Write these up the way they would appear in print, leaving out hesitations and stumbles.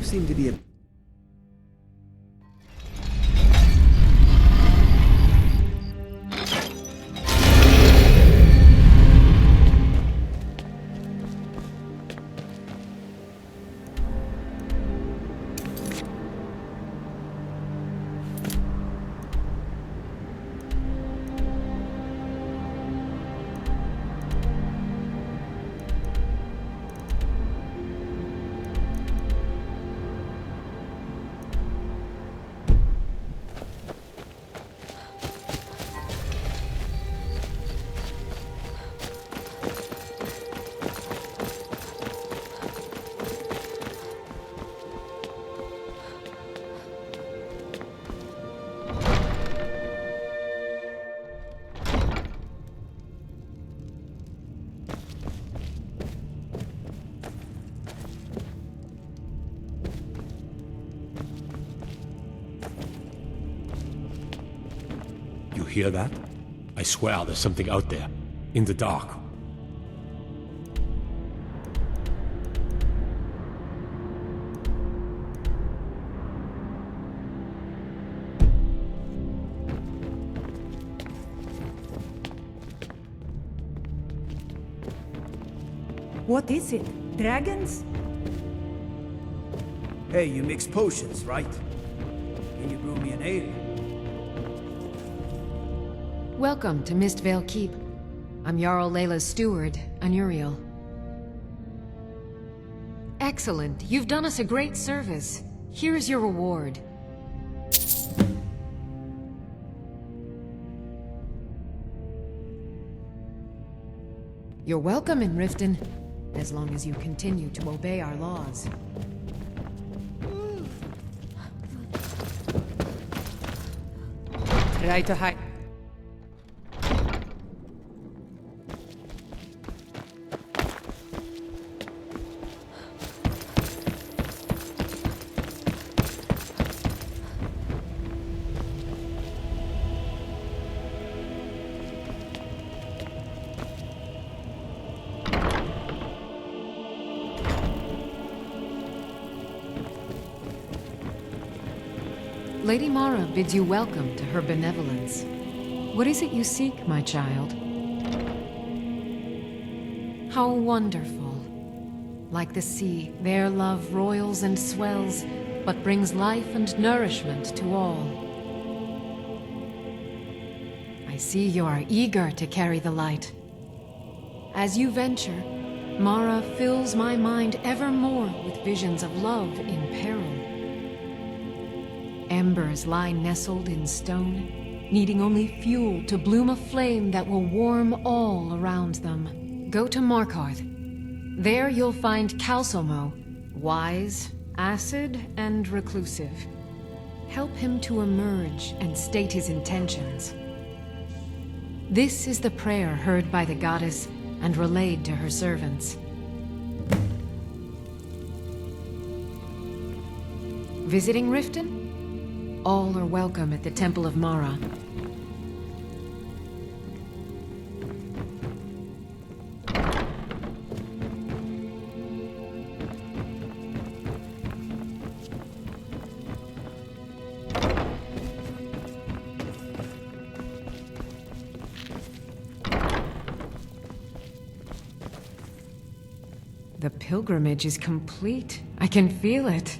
seem to be a... You hear that? I swear there's something out there, in the dark. What is it? Dragons? Hey, you mix potions, right? Can you brew me an ale? Welcome to Mistvale Keep. I'm Jarl Leila's steward, Anuriel. Excellent. You've done us a great service. Here's your reward. You're welcome in Riften, as long as you continue to obey our laws. Try to hide. Lady Mara bids you welcome to her benevolence. What is it you seek, my child? How wonderful. Like the sea, their love roils and swells, but brings life and nourishment to all. I see you are eager to carry the light. As you venture, Mara fills my mind ever more with visions of love in peril. Embers lie nestled in stone, needing only fuel to bloom a flame that will warm all around them. Go to Markarth. There you'll find Calcelmo, wise, acid, and reclusive. Help him to emerge and state his intentions. This is the prayer heard by the goddess and relayed to her servants. Visiting Riften? All are welcome at the Temple of Mara. The pilgrimage is complete. I can feel it.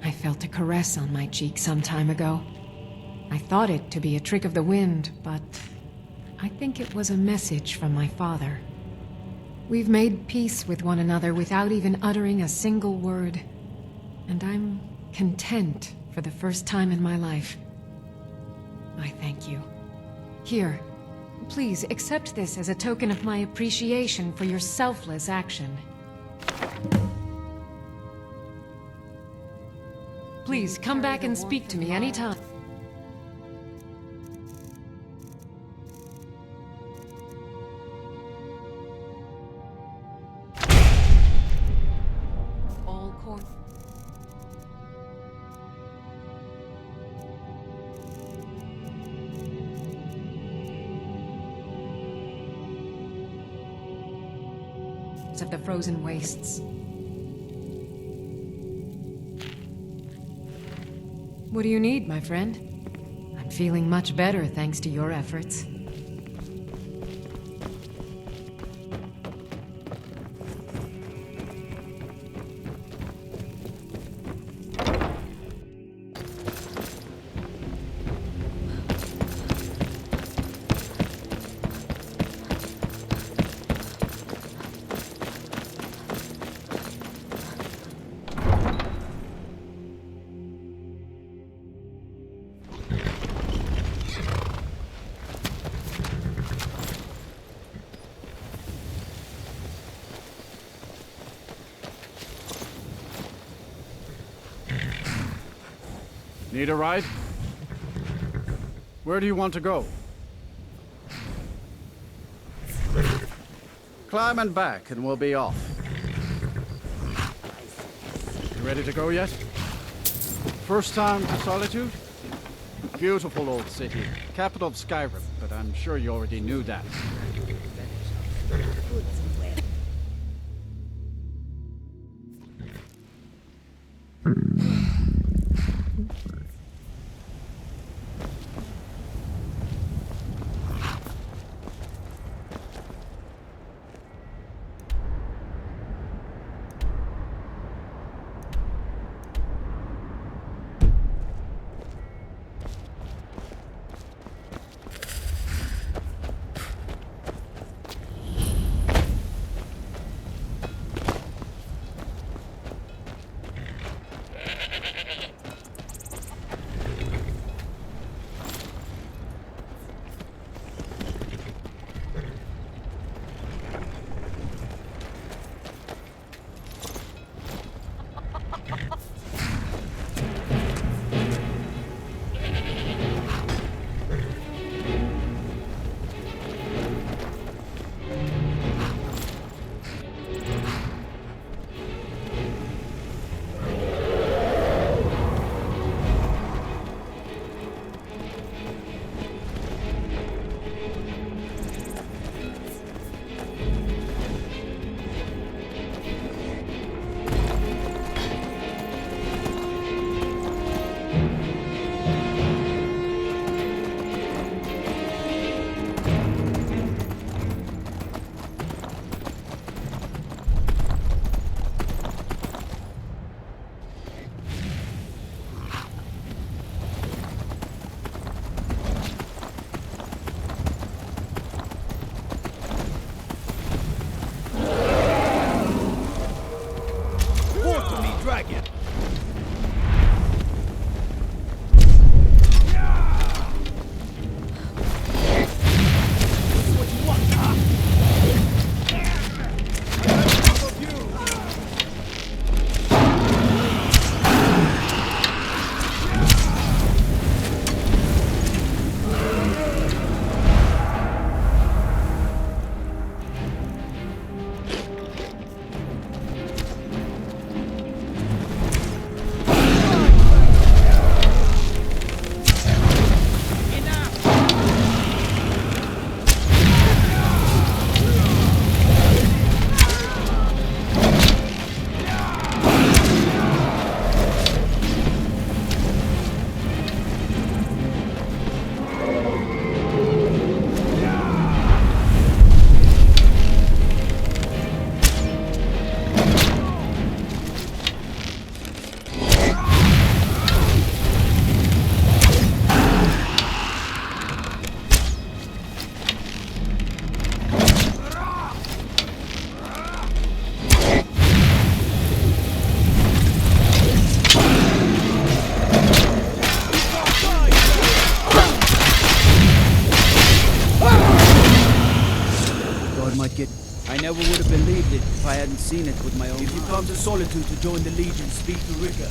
I felt a caress on my cheek some time ago. I thought it to be a trick of the wind, but I think it was a message from my father. We've made peace with one another without even uttering a single word, and I'm content for the first time in my life. I thank you. Here, please accept this as a token of my appreciation for your selfless action. Please, come back and speak to me anytime. All corn. Of the frozen wastes. What do you need, my friend? I'm feeling much better thanks to your efforts. Need a ride? Where do you want to go? Climb and back and we'll be off. You ready to go yet? First time to Solitude? Beautiful old city, capital of Skyrim, but I'm sure you already knew that. I never would have believed it if I hadn't seen it with my own eyes. If you come to Solitude to join the Legion, speak to Rikke.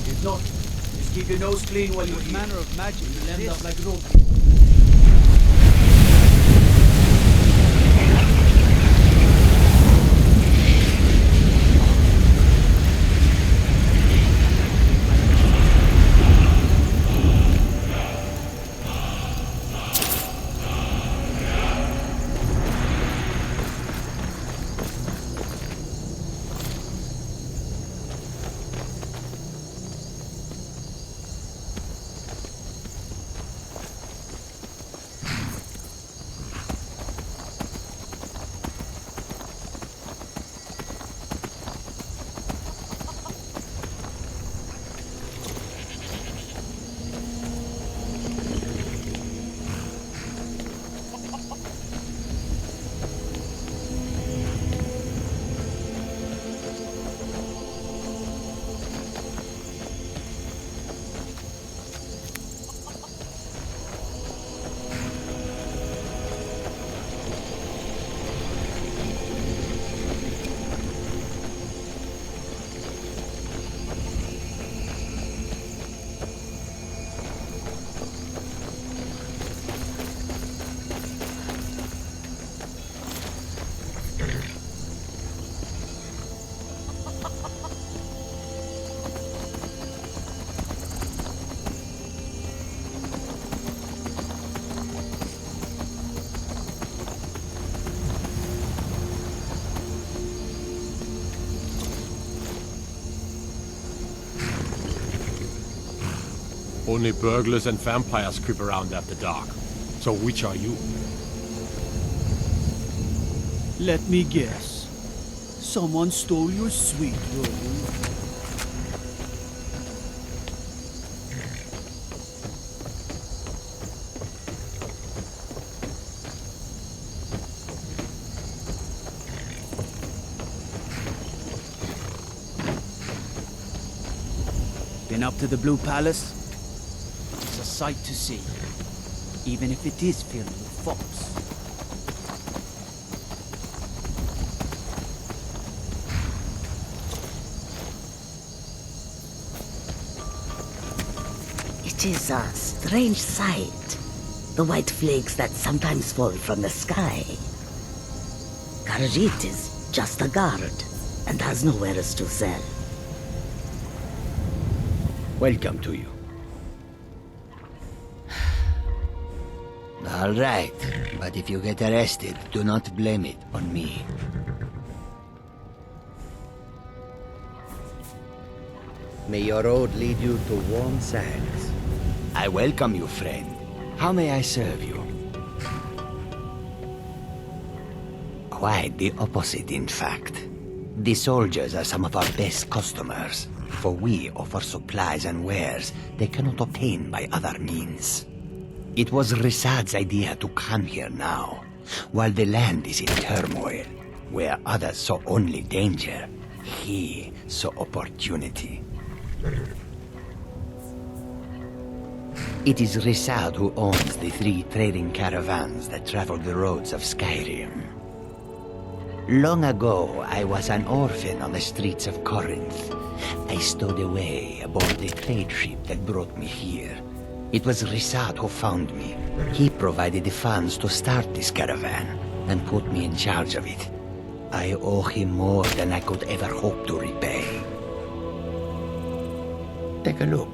If not, just keep your nose clean while you're here. What manner of magic will end up like Roki. Only burglars and vampires creep around after dark. So which are you? Let me guess. Someone stole your sweet roll. Been up to the Blue Palace? It's a sight to see, even if it is filled with fops. It is a strange sight. The white flakes that sometimes fall from the sky. Khajiit is just a guard, and has no wares to sell. Welcome to you. All right, but if you get arrested, do not blame it on me. May your road lead you to warm sands. I welcome you, friend. How may I serve you? Quite the opposite, in fact. The soldiers are some of our best customers, for we offer supplies and wares they cannot obtain by other means. It was Risad's idea to come here now, while the land is in turmoil. Where others saw only danger, he saw opportunity. It is Risad who owns the 3 trading caravans that travel the roads of Skyrim. Long ago, I was an orphan on the streets of Corinth. I stowed away aboard the trade ship that brought me here. It was Risad who found me. He provided the funds to start this caravan and put me in charge of it. I owe him more than I could ever hope to repay. Take a look.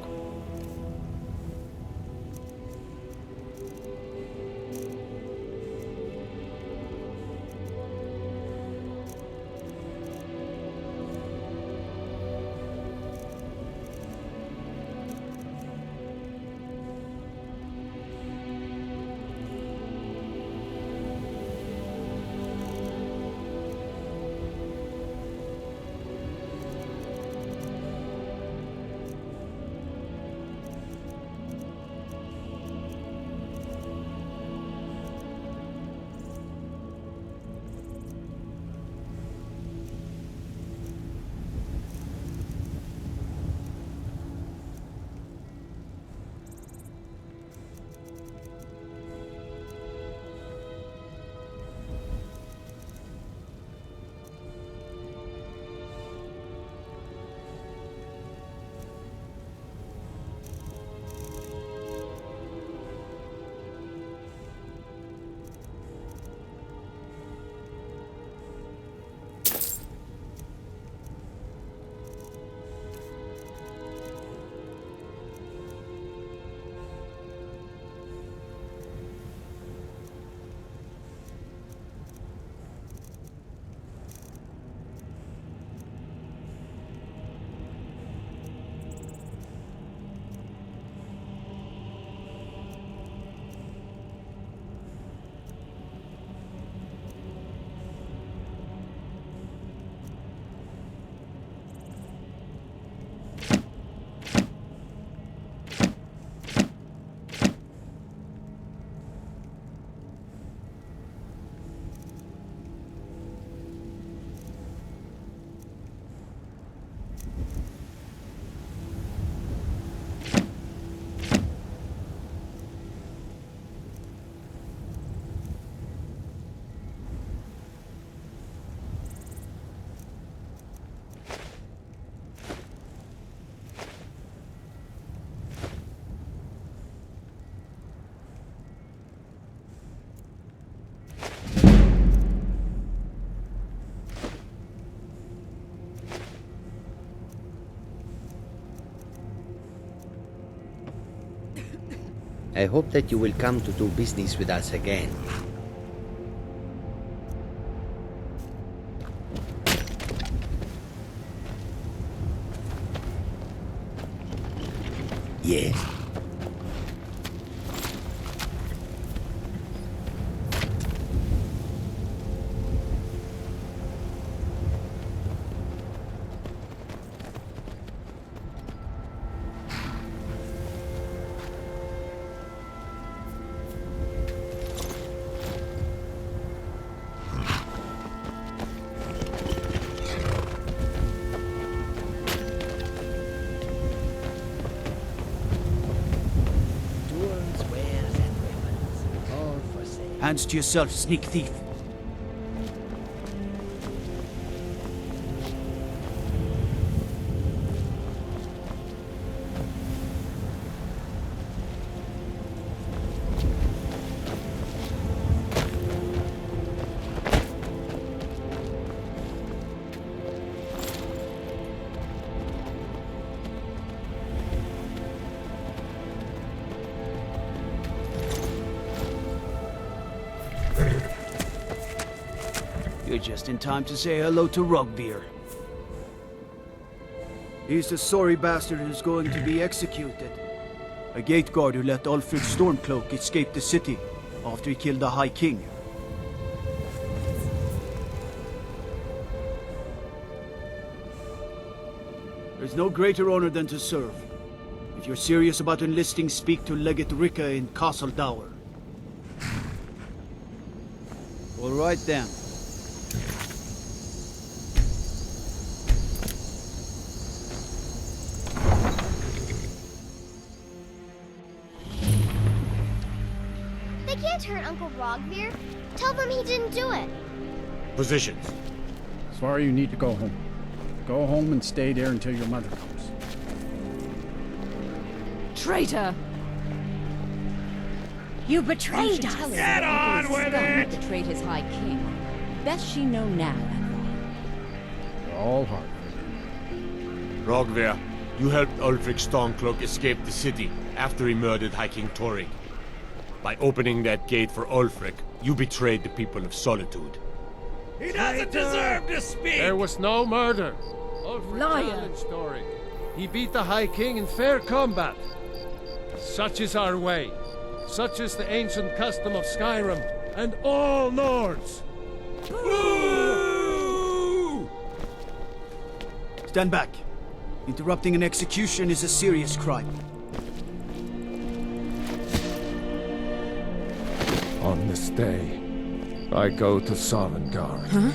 I hope that you will come to do business with us again. Yes, Hands to yourself, sneak thief. You're just in time to say hello to Rugbeer. He's the sorry bastard who's going to be executed. A gate guard who let Ulfric Stormcloak escape the city after he killed the High King. There's no greater honor than to serve. If you're serious about enlisting, speak to Legate Rikke in Castle Dower. All right then. They can't hurt Uncle Rogbeer. Tell them he didn't do it. Positions. Sorry, you need to go home. Go home and stay there until your mother comes. Traitor! You betrayed us! Get on with it! Betrayed his High King. Best she know now, They're all hard. Rogver, you helped Ulfric Stormcloak escape the city after he murdered High King Torrig. By opening that gate for Ulfric, you betrayed the people of Solitude. He doesn't deserve to speak! There was no murder. Ulfric Liar. challenged Torrig. He beat the High King in fair combat. Such is our way. Such is the ancient custom of Skyrim and all Nords. Boo! Stand back. Interrupting an execution is a serious crime. On this day, I go to Sovngarde. Huh?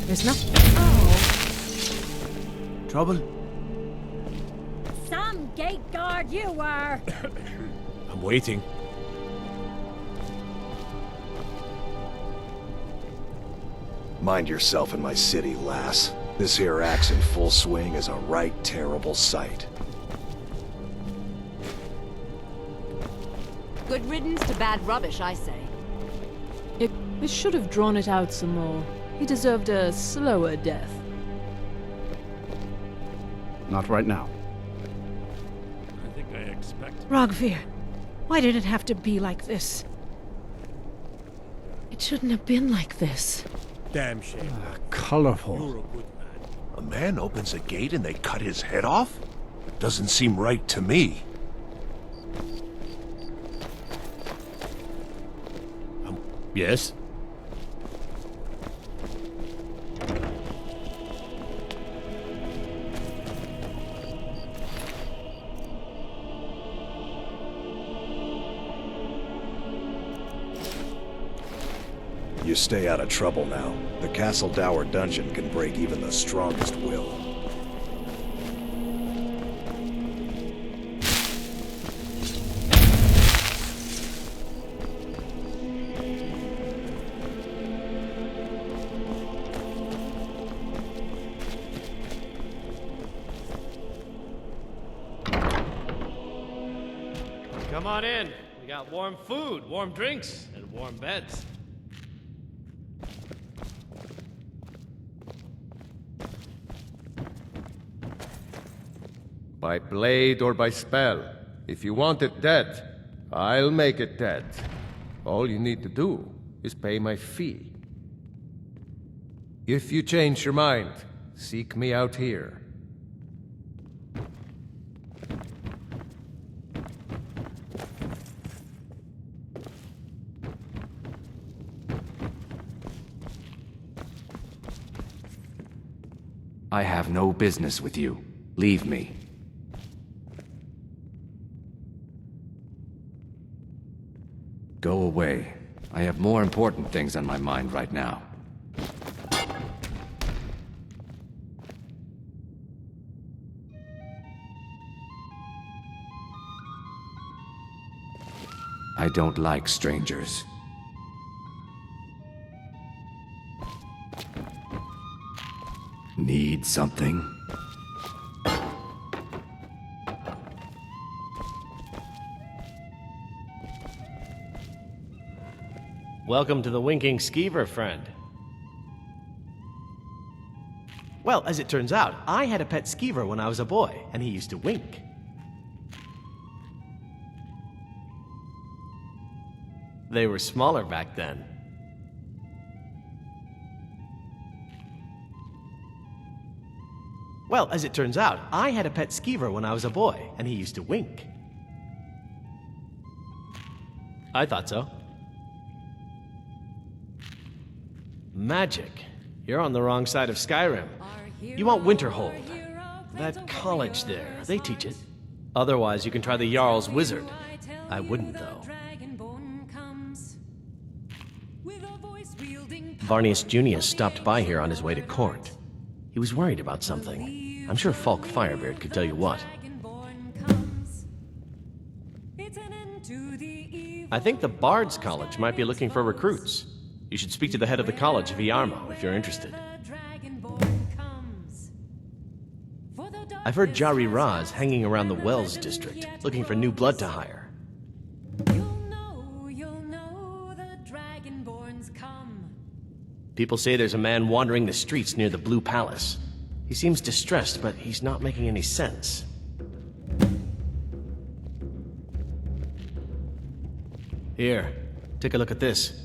There's nothing. Oh. Trouble? Some gate guard you were! I'm waiting. Mind yourself in my city, lass. This here axe in full swing is a right terrible sight. Good riddance to bad rubbish, I say. We should have drawn it out some more. He deserved a slower death. Not right now. I think I expect... Rogveer, why did it have to be like this? It shouldn't have been like this. Damn shame. Colorful. You're a good man. A man opens a gate and they cut his head off? Doesn't seem right to me. Yes? You stay out of trouble now. The Castle Dower dungeon can break even the strongest will. Come on in. We got warm food, warm drinks, and warm beds. By blade or by spell. If you want it dead, I'll make it dead. All you need to do is pay my fee. If you change your mind, seek me out here. I have no business with you. Leave me. go away. I have more important things on my mind right now. I don't like strangers. Need something? Welcome to the Winking Skeever, friend. Well, as it turns out, I had a pet skeever when I was a boy, and he used to wink. They were smaller back then. Well, as it turns out, I had a pet skeever when I was a boy, and he used to wink. I thought so. Magic. You're on the wrong side of Skyrim. You want Winterhold. That college there, they teach it. Otherwise, you can try the Jarl's Wizard. I wouldn't, though. Varnius Junius stopped by here on his way to court. He was worried about something. I'm sure Falk Firebeard could tell you what. I think the Bards College might be looking for recruits. You should speak to the head of the college, Viarmo, if you're interested. I've heard Jaree-Ra is hanging around the Wells district, looking for new blood to hire. People say there's a man wandering the streets near the Blue Palace. He seems distressed, but he's not making any sense. Here, take a look at this.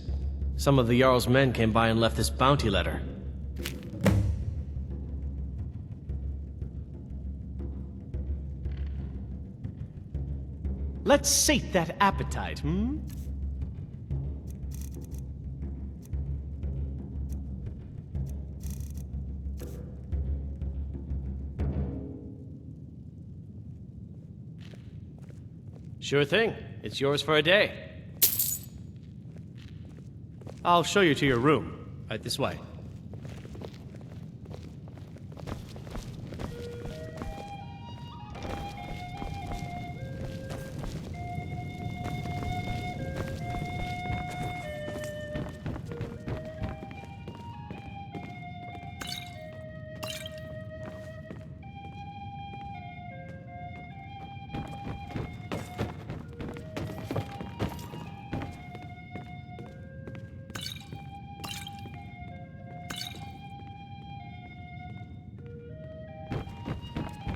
Some of the Jarl's men came by and left this bounty letter. Let's sate that appetite, hmm? Sure thing. It's yours for a day. I'll show you to your room. Right this way.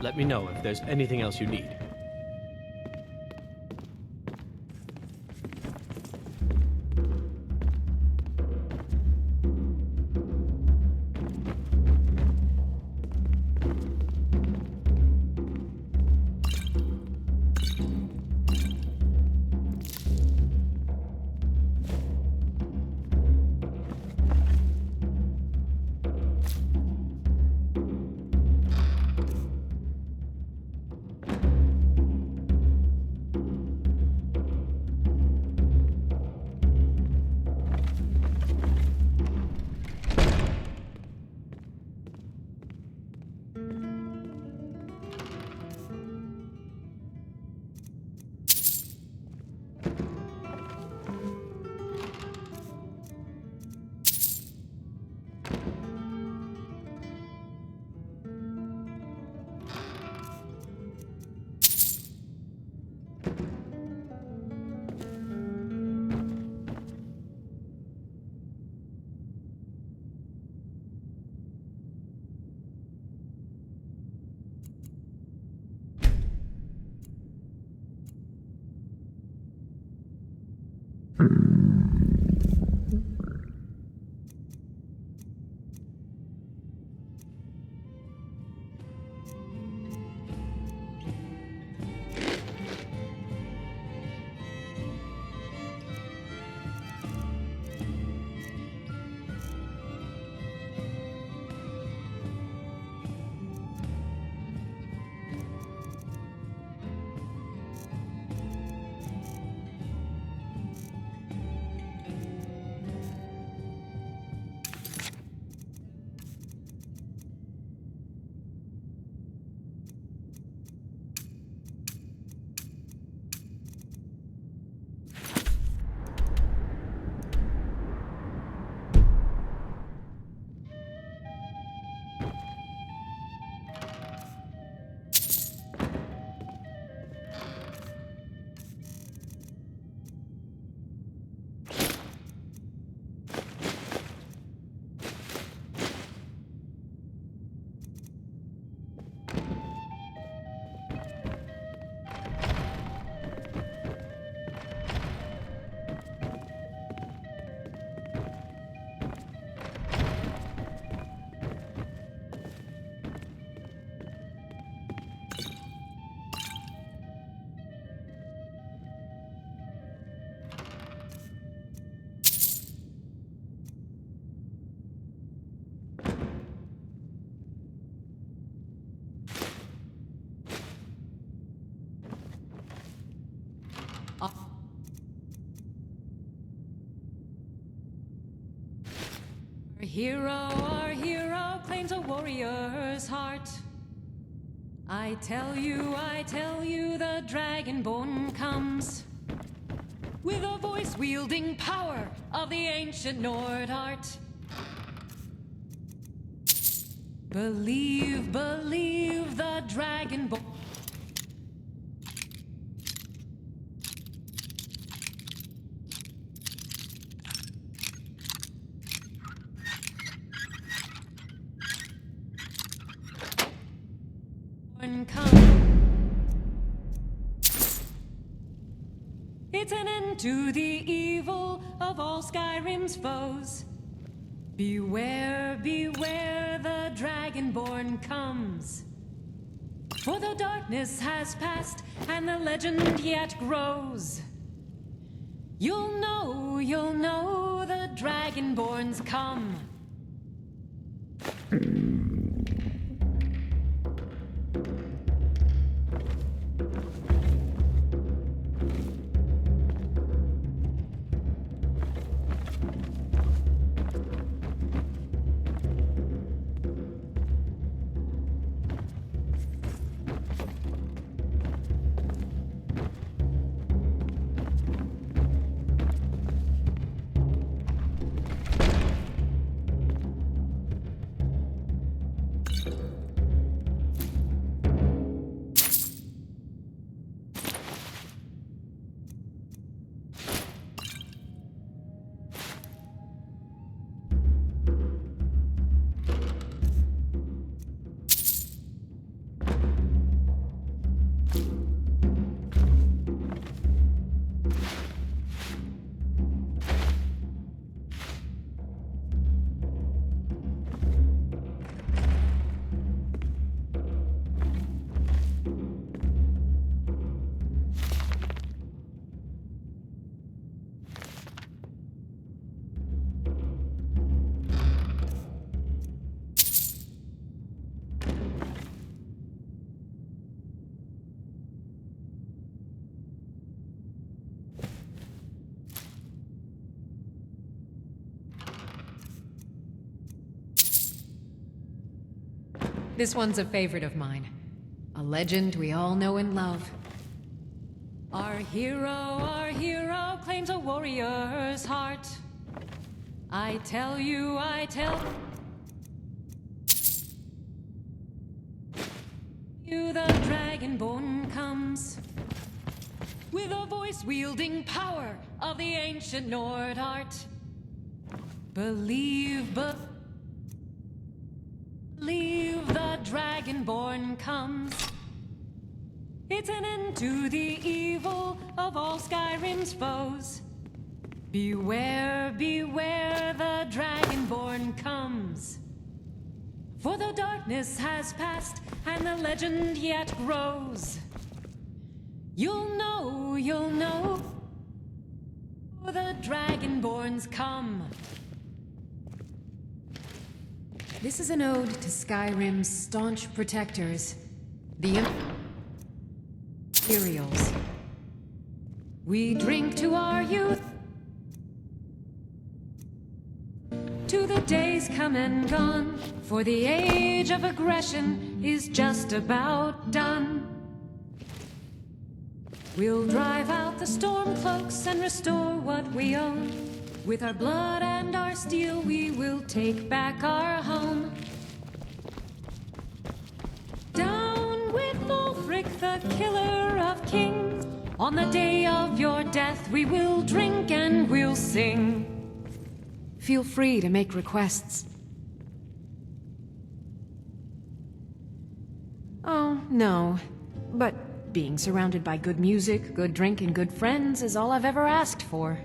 Let me know if there's anything else you need. Our hero claims a warrior's heart. I tell you, the Dragonborn comes with a voice-wielding power of the ancient Nord art. Believe the Dragonborn. It's an end to the evil of all Skyrim's foes. Beware, beware, the Dragonborn comes. For the darkness has passed, and the legend yet grows. You'll know, the Dragonborn's come. This one's a favorite of mine. A legend we all know and love. Our hero claims a warrior's heart. I tell you, the Dragonborn comes with a voice-wielding power of the ancient Nord art. Believe the Dragonborn comes. It's an end to the evil of all Skyrim's foes. Beware, beware, the Dragonborn comes. For the darkness has passed, and the legend yet grows. You'll know, the Dragonborn's come. This is an ode to Skyrim's staunch protectors, the Imperials. We drink to our youth, to the days come and gone, for the age of aggression is just about done. We'll drive out the storm cloaks and restore what we own. With our blood and our steel, we will take back our home. Down with Ulfric, the killer of kings. On the day of your death, we will drink and we'll sing. Feel free to make requests. Oh, no. But being surrounded by good music, good drink, and good friends is all I've ever asked for.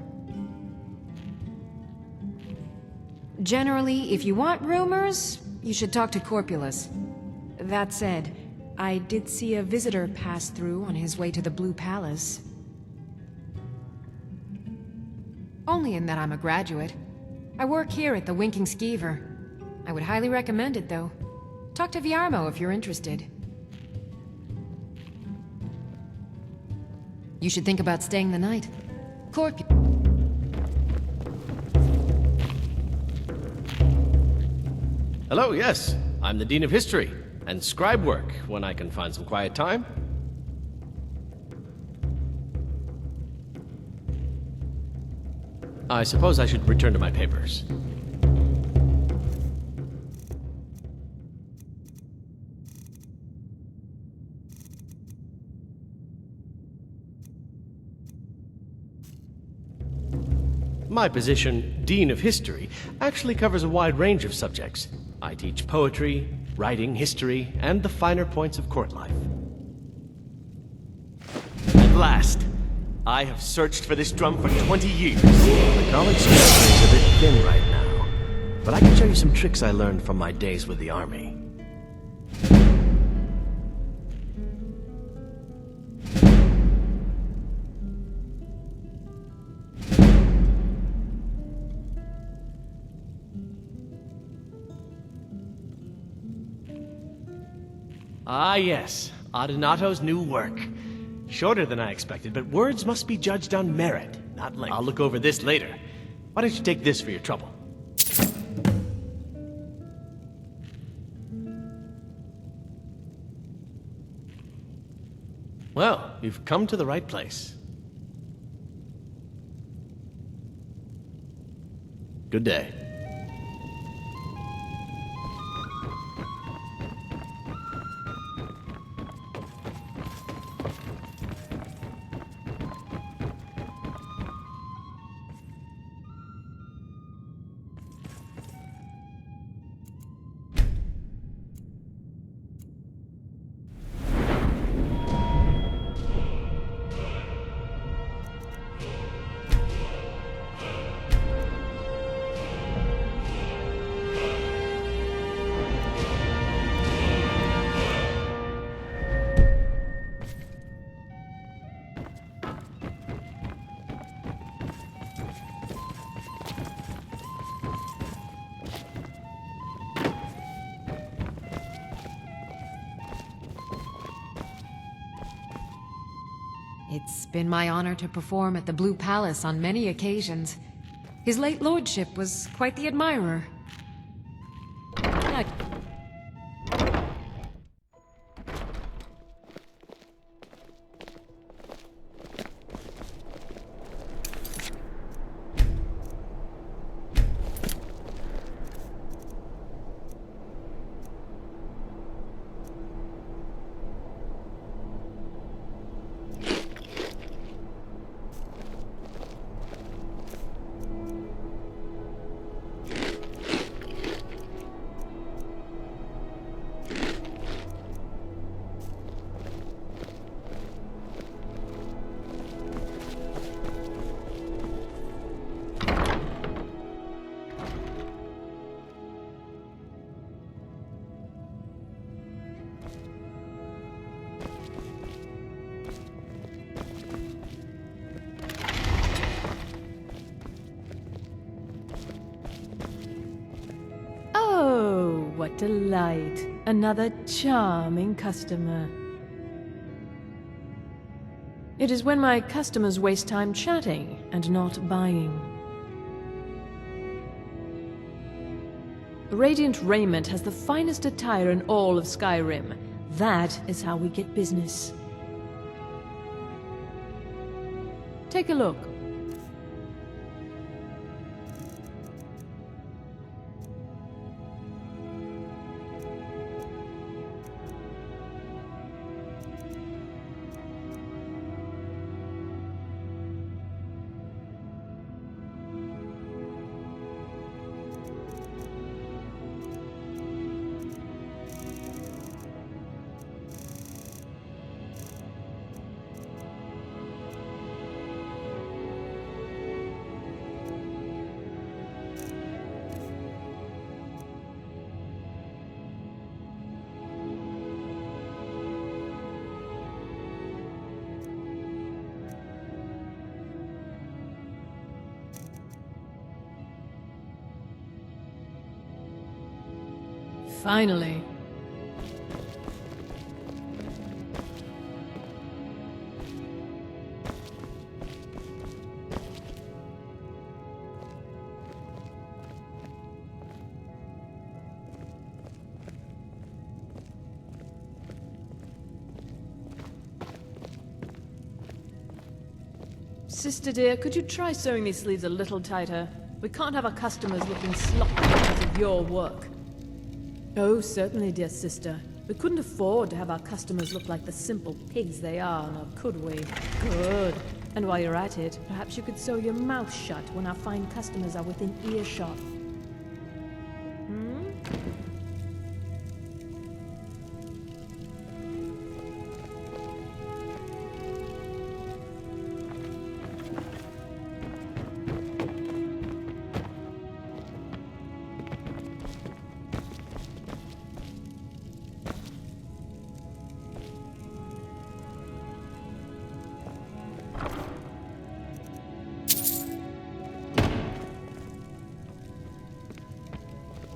Generally, if you want rumors, you should talk to Corpulus. That said, I did see a visitor pass through on his way to the Blue Palace. Only in that I'm a graduate. I work here at the Winking Skeever. I would highly recommend it, though. Talk to Viarmo if you're interested. You should think about staying the night. Hello, yes. I'm the Dean of History, and scribe work when I can find some quiet time. I suppose I should return to my papers. My position, Dean of History, actually covers a wide range of subjects. I teach poetry, writing, history, and the finer points of court life. At last, I have searched for this drum for 20 years. The college schedule is a bit thin right now, but I can show you some tricks I learned from my days with the army. Ah yes, Adonato's new work. Shorter than I expected, but words must be judged on merit, not length. I'll look over this later. Why don't you take this for your trouble? Well, you've come to the right place. Good day. It's been my honor to perform at the Blue Palace on many occasions. His late lordship was quite the admirer. What delight. Another charming customer. It is when my customers waste time chatting and not buying. Radiant Raiment has the finest attire in all of Skyrim. That is how we get business. Take a look. Finally. Sister dear, could you try sewing these sleeves a little tighter? We can't have our customers looking sloppy because of your work. Oh, certainly, dear sister. We couldn't afford to have our customers look like the simple pigs they are, now could we? Good. And while you're at it, perhaps you could sew your mouth shut when our fine customers are within earshot.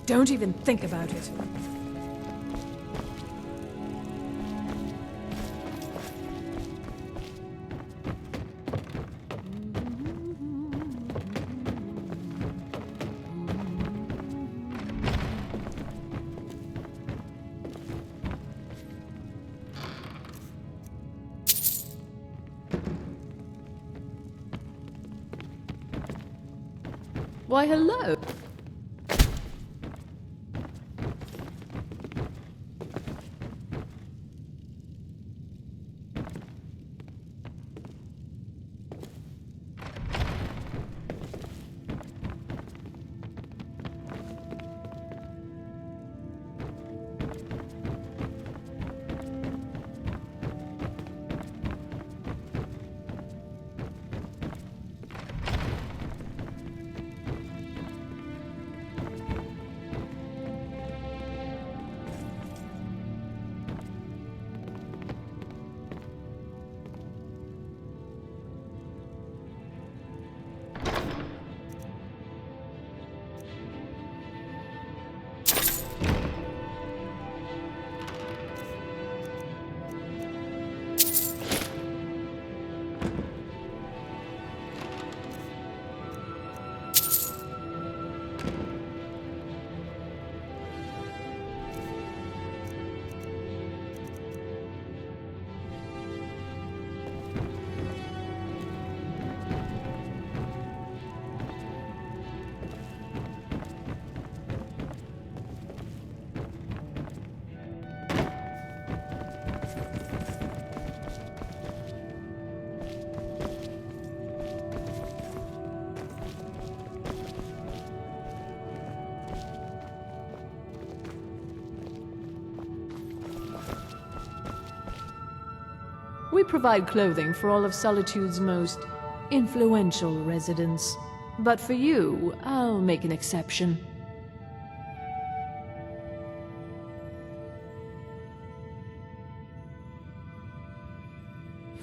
Don't even think about it. Why, hello. We provide clothing for all of Solitude's most influential residents. But for you, I'll make an exception.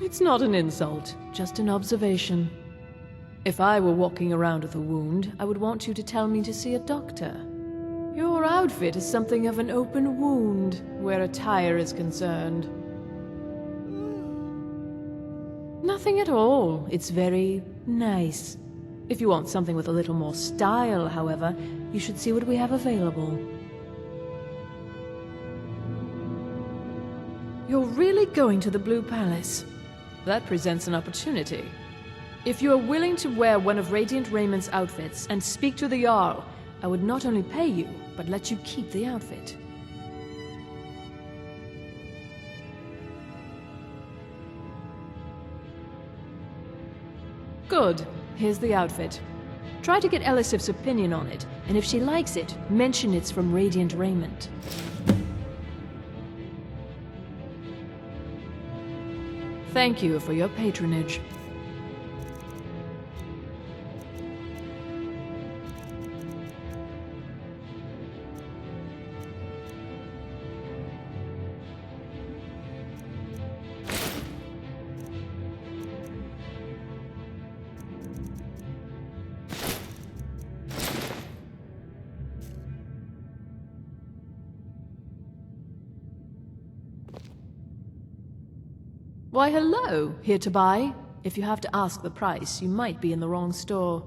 It's not an insult, just an observation. If I were walking around with a wound, I would want you to tell me to see a doctor. Your outfit is something of an open wound, where attire is concerned. Nothing at all. It's very nice. If you want something with a little more style, however, you should see what we have available. You're really going to the Blue Palace? That presents an opportunity. If you are willing to wear one of Radiant Raymond's outfits and speak to the Jarl, I would not only pay you, but let you keep the outfit. Good. Here's the outfit. Try to get Elisif's opinion on it, and if she likes it, mention it's from Radiant Raymond. Thank you for your patronage. Why, hello. Here to buy? If you have to ask the price, you might be in the wrong store.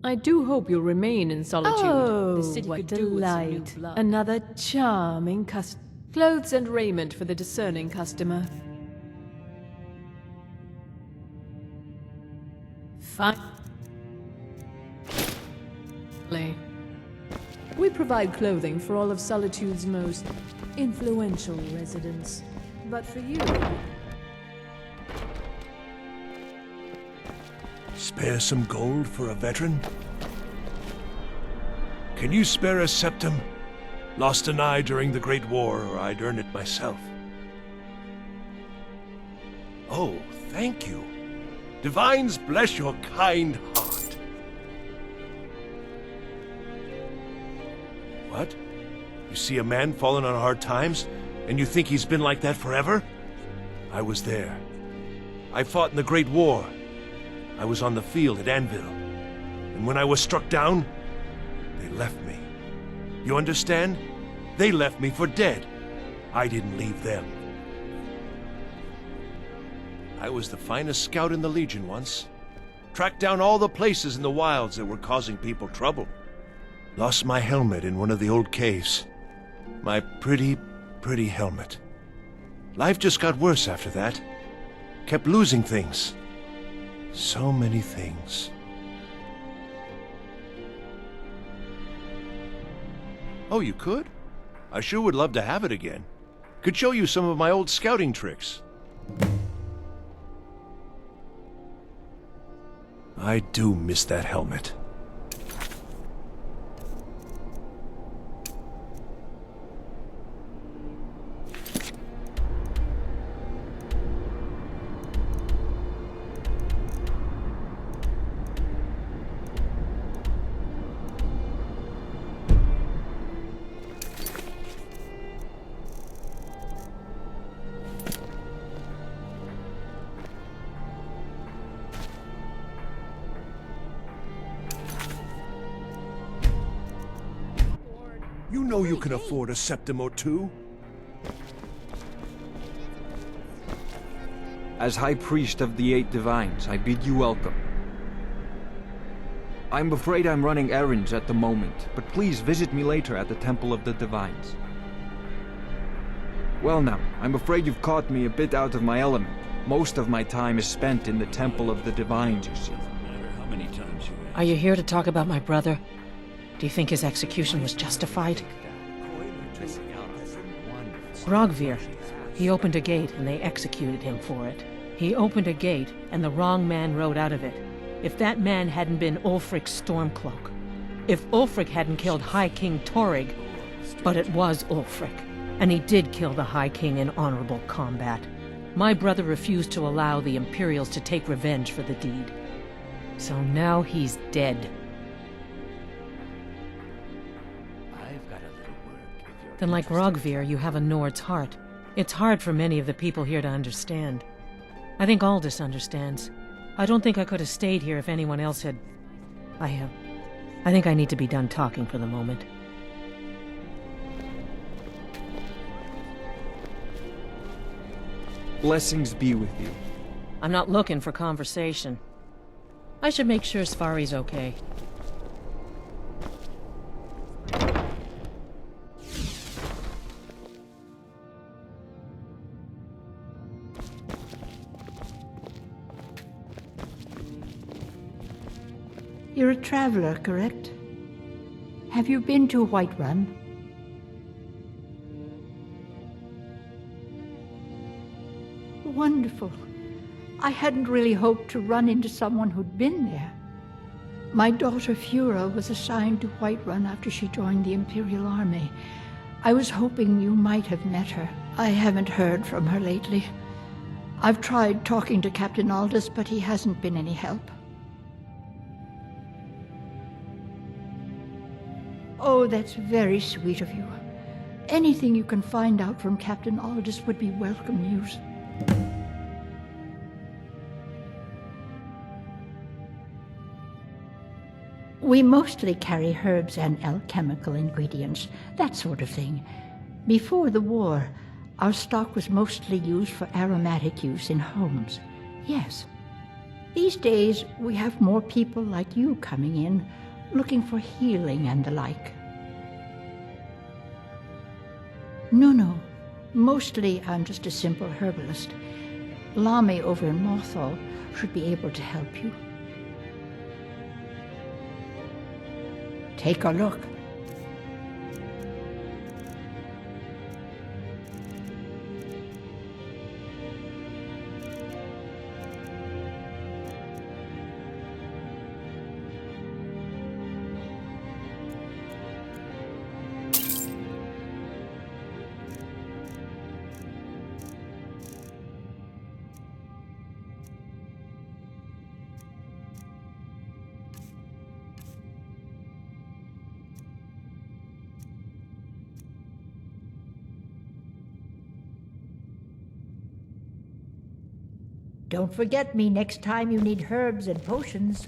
I do hope you'll remain in Solitude. Oh, the city what could do with some new delight. blood. Another charming clothes and raiment for the discerning customer. Fine. We provide clothing for all of Solitude's most influential residents. But for you... Spare some gold for a veteran? Can you spare a septum? Lost an eye during the Great War, or I'd earn it myself. Oh, thank you. Divines bless your kind heart. What? You see a man fallen on hard times, and you think he's been like that forever? I was there. I fought in the Great War. I was on the field at Anvil. And when I was struck down, they left me. You understand? They left me for dead. I didn't leave them. I was the finest scout in the Legion once. Tracked down all the places in the wilds that were causing people trouble. Lost my helmet in one of the old caves. My pretty, pretty helmet. Life just got worse after that. Kept losing things. So many things. Oh, you could? I sure would love to have it again. Could show you some of my old scouting tricks. I do miss that helmet. You know you can afford a septum or two. As High Priest of the Eight Divines, I bid you welcome. I'm afraid I'm running errands at the moment, but please visit me later at the Temple of the Divines. Well now, I'm afraid you've caught me a bit out of my element. Most of my time is spent in the Temple of the Divines, you see. Are you here to talk about my brother? Do you think his execution was justified? Rogvir. He opened a gate and they executed him for it. He opened a gate and the wrong man rode out of it. If that man hadn't been Ulfric's Stormcloak. If Ulfric hadn't killed High King Torrig. But it was Ulfric. And he did kill the High King in honorable combat. My brother refused to allow the Imperials to take revenge for the deed. So now he's dead. Then like Rogvir, you have a Nord's heart. It's hard for many of the people here to understand. I think Aldous understands. I don't think I could have stayed here if anyone else had... I think I need to be done talking for the moment. Blessings be with you. I'm not looking for conversation. I should make sure Sfari's okay. You're a traveler, correct? Have you been to Whiterun? Wonderful. I hadn't really hoped to run into someone who'd been there. My daughter Fura was assigned to Whiterun after she joined the Imperial Army. I was hoping you might have met her. I haven't heard from her lately. I've tried talking to Captain Aldous, but he hasn't been any help. Oh, that's very sweet of you. Anything you can find out from Captain Aldous would be welcome news. We mostly carry herbs and alchemical ingredients, that sort of thing. Before the war, Our stock was mostly used for aromatic use in homes. Yes. These days, we have more people like you coming in, looking for healing and the like. No. Mostly, I'm just a simple herbalist. Lami over in Mothall should be able to help you. Take a look. Don't forget me next time you need herbs and potions.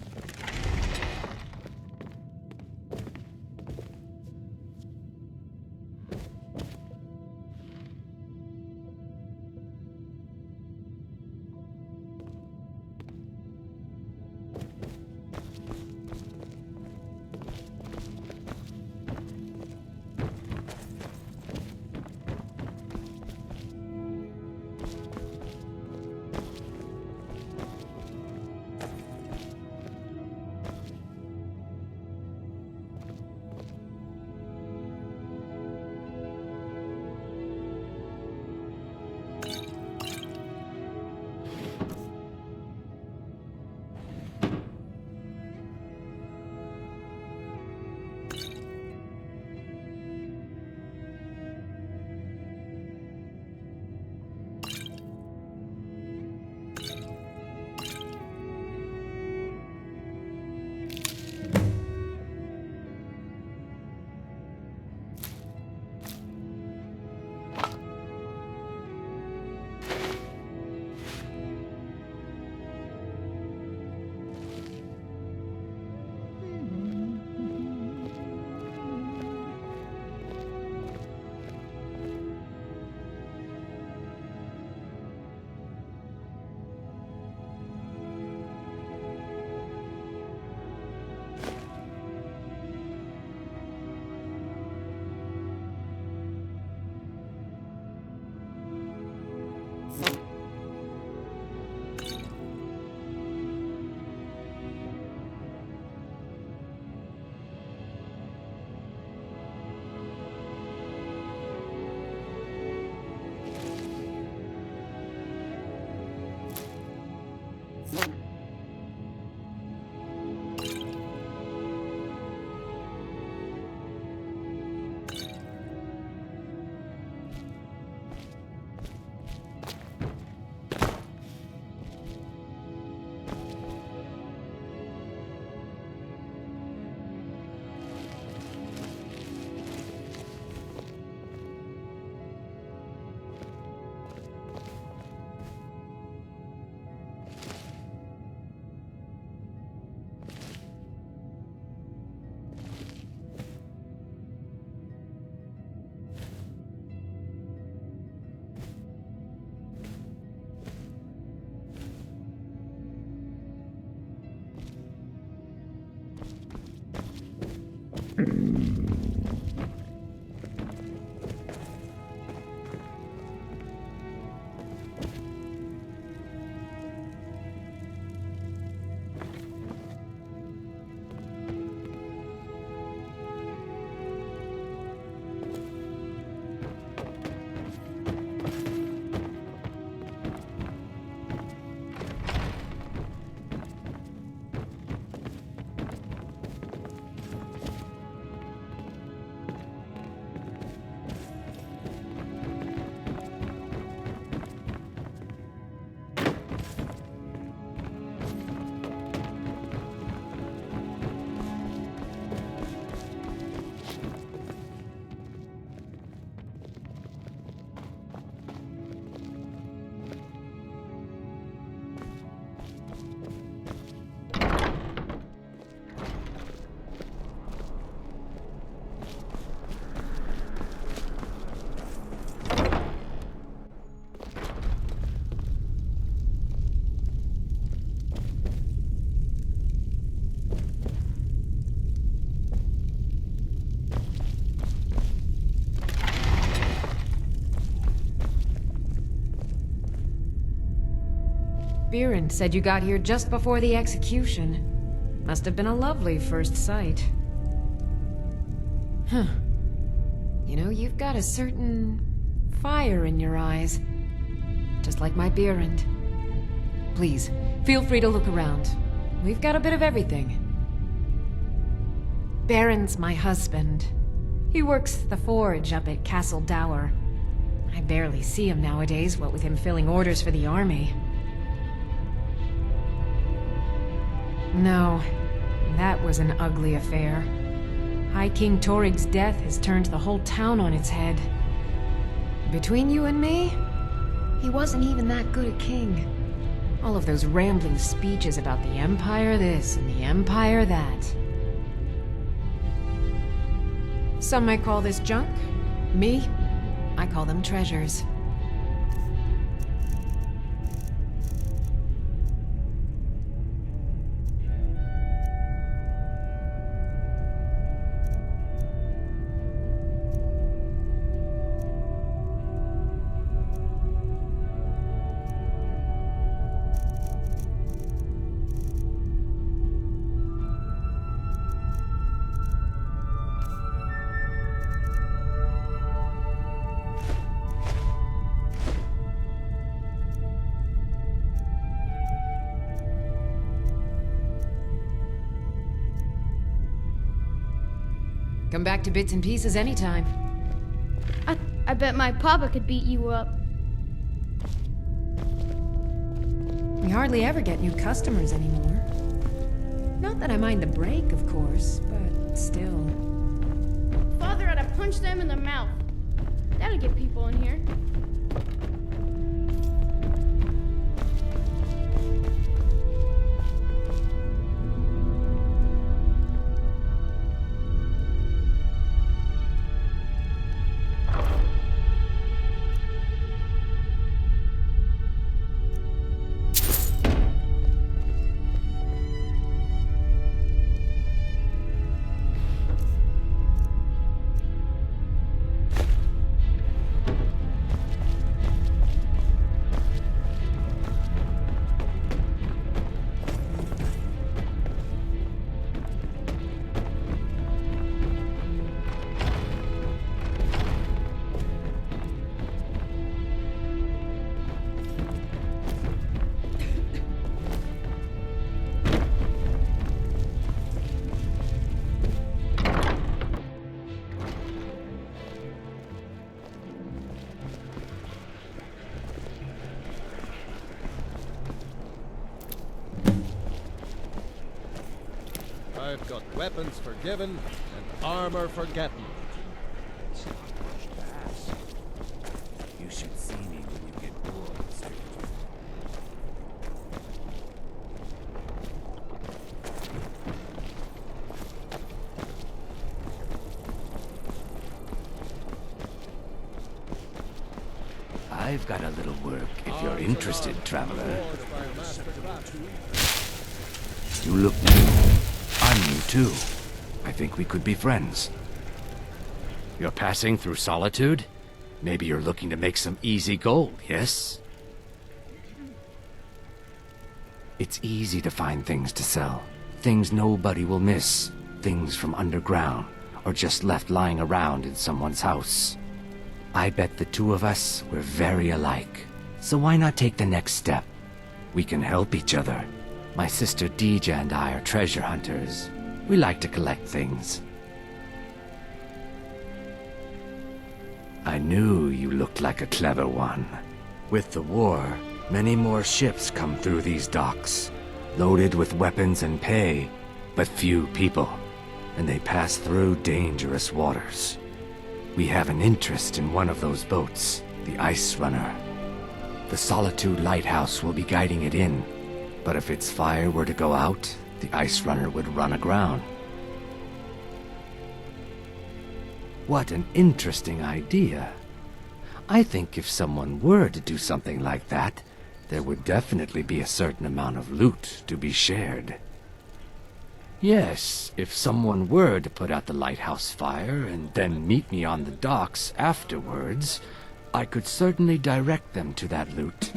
Behrend said you got here just before the execution. Must have been a lovely first sight. Huh. You know, you've got a certain fire in your eyes. Just like my Behrend. Please, feel free to look around. We've got a bit of everything. Behrend's my husband. He works the forge up at Castle Dower. I barely see him nowadays, what with him filling orders for the army. No, that was an ugly affair. High King Torig's death has turned the whole town on its head. Between you and me, he wasn't even that good a king. All of those rambling speeches about the Empire this and the Empire that. Some might call this junk. Me, I call them treasures. Come back to bits and pieces anytime. I bet my papa could beat you up. We hardly ever get new customers anymore. Not that I mind the break, of course, but still. Father had to punch them in the mouth. That'll get people in here. I've got weapons for giving and armor for getting. You should see me when you get bored, stranger. I've got a little work if you're interested, traveler. You look new. I'm new too. I think we could be friends. You're passing through Solitude? Maybe you're looking to make some easy gold, yes? It's easy to find things to sell. Things nobody will miss. Things from underground, or just left lying around in someone's house. I bet the two of us were very alike. So why not take the next step? We can help each other. My sister Deja and I are treasure hunters. We like to collect things. I knew you looked like a clever one. With the war, many more ships come through these docks, loaded with weapons and pay, but few people, and they pass through dangerous waters. We have an interest in one of those boats, the Ice Runner. The Solitude Lighthouse will be guiding it in, but if its fire were to go out, the Ice Runner would run aground. What an interesting idea. I think if someone were to do something like that, there would definitely be a certain amount of loot to be shared. Yes, if someone were to put out the lighthouse fire and then meet me on the docks afterwards, I could certainly direct them to that loot.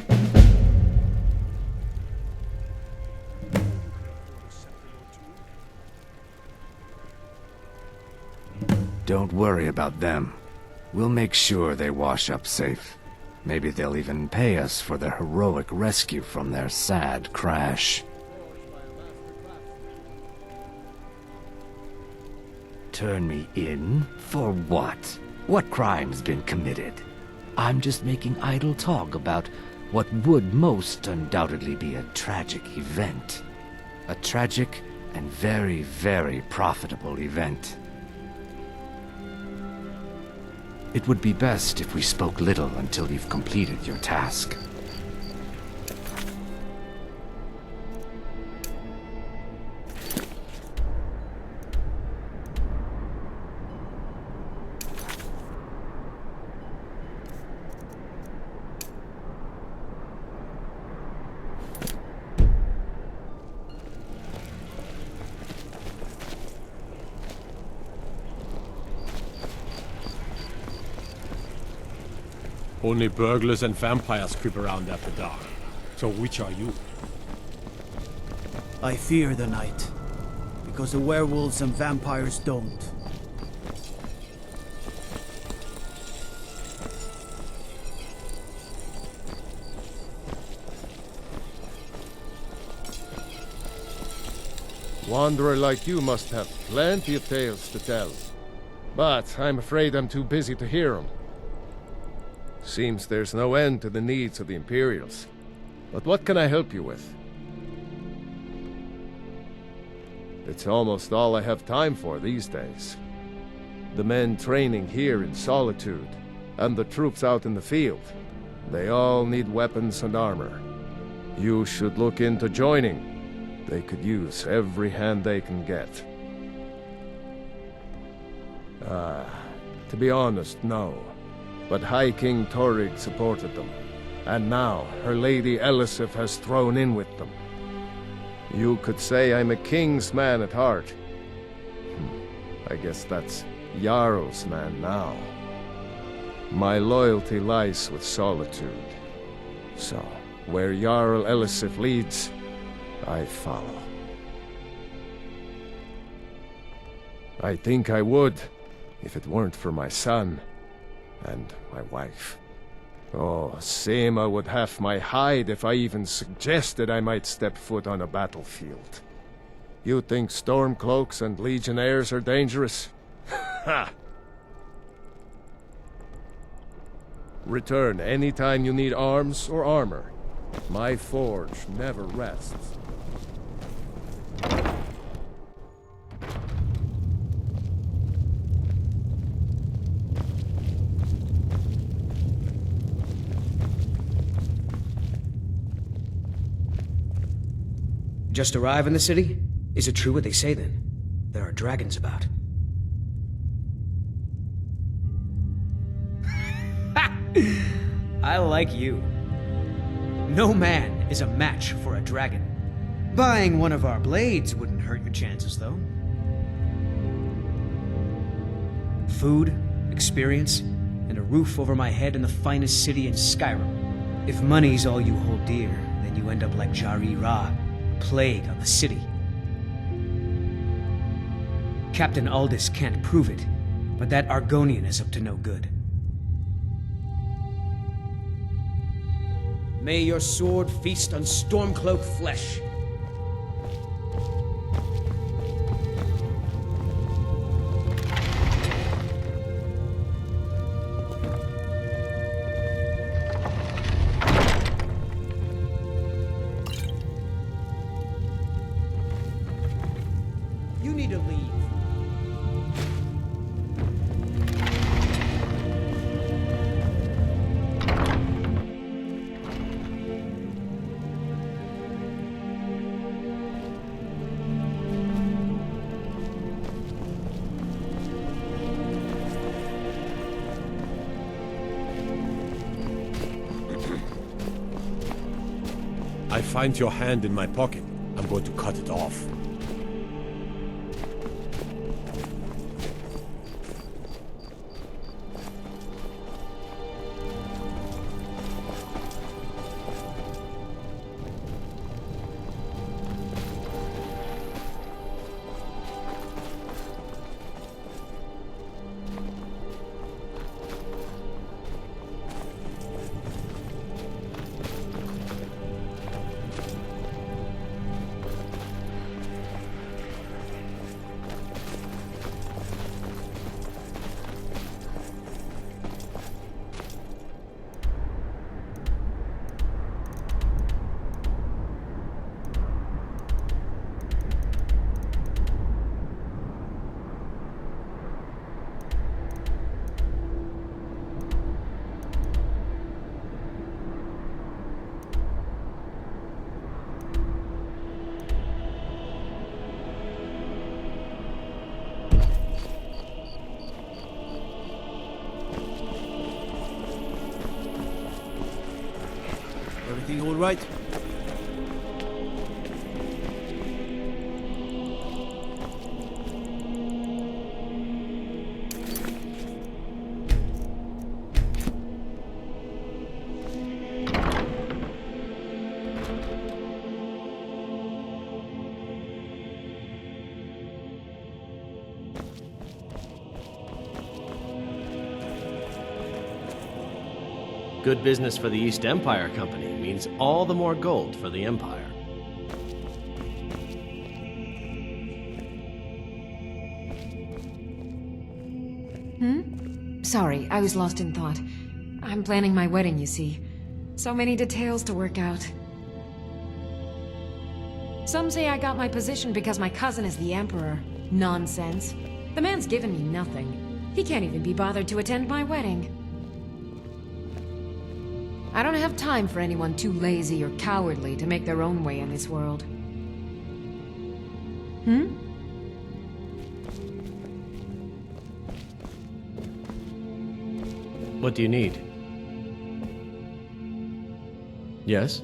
Don't worry about them. We'll make sure they wash up safe. Maybe they'll even pay us for their heroic rescue from their sad crash. Turn me in? For what? What crime's been committed? I'm just making idle talk about what would most undoubtedly be a tragic event. A tragic and very, very profitable event. It would be best if we spoke little until you've completed your task. Only burglars and vampires creep around after dark. So which are you? I fear the night, because the werewolves and vampires don't. Wanderer like you must have plenty of tales to tell. But I'm afraid I'm too busy to hear them. Seems there's no end to the needs of the Imperials. But what can I help you with? It's almost all I have time for these days. The men training here in Solitude, and the troops out in the field, they all need weapons and armor. You should look into joining. They could use every hand they can get. To be honest, no. But High King Torygg supported them, and now her Lady Elisif has thrown in with them. You could say I'm a king's man at heart. I guess that's Jarl's man now. My loyalty lies with Solitude. So, where Jarl Elisif leads, I follow. I think I would, if it weren't for my son. And my wife. Oh, Sema would have my hide if I even suggested I might step foot on a battlefield. You think Stormcloaks and Legionnaires are dangerous? Ha! Return anytime you need arms or armor. My forge never rests. Just arrive in the city? Is it true what they say then? There are dragons about. I like you. No man is a match for a dragon. Buying one of our blades wouldn't hurt your chances, though. Food, experience, and a roof over my head in the finest city in Skyrim. If money's all you hold dear, then you end up like Jaree-Ra, plague on the city. Captain Aldous can't prove it, but that Argonian is up to no good. May your sword feast on Stormcloak flesh. You need to leave. I find your hand in my pocket. I'm going to cut it off. Everything all right? Good business for the East Empire Company means all the more gold for the Empire. Sorry, I was lost in thought. I'm planning my wedding, you see. So many details to work out. Some say I got my position because my cousin is the Emperor. Nonsense. The man's given me nothing. He can't even be bothered to attend my wedding. I don't have time for anyone too lazy or cowardly to make their own way in this world. What do you need? Yes?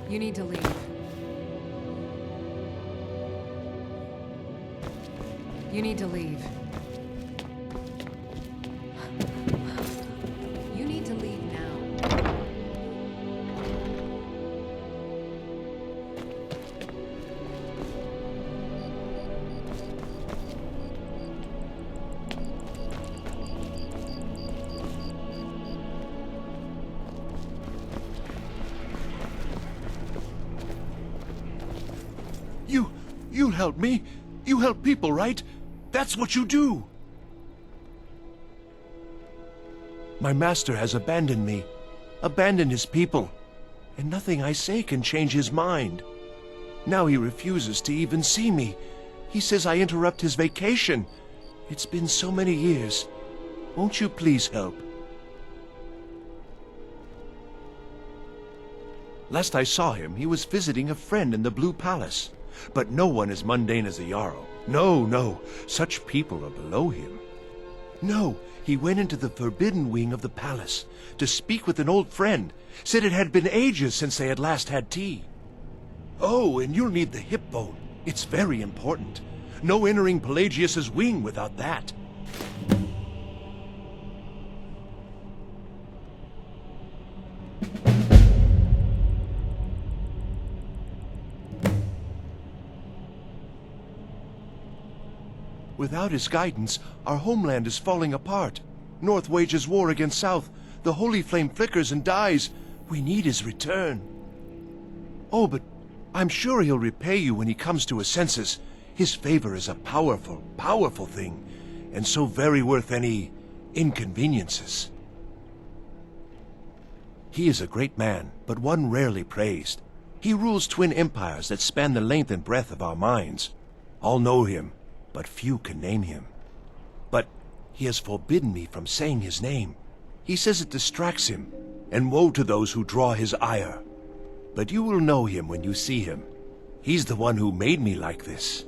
You need to leave. You need to leave. You need to leave now. You help me. You help people, right? That's what you do. My master has abandoned me, abandoned his people, and nothing I say can change his mind. Now he refuses to even see me. He says I interrupt his vacation. It's been so many years. Won't you please help? Last I saw him, he was visiting a friend in the Blue Palace. But no one as mundane as a Jarl. No, such people are below him. No, he went into the forbidden wing of the palace to speak with an old friend. Said it had been ages since they had last had tea. Oh, and you'll need the hip bone. It's very important. No entering Pelagius's wing without that. Without his guidance, our homeland is falling apart. North wages war against South. The holy flame flickers and dies. We need his return. Oh, but I'm sure he'll repay you when he comes to his senses. His favor is a powerful, powerful thing, and so very worth any inconveniences. He is a great man, but one rarely praised. He rules twin empires that span the length and breadth of our minds. All know him, but few can name him. But he has forbidden me from saying his name. He says it distracts him, and woe to those who draw his ire. But you will know him when you see him. He's the one who made me like this.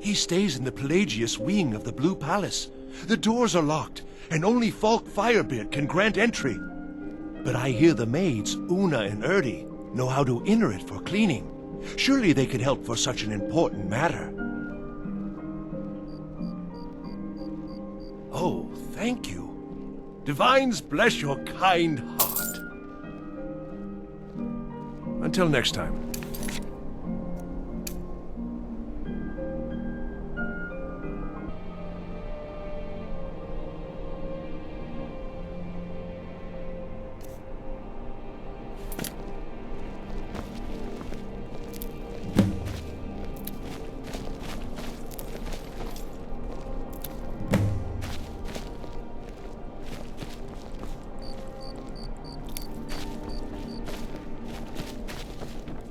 He stays in the Pelagius Wing of the Blue Palace. The doors are locked, and only Falk Firebeard can grant entry. But I hear the maids, Una and Erdi, know how to enter it for cleaning. Surely they could help for such an important matter. Oh, thank you. Divines bless your kind heart. Until next time.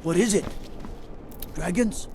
What is it? Dragons?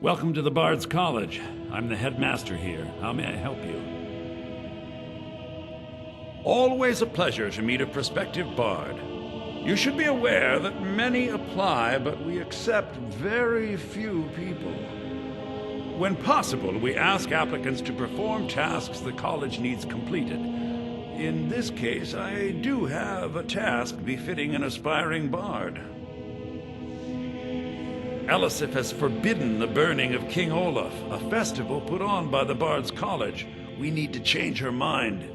Welcome to the Bards College. I'm the headmaster here. How may I help you? Always a pleasure to meet a prospective bard. You should be aware that many apply, but we accept very few people. When possible, we ask applicants to perform tasks the college needs completed. In this case, I do have a task befitting an aspiring bard. Elisif has forbidden the burning of King Olaf, a festival put on by the Bards College. We need to change her mind.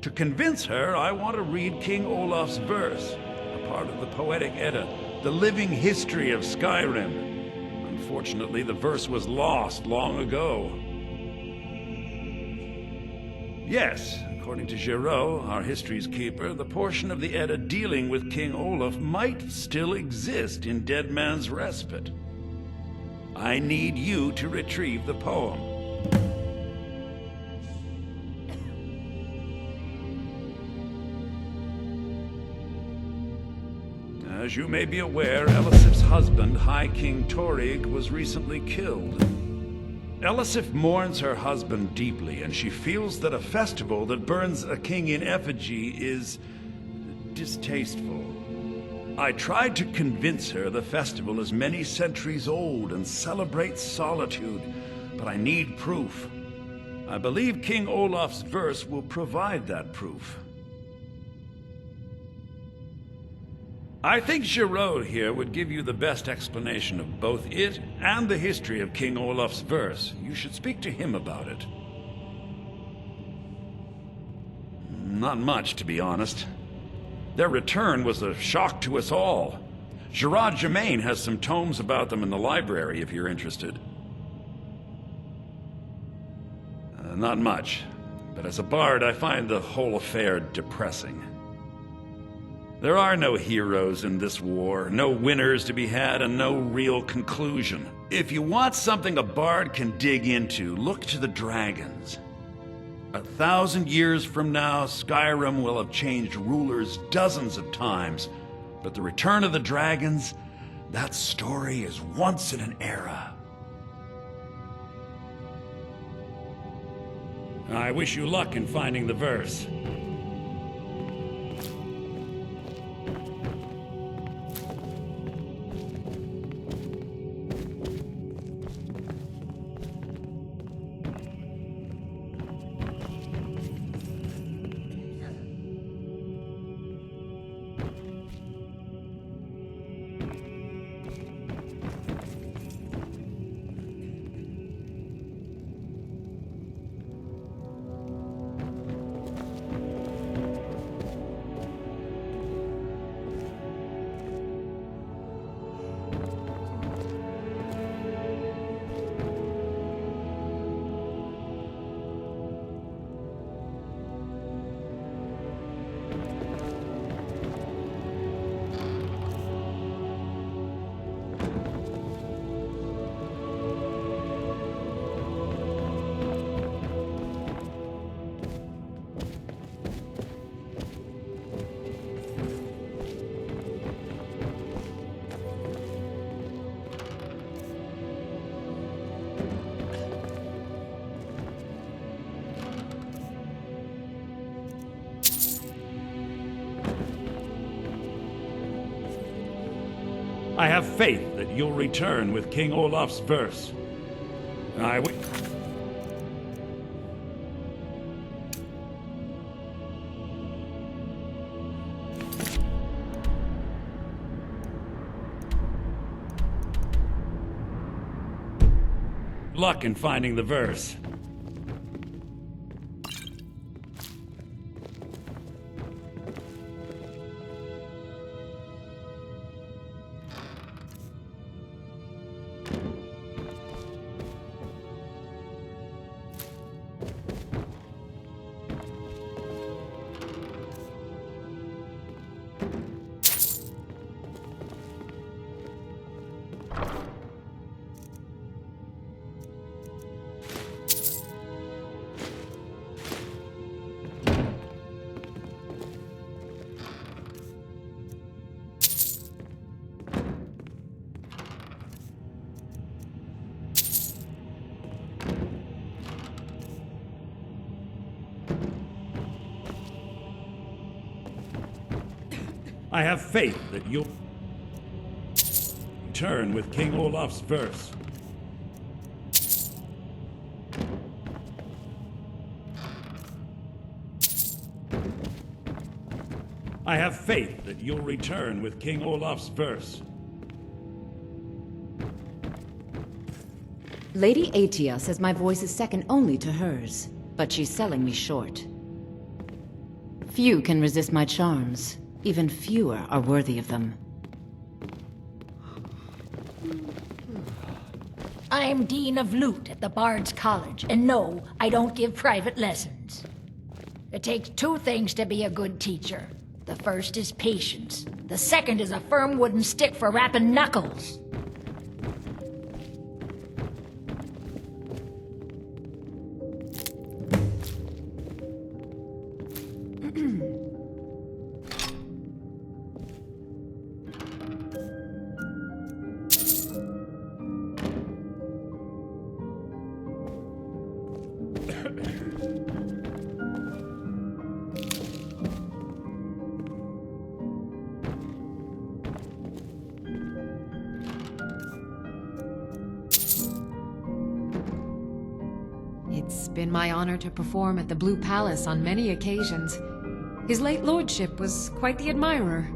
To convince her, I want to read King Olaf's verse, a part of the Poetic Edda, the living history of Skyrim. Unfortunately, the verse was lost long ago. Yes, according to Jaree-Ra, our history's keeper, the portion of the Edda dealing with King Olaf might still exist in Dead Man's Respite. I need you to retrieve the poem. As you may be aware, Elisif's husband, High King Torygg, was recently killed. Elisif mourns her husband deeply, and she feels that a festival that burns a king in effigy is distasteful. I tried to convince her the festival is many centuries old and celebrates solitude, but I need proof. I believe King Olaf's verse will provide that proof. I think Jaree-Ra here would give you the best explanation of both it and the history of King Olaf's verse. You should speak to him about it. Not much, to be honest. Their return was a shock to us all. Gerard Germain has some tomes about them in the library, if you're interested. Not much, but as a bard, I find the whole affair depressing. There are no heroes in this war, no winners to be had, and no real conclusion. If you want something a bard can dig into, look to the dragons. 1,000 years from now, Skyrim will have changed rulers dozens of times, but the return of the dragons, that story is once in an era. I wish you luck in finding the verse. I have faith that you'll return with King Olaf's verse. Luck in finding the verse. I have faith that you'll return with King Olaf's verse. I have faith that you'll return with King Olaf's verse. Lady Atia says my voice is second only to hers, but she's selling me short. Few can resist my charms. Even fewer are worthy of them. I'm Dean of Lute at the Bards College, and no, I don't give private lessons. It takes two things to be a good teacher. The first is patience. The second is a firm wooden stick for rapping knuckles. It's been my honor to perform at the Blue Palace on many occasions. His late lordship was quite the admirer.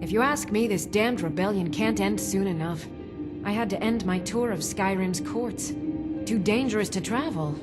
If you ask me, this damned rebellion can't end soon enough. I had to end my tour of Skyrim's courts. Too dangerous to travel.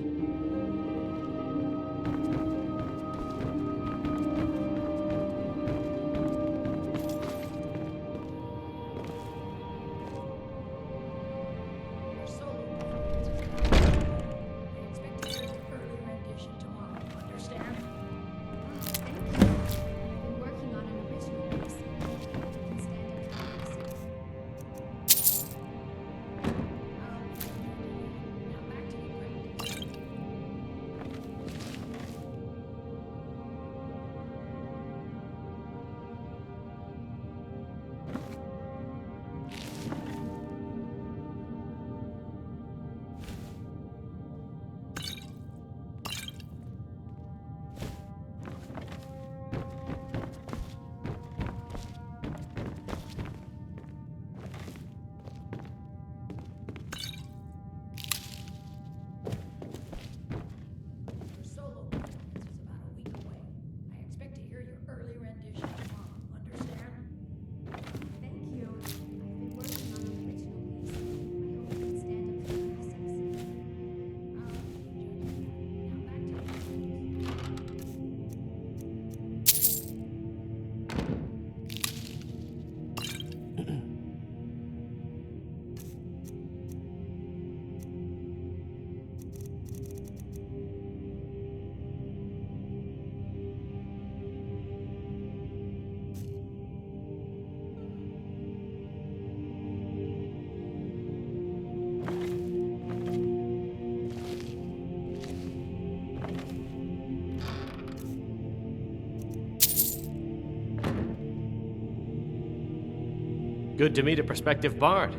Good to meet a prospective bard.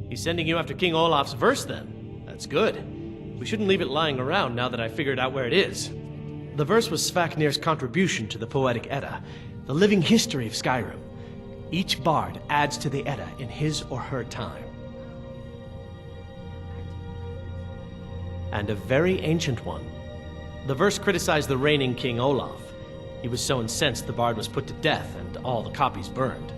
He's sending you after King Olaf's verse, then. That's good. We shouldn't leave it lying around now that I figured out where it is. The verse was Svafnir's contribution to the Poetic Edda, the living history of Skyrim. Each bard adds to the Edda in his or her time. And a very ancient one. The verse criticized the reigning King Olaf. He was so incensed the bard was put to death and all the copies burned.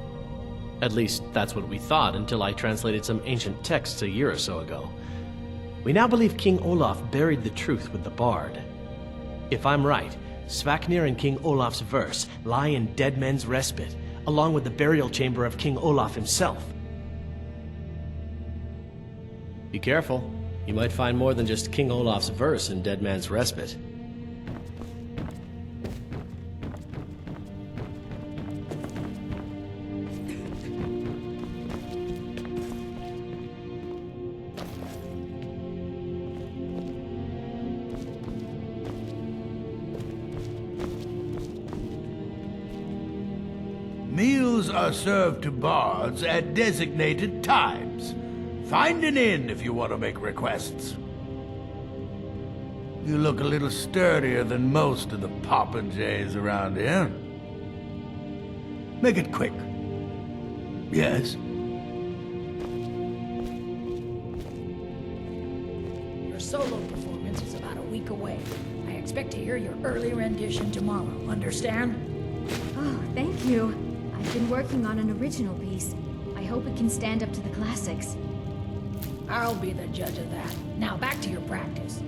At least, that's what we thought until I translated some ancient texts a year or so ago. We now believe King Olaf buried the truth with the bard. If I'm right, Svafnir and King Olaf's verse lie in Dead Men's Respite, along with the burial chamber of King Olaf himself. Be careful. You might find more than just King Olaf's verse in Dead Man's Respite. Meals are served to bards at designated times. Find an inn if you want to make requests. You look a little sturdier than most of the popinjays around here. Make it quick. Yes? Your solo performance is about a week away. I expect to hear your early rendition tomorrow, understand? Oh, thank you. I've been working on an original piece. I hope it can stand up to the classics. I'll be the judge of that. Now back to your practice.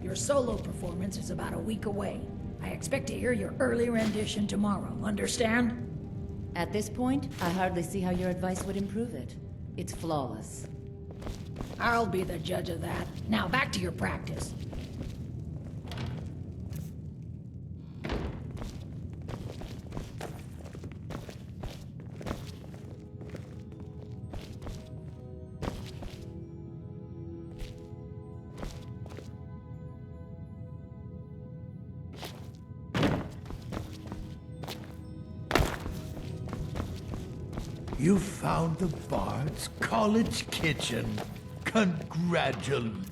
Your solo performance is about a week away. I expect to hear your early rendition tomorrow, understand? At this point, I hardly see how your advice would improve it. It's flawless. I'll be the judge of that. Now back to your practice. You found the Bards College kitchen. Congratulations.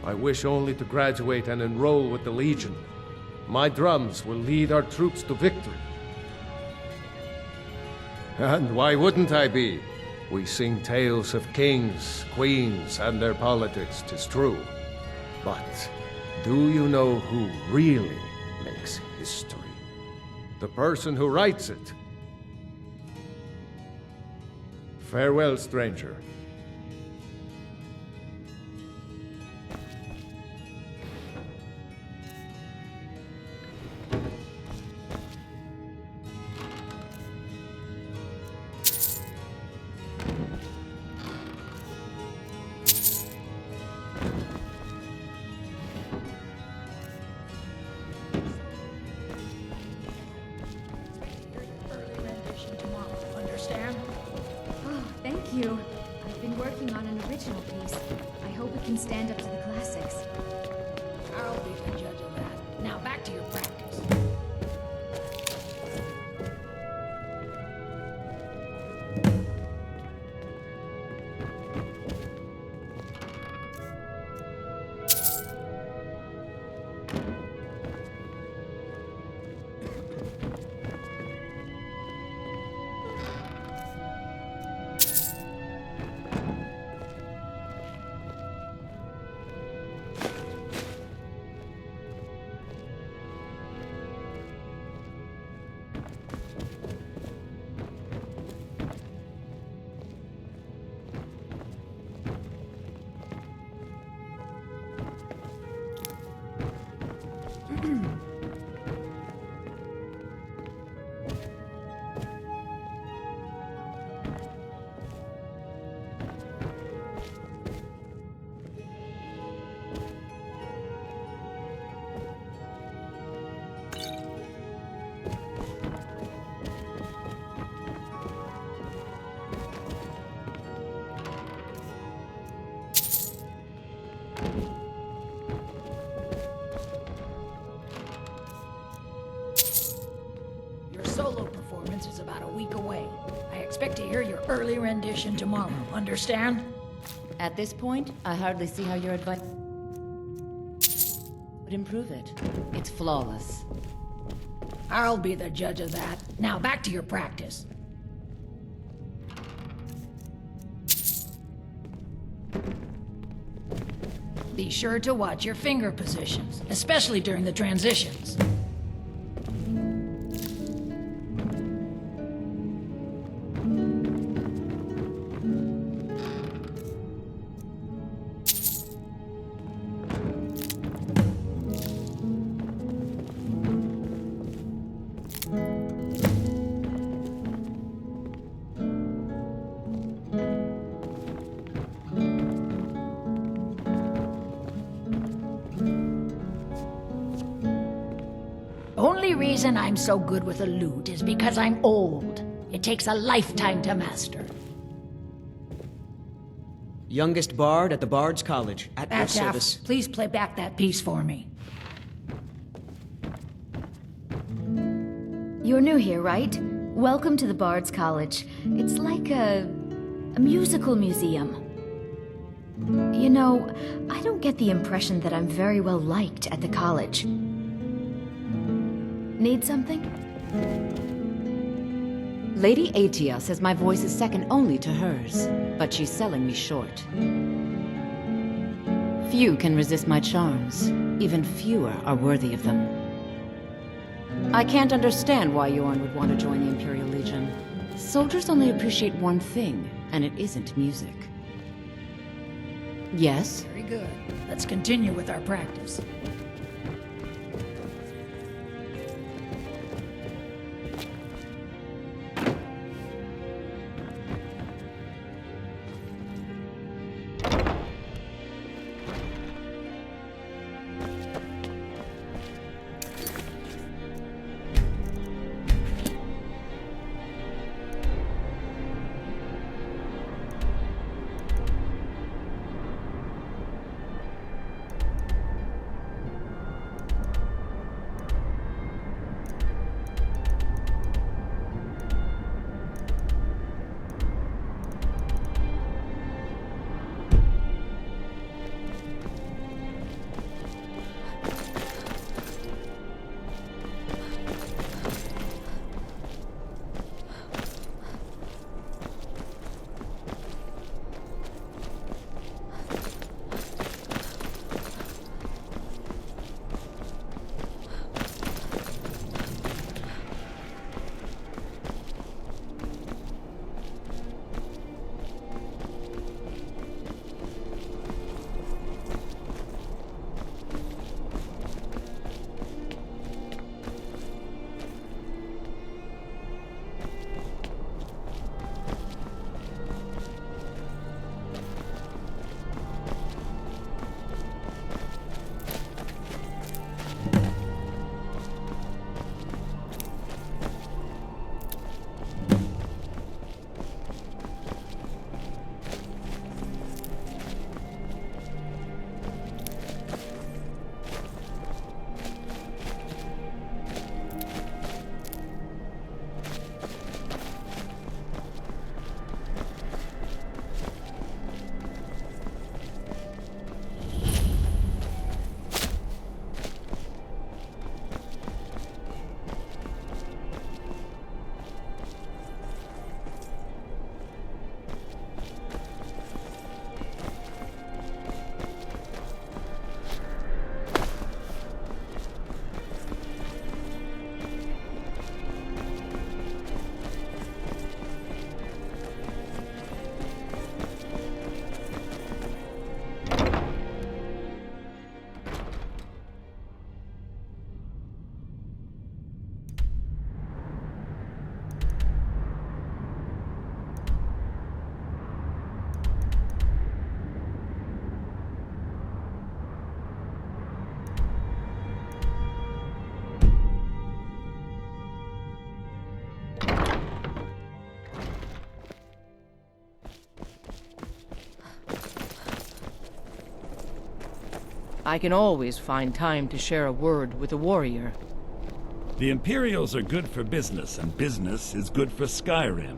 I wish only to graduate and enroll with the Legion. My drums will lead our troops to victory. And why wouldn't I be? We sing tales of kings, queens, and their politics, 'tis true. But do you know who really makes history? The person who writes it. Farewell, stranger. solo performance is about a week away. I expect to hear your early rendition tomorrow, understand? At this point, I hardly see how your advice would improve it. It's flawless. I'll be the judge of that. Now back to your practice. Be sure to watch your finger positions, especially during the transitions. Only reason I'm so good with a lute is because I'm old. It takes a lifetime to master. Youngest bard at the Bards College, at your That's service. Please play back that piece for me. You're new here, right? Welcome to the Bards College. It's like a musical museum. You know, I don't get the impression that I'm very well liked at the college. Need something? Lady Atia says my voice is second only to hers, but she's selling me short. Few can resist my charms. Even fewer are worthy of them. I can't understand why Yorn would want to join the Imperial Legion. Soldiers only appreciate one thing, and it isn't music. Yes? Very good. Let's continue with our practice. I can always find time to share a word with a warrior. The Imperials are good for business, and business is good for Skyrim.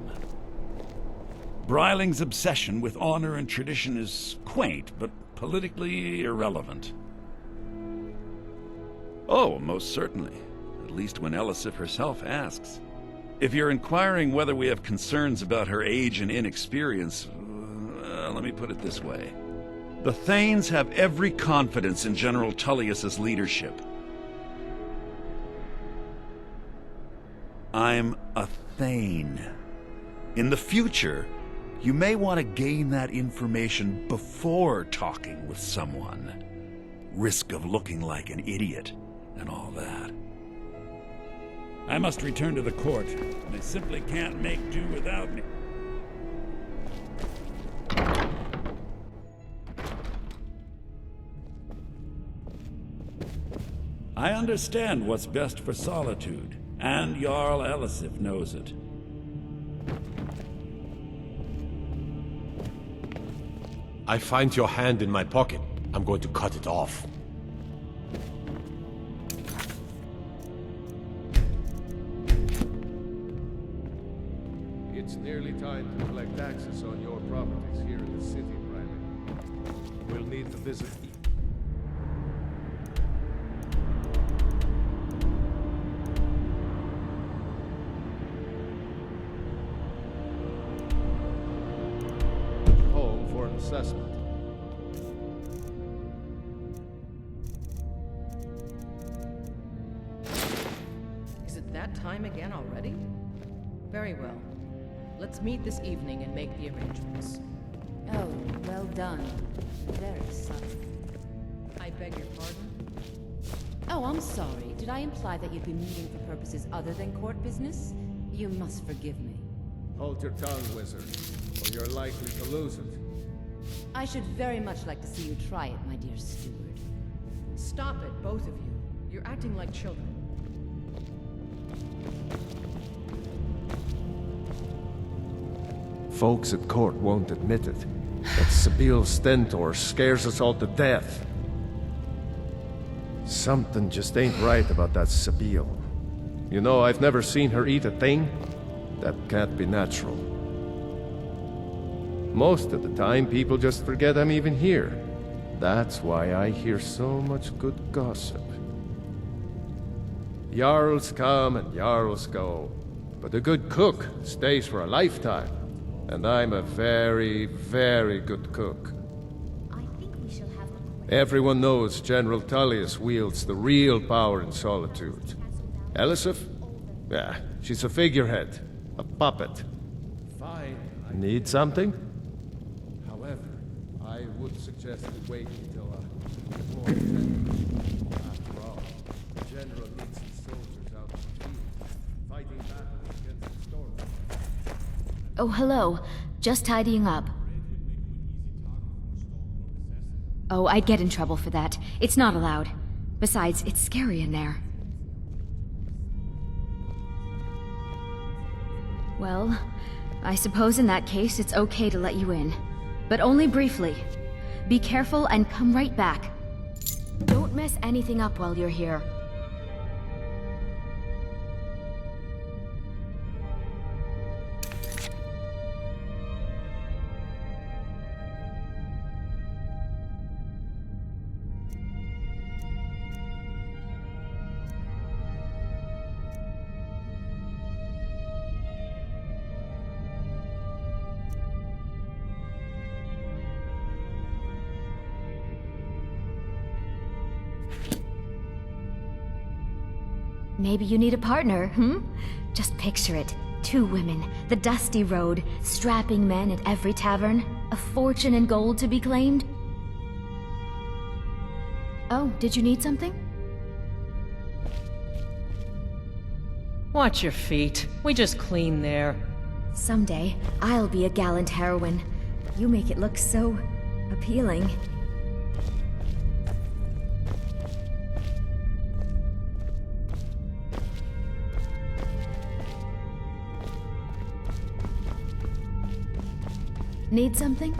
Bryling's obsession with honor and tradition is quaint, but politically irrelevant. Oh, most certainly. At least when Elisif herself asks. If you're inquiring whether we have concerns about her age and inexperience, let me put it this way. The Thanes have every confidence in General Tullius's leadership. I'm a Thane. In the future, you may want to gain that information before talking with someone. Risk of looking like an idiot and all that. I must return to the court. They simply can't make do without me. I understand what's best for Solitude, and Jarl Elisif knows it. I find your hand in my pocket. I'm going to cut it off. It's nearly time to collect taxes on your properties here in the city, Riley. We'll need to visit. Home for an assessment. Is it that time again already? Very well. Let's meet this evening and make the arrangements. Oh, well done. Very subtle. I beg your pardon? Oh, I'm sorry. Did I imply that you'd be meeting for purposes other than court business? You must forgive me. Hold your tongue, wizard, or you're likely to lose it. I should very much like to see you try it, my dear steward. Stop it, both of you. You're acting like children. Folks at court won't admit it. That Sybille Stentor scares us all to death. Something just ain't right about that Sybille. You know, I've never seen her eat a thing. That can't be natural. Most of the time, people just forget I'm even here. That's why I hear so much good gossip. Jarls come and Jarls go, but a good cook stays for a lifetime. And I'm a very, very good cook. Everyone knows General Tullius wields the real power in Solitude. Elisif? Yeah, she's a figurehead. A puppet. Fine. Need something? However, I would suggest we wait until after all, the General needs his soldiers out in the field, fighting battles against the storm. Oh, hello. Just tidying up. Oh, I'd get in trouble for that. It's not allowed. Besides, it's scary in there. Well, I suppose in that case it's okay to let you in. But only briefly. Be careful and come right back. Don't mess anything up while you're here. Maybe you need a partner, Just picture it. 2 women, the dusty road, strapping men at every tavern, a fortune in gold to be claimed. Oh, did you need something? Watch your feet. We just clean there. Someday, I'll be a gallant heroine. You make it look so appealing. Need something?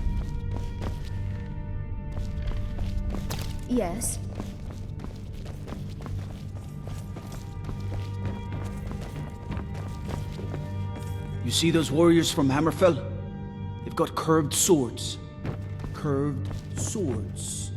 Yes. You see those warriors from Hammerfell? They've got curved swords. Curved swords.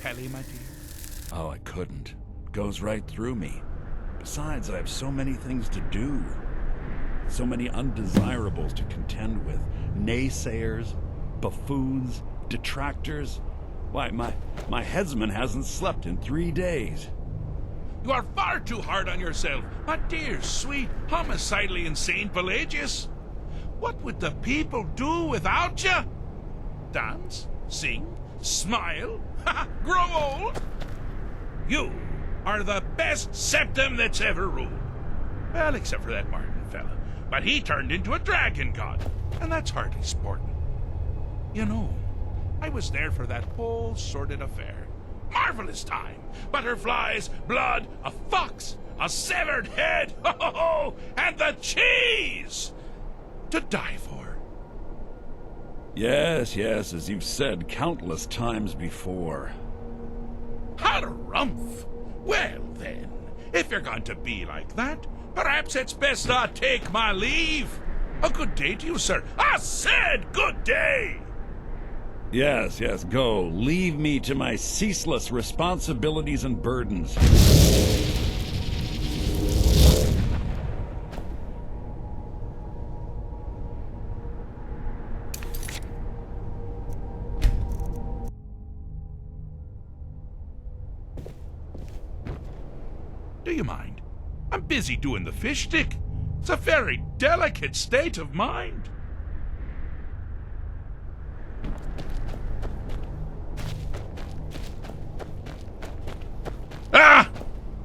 Kelly, my dear? Oh, I couldn't. It goes right through me. Besides, I have so many things to do. So many undesirables to contend with. Naysayers, buffoons, detractors. Why, my headsman hasn't slept in 3 days. You are far too hard on yourself, my dear, sweet, homicidally insane Pelagius. What would the people do without you? Dance? Sing? Smile? Grow old? You are the best septum that's ever ruled. Well, except for that Martin fella. But he turned into a dragon god, and that's hardly sporting. You know, I was there for that whole sordid affair. Marvelous time. Butterflies, blood, a fox, a severed head, and the cheese to die for. Yes, as you've said countless times before. Harumph! Well then, if you're going to be like that, perhaps it's best I take my leave. A good day to you, sir. I said good day! Yes, go. Leave me to my ceaseless responsibilities and burdens. Do you mind? I'm busy doing the fish stick. It's a very delicate state of mind. Ah!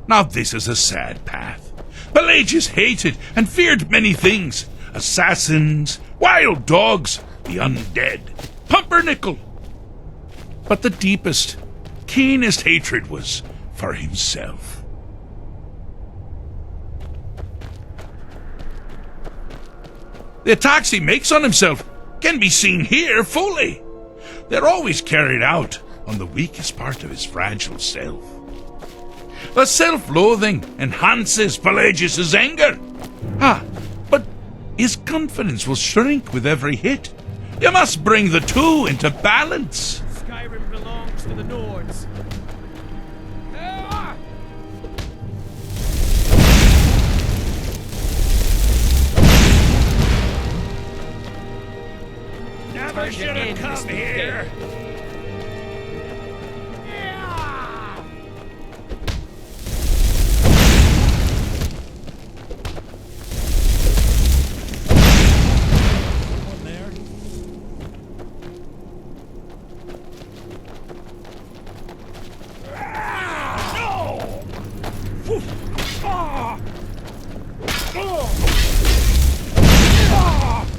Now this is a sad path. Pelagius hated and feared many things. Assassins, wild dogs, the undead, pumpernickel. But the deepest, keenest hatred was for himself. The attacks he makes on himself can be seen here fully. They're always carried out on the weakest part of his fragile self. The self-loathing enhances Pelagius's anger. But his confidence will shrink with every hit. You must bring the two into balance. Skyrim belongs to the Nords. never should have come here!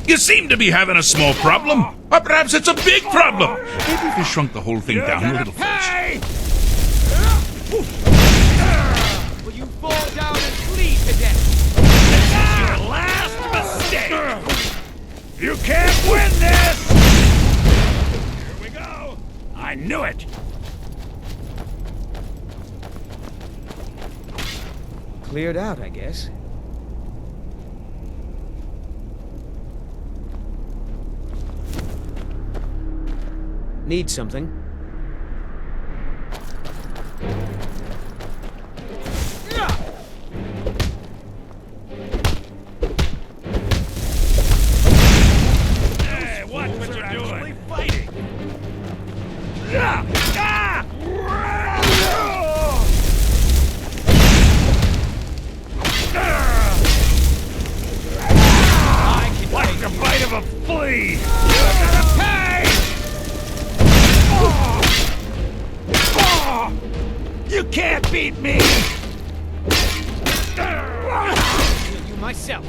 You seem to be having a small problem. Or perhaps it's a big problem. Maybe if you shrunk the whole thing down a little first. Will you fall down and bleed to death? This is your last mistake! You can't win this! Here we go! I knew it! Cleared out, I guess. Need something? Hey, watch what you're doing! Fighting! Like the bite of a flea! You're gonna pay! You can't beat me! You myself.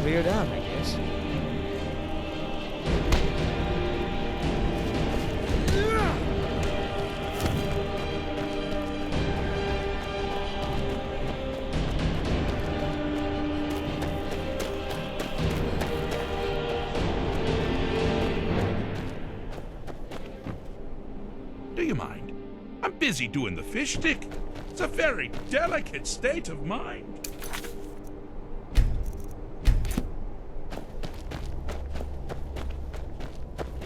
Cleared out, I guess. Do you mind? I'm busy doing the fish stick. It's a very delicate state of mind.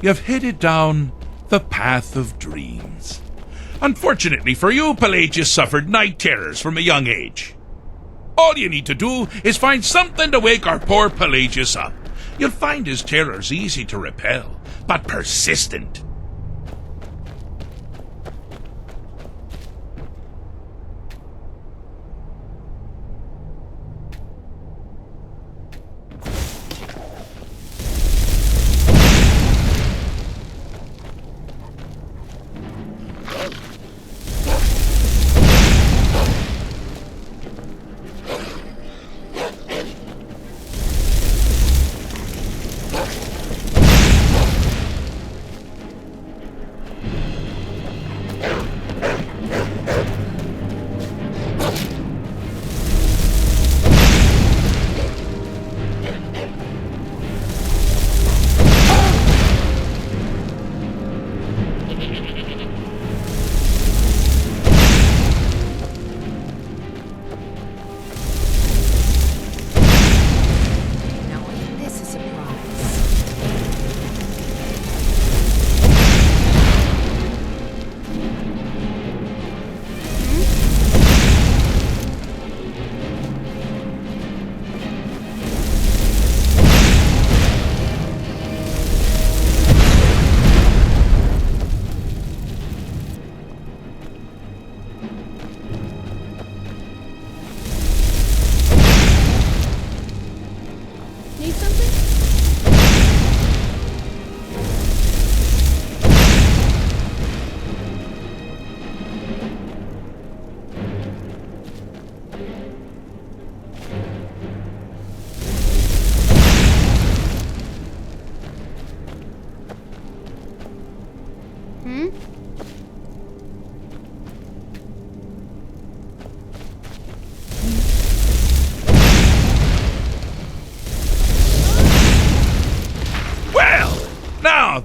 You've headed down the path of dreams. Unfortunately for you, Pelagius suffered night terrors from a young age. All you need to do is find something to wake our poor Pelagius up. You'll find his terrors easy to repel, but persistent.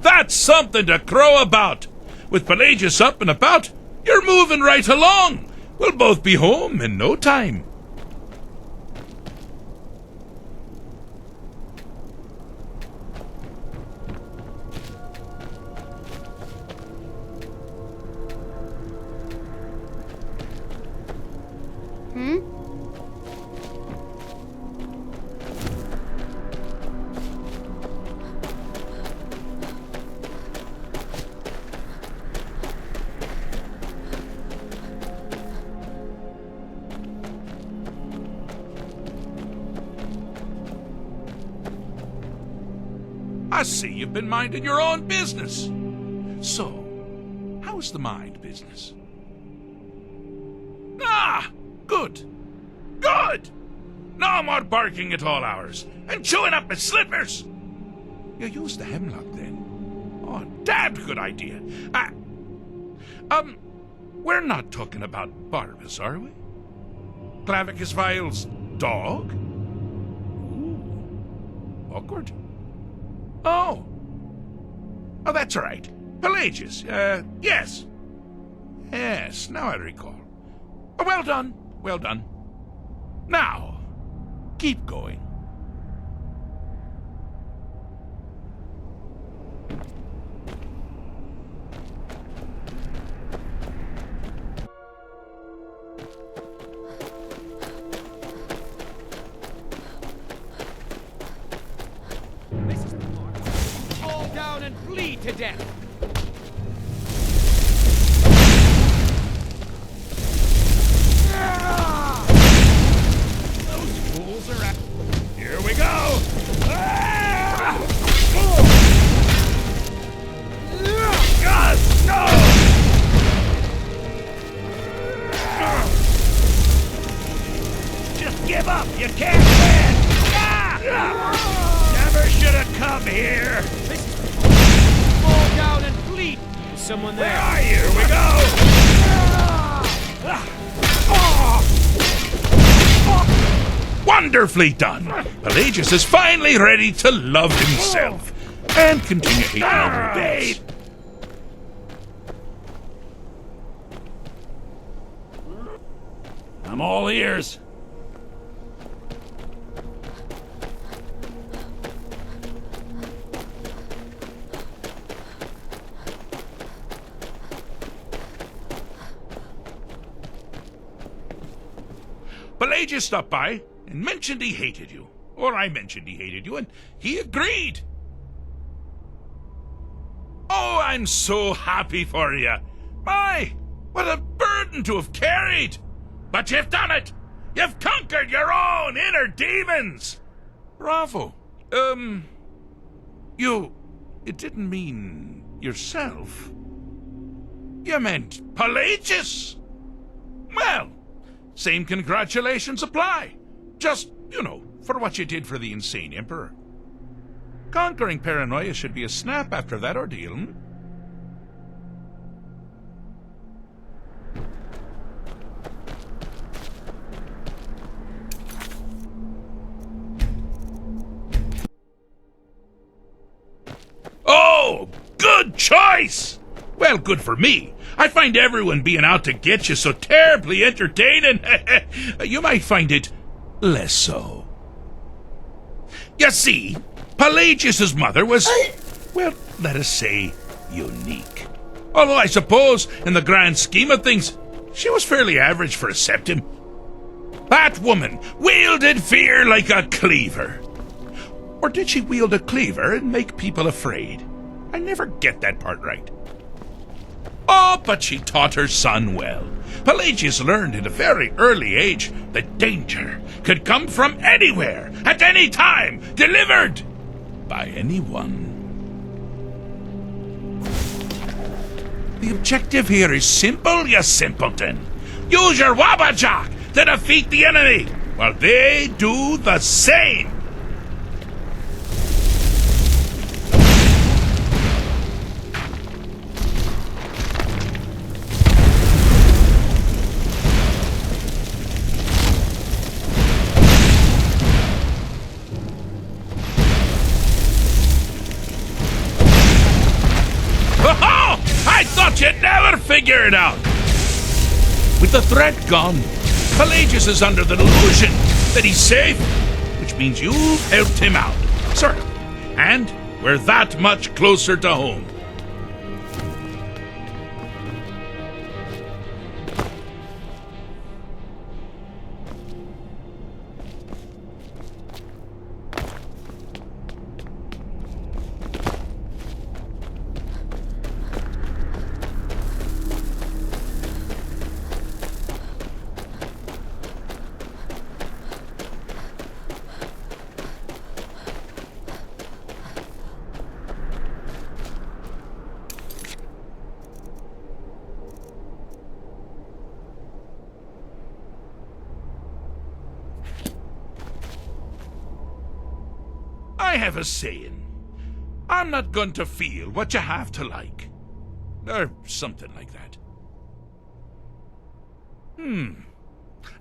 That's something to crow about. With Pelagius up and about, you're moving right along. We'll both be home in no time. I see you've been minding your own business. So, how's the mind business? Ah, good. Good! No more barking at all hours and chewing up my slippers. You use the hemlock then? Oh, damned good idea. We're not talking about Barbas, are we? Clavicus Vile's dog? Ooh. Awkward. Oh, that's all right. Pelagius, yes. Yes, now I recall. Well done, well done. Now, keep going. Fall down and bleed to death. Those fools are at... Here we go! God, no! Just give up! You can't win! Never should have come here! Fall down and bleed. Is someone there? Where are you? Here we go! Wonderfully done! Pelagius is finally ready to love himself and continue hating over this. I'm all ears. Pelagius stopped by and mentioned he hated you. Or I mentioned he hated you, and he agreed. Oh, I'm so happy for you. My, what a burden to have carried. But you've done it. You've conquered your own inner demons. Bravo. You didn't mean yourself. You meant Pelagius. Well, same congratulations apply. Just, for what you did for the insane Emperor. Conquering paranoia should be a snap after that ordeal, hmm? Oh, good choice! Well, good for me. I find everyone being out to get you so terribly entertaining. You might find it less so. You see, Pelagius's mother was, well, let us say, unique. Although I suppose, in the grand scheme of things, she was fairly average for a septim. That woman wielded fear like a cleaver. Or did she wield a cleaver and make people afraid? I never get that part right. Oh, but she taught her son well. Pelagius learned at a very early age that danger could come from anywhere, at any time, delivered by anyone. The objective here is simple, you simpleton. Use your Wabajak to defeat the enemy, while they do the same. I thought you'd never figure it out! With the threat gone, Pelagius is under the delusion that he's safe, which means you've helped him out, sort of. And we're that much closer to home. have a saying. I'm not going to feel what you have to like. Or something like that.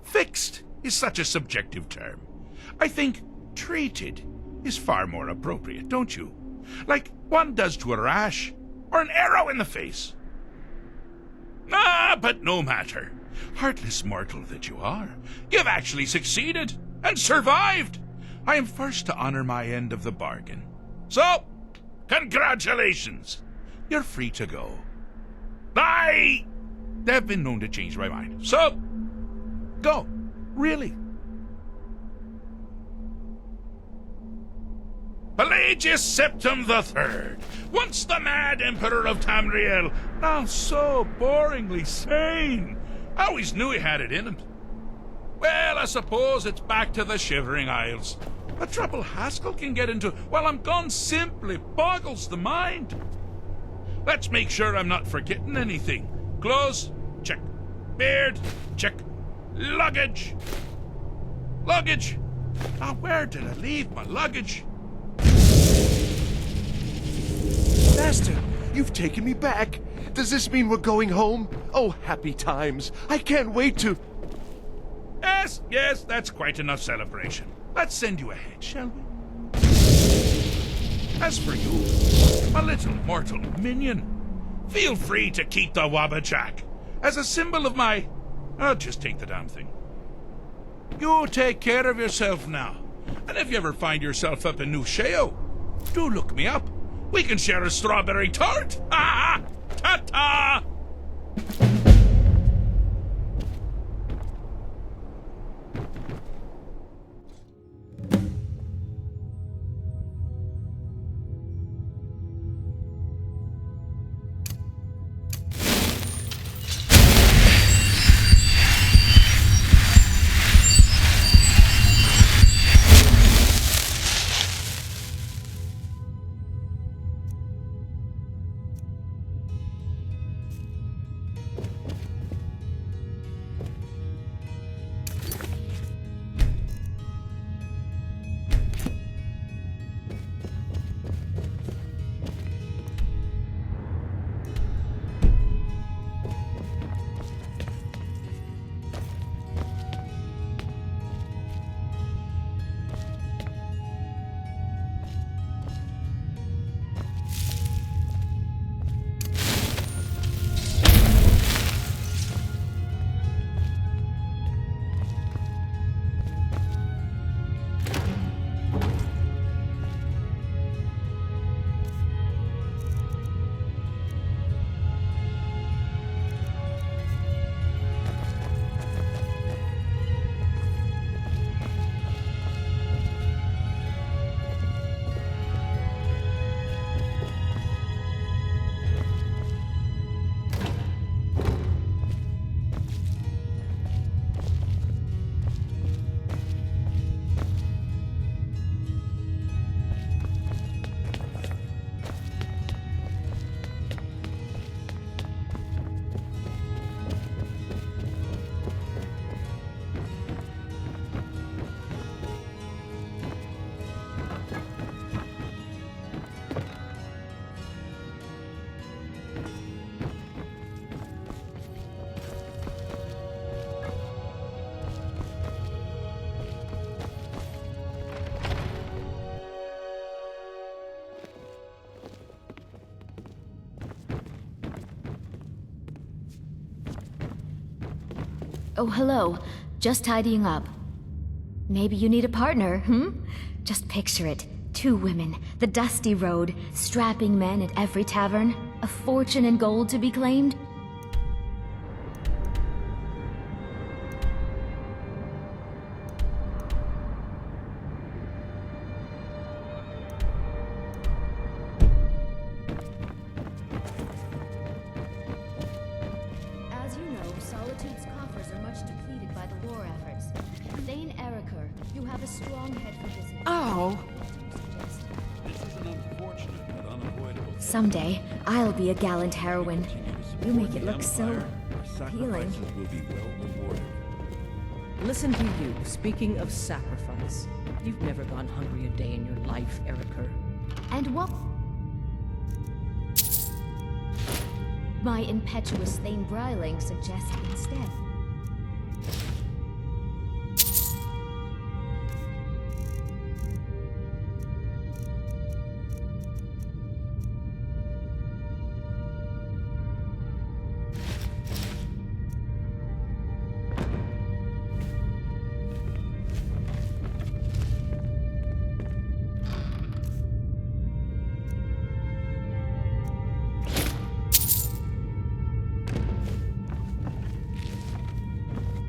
Fixed is such a subjective term. I think treated is far more appropriate, don't you? Like one does to a rash, or an arrow in the face. But no matter. Heartless mortal that you are, you've actually succeeded and survived. I am first to honor my end of the bargain. So, congratulations. You're free to go. They've been known to change my mind. So, go. Really. Pelagius Septim III, once the mad Emperor of Tamriel, now so boringly sane. I always knew he had it in him. Well, I suppose it's back to the Shivering Isles. The trouble Haskell can get into while I'm gone simply boggles the mind. Let's make sure I'm not forgetting anything. Clothes, check. Beard, check. Luggage. Luggage. Now, where did I leave my luggage? Master, you've taken me back. Does this mean we're going home? Oh, happy times. I can't wait to... Yes, that's quite enough celebration. Let's send you ahead, shall we? As for you, my little mortal minion, feel free to keep the Wabbajack as a symbol of my... I'll just take the damn thing. You take care of yourself now. And if you ever find yourself up in New Sheo, do look me up. We can share a strawberry tart. Ha! Ta-ta! Oh, hello. Just tidying up. Maybe you need a partner, Just picture it. 2 women, the dusty road, strapping men at every tavern, a fortune in gold to be claimed. As you know, Solitude's coffers are much depleted by the war efforts. Thane Eriker, you have a strong head for business. Oh. This is an unfortunate but unavoidable. Someday, I'll be a gallant heroine. You make it look so appealing. Will be well rewarded. Listen to you, speaking of sacrifice. You've never gone hungry a day in your life, Eriker. And what my impetuous Thane Bryling suggests instead.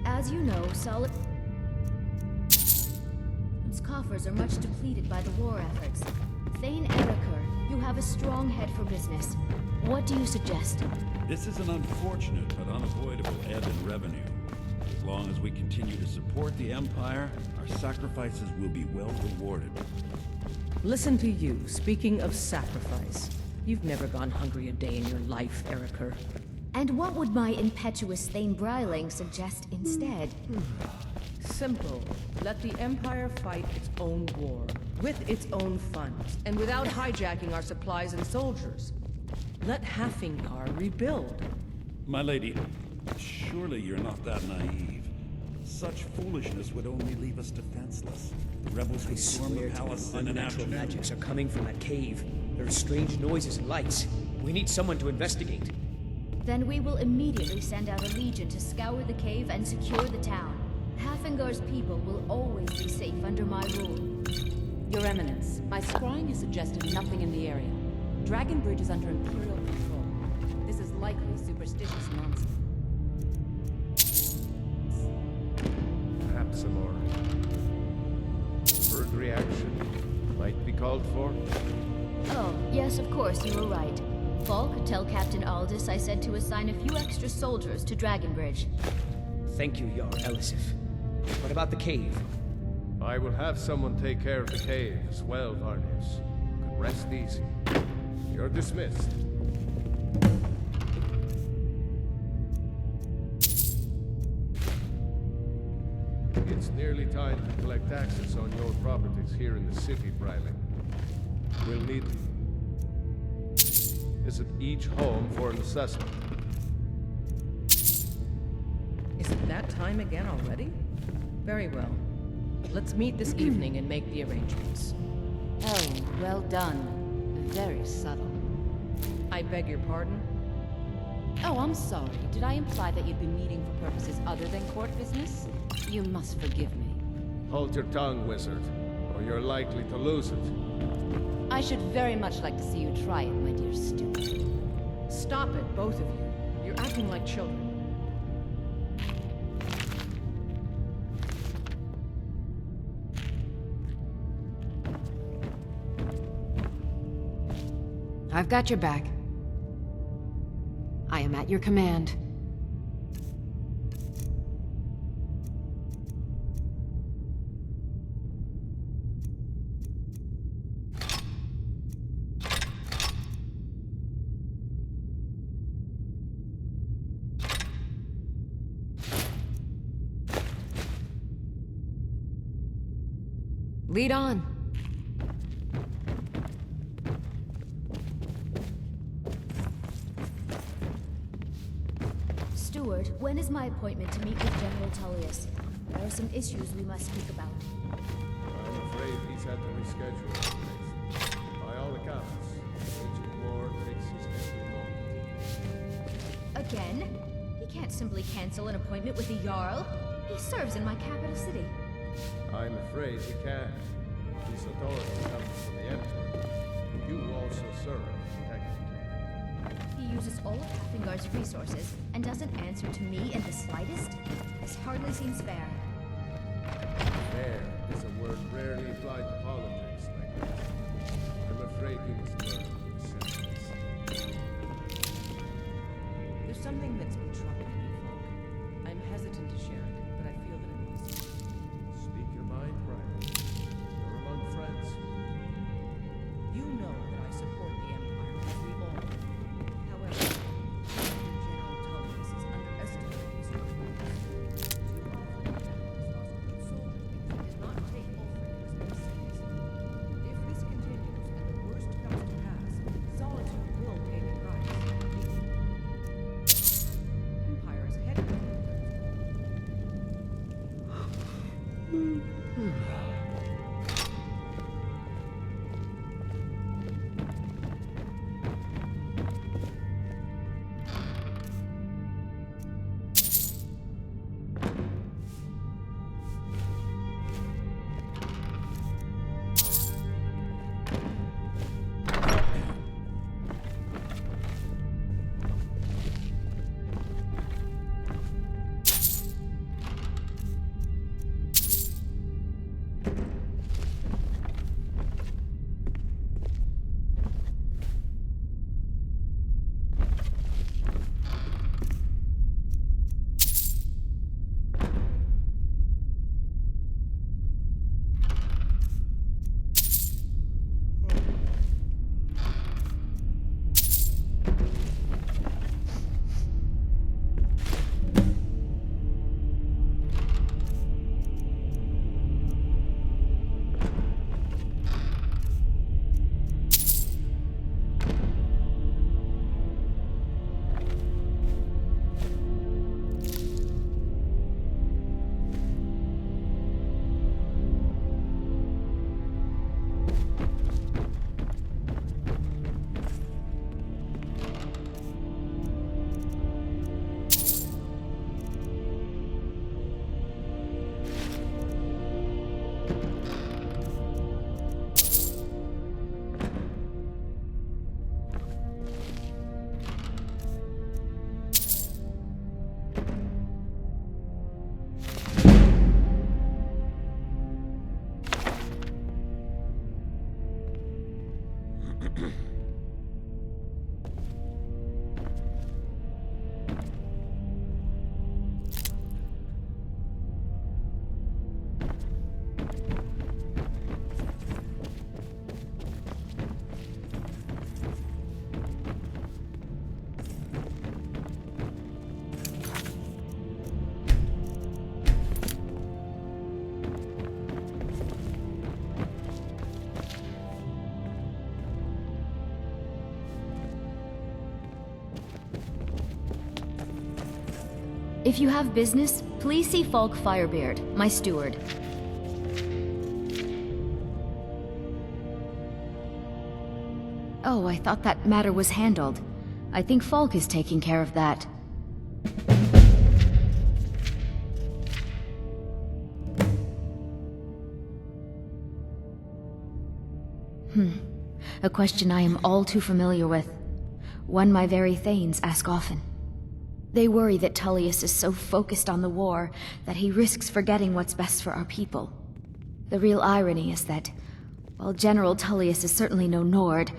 As you know, Solitude's coffers are much depleted by the war efforts. Thane Eriker, you have a strong head for business. What do you suggest? This is an unfortunate but unavoidable ebb in revenue. As long as we continue to support the Empire, our sacrifices will be well rewarded. Listen to you, speaking of sacrifice. You've never gone hungry a day in your life, Eriker. And what would my impetuous Thane Bryling suggest instead? Simple. Let the Empire fight its own war, with its own funds, and without hijacking our supplies and soldiers. Let Hafingkar rebuild. My lady, surely you're not that naive. Such foolishness would only leave us defenseless. The rebels would storm the palace in an unnatural afternoon. magics are coming from that cave. There are strange noises and lights. We need someone to investigate. Then we will immediately send out a legion to scour the cave and secure the town. Hafingar's people will always be safe under my rule. Your Eminence, my scrying has suggested nothing in the area. Dragon Bridge is under Imperial control. This is likely superstitious nonsense. Perhaps some more bird reaction might be called for. Oh, yes, of course, you were right. Falk, tell Captain Aldous I said to assign a few extra soldiers to Dragonbridge. Thank you, Jarl Elisif. What about the cave? I will have someone take care of the cave as well, Varnius. You can rest easy. You're dismissed. It's nearly time to collect access on your properties here in the city, Bryling. We'll need to visit each home for an assessment. Is it that time again already? Very well. Let's meet this evening and make the arrangements. Oh, well done. Very subtle. I beg your pardon? Oh, I'm sorry. Did I imply that you'd be meeting for purposes other than court business? You must forgive me. Hold your tongue, wizard, or you're likely to lose it. I should very much like to see you try it, my dear student. Stop it, both of you. You're acting like children. I've got your back. I am at your command. Lead on. Steward, when is my appointment to meet with General Tullius? There are some issues we must speak about. I'm afraid he's had to reschedule it. By all accounts, Agent War takes his every moment. Again? He can't simply cancel an appointment with the Jarl. He serves in my capital city. I'm afraid he can. His authority comes from the Emperor. You also serve, technically. He uses all of Hafingard's resources and doesn't answer to me in the slightest? This hardly seems fair. Fair is a word rarely applied to politics like this. I'm afraid you must learn to accept this. There's something that's been troubling me, Falk. I'm hesitant to share it, but I feel that it must. Speak your mind, Brian. You're among friends. You know that I support the Empire, as we all do. However, General Tullius is underestimating his influence. Too often, the Empire has lost good soldiers because he did not take Ulfric as the If you have business, please see Falk Firebeard, my steward. Oh, I thought that matter was handled. I think Falk is taking care of that. A question I am all too familiar with. One my very Thanes ask often. They worry that Tullius is so focused on the war that he risks forgetting what's best for our people. The real irony is that, while General Tullius is certainly no Nord,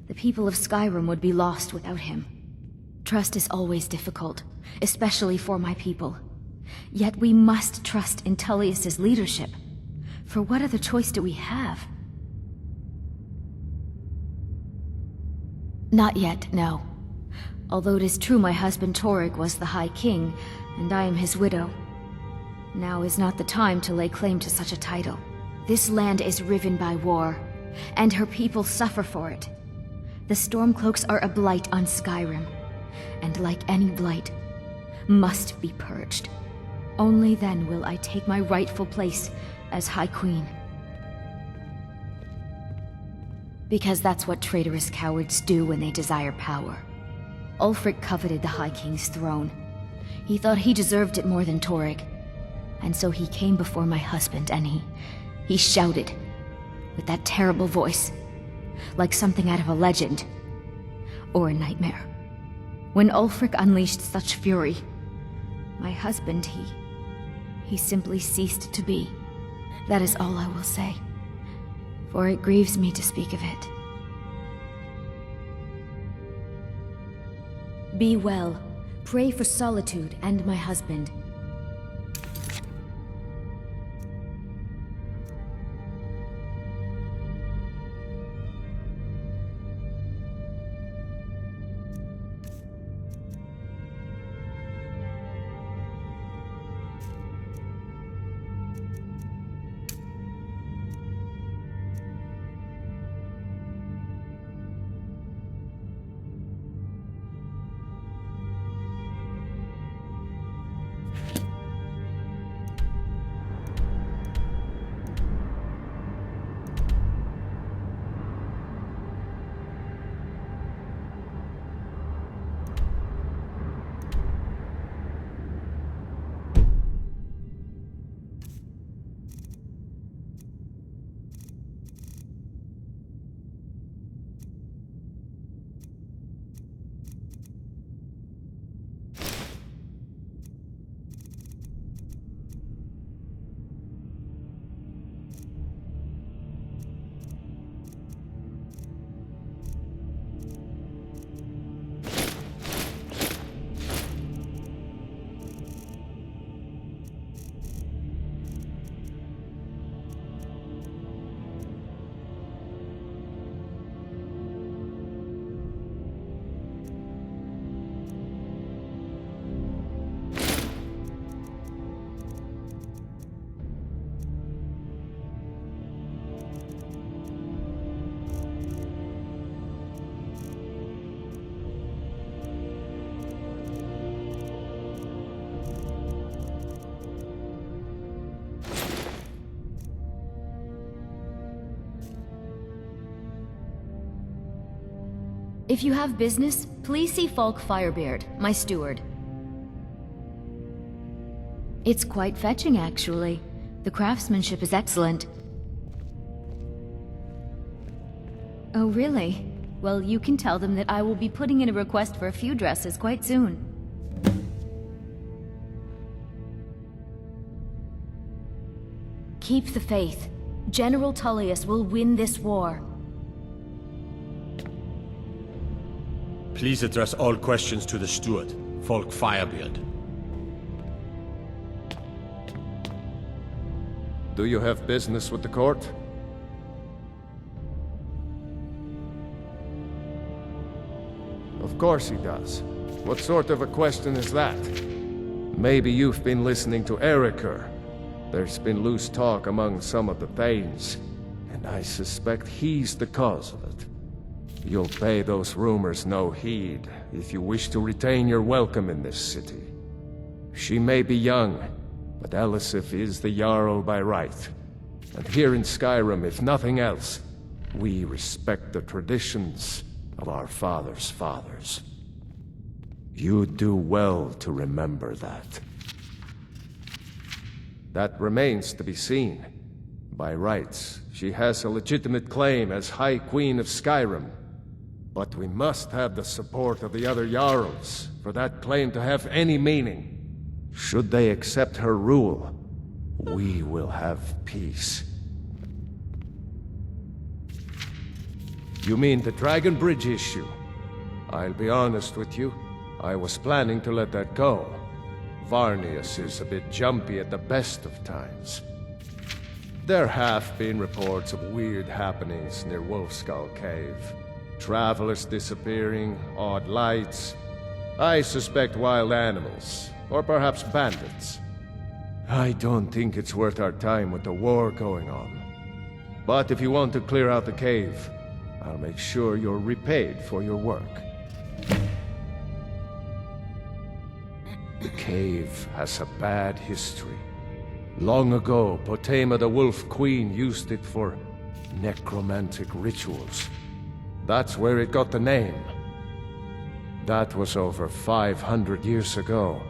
the people of Skyrim would be lost without him. Trust is always difficult, especially for my people. Yet we must trust in Tullius's leadership. For what other choice do we have? Not yet, no. Although it is true my husband Torygg was the High King, and I am his widow. Now is not the time to lay claim to such a title. This land is riven by war, and her people suffer for it. The Stormcloaks are a blight on Skyrim, and like any blight, must be purged. Only then will I take my rightful place as High Queen. Because that's what traitorous cowards do when they desire power. Ulfric coveted the High King's throne. He thought he deserved it more than Torygg. And so he came before my husband and he shouted, with that terrible voice, like something out of a legend, or a nightmare. When Ulfric unleashed such fury, my husband, he simply ceased to be. That is all I will say, for it grieves me to speak of it. Be well. Pray for Solitude and my husband. If you have business, please see Falk Firebeard, my steward. It's quite fetching, actually. The craftsmanship is excellent. Oh, really? Well, you can tell them that I will be putting in a request for a few dresses quite soon. Keep the faith. General Tullius will win this war. Please address all questions to the steward, Falk Firebeard. Do you have business with the court? Of course he does. What sort of a question is that? Maybe you've been listening to Rikke. There's been loose talk among some of the Thanes, and I suspect he's the cause of it. You'll pay those rumors no heed if you wish to retain your welcome in this city. She may be young, but Elisif is the Jarl by right. And here in Skyrim, if nothing else, we respect the traditions of our fathers' fathers. You'd do well to remember that. That remains to be seen. By rights, she has a legitimate claim as High Queen of Skyrim. But we must have the support of the other Jarls for that claim to have any meaning. Should they accept her rule, we will have peace. You mean the Dragon Bridge issue? I'll be honest with you, I was planning to let that go. Varnius is a bit jumpy at the best of times. There have been reports of weird happenings near Wolfskull Cave. Travelers disappearing, odd lights. I suspect wild animals, or perhaps bandits. I don't think it's worth our time with the war going on. But if you want to clear out the cave, I'll make sure you're repaid for your work. The cave has a bad history. Long ago, Potema the Wolf Queen used it for necromantic rituals. That's where it got the name. That was over 500 years ago.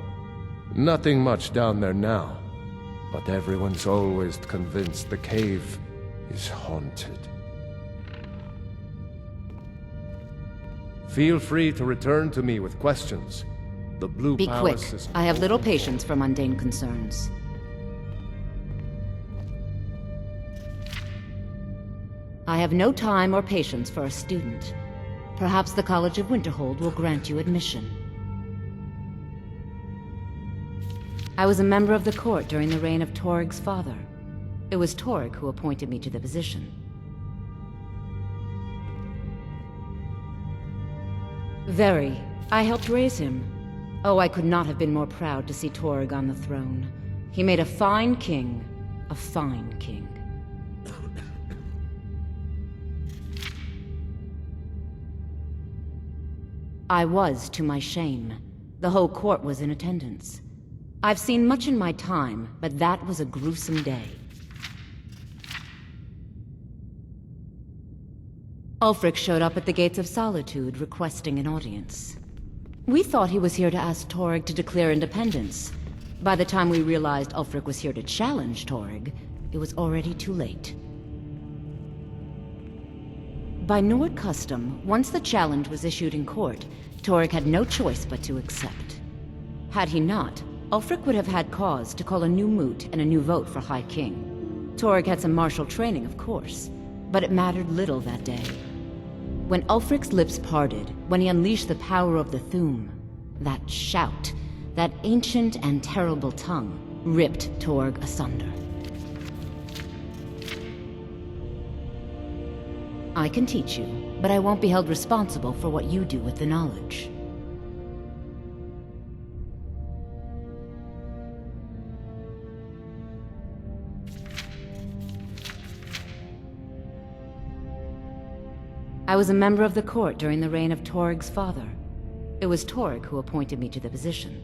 Nothing much down there now, but everyone's always convinced the cave is haunted. Feel free to return to me with questions. The Blue Be quick. Palace is... I have little patience for mundane concerns. I have no time or patience for a student. Perhaps the College of Winterhold will grant you admission. I was a member of the court during the reign of Toryg's father. It was Toryg who appointed me to the position. Very. I helped raise him. Oh, I could not have been more proud to see Toryg on the throne. He made a fine king. A fine king. I was, to my shame. The whole court was in attendance. I've seen much in my time, but that was a gruesome day. Ulfric showed up at the gates of Solitude, requesting an audience. We thought he was here to ask Toryg to declare independence. By the time we realized Ulfric was here to challenge Toryg, it was already too late. By Nord custom, once the challenge was issued in court, Toryg had no choice but to accept. Had he not, Ulfric would have had cause to call a new moot and a new vote for High King. Toryg had some martial training, of course, but it mattered little that day. When Ulfric's lips parted, when he unleashed the power of the Thu'um, that shout, that ancient and terrible tongue, ripped Toryg asunder. I can teach you, but I won't be held responsible for what you do with the knowledge. I was a member of the court during the reign of Toryg's father. It was Toryg who appointed me to the position.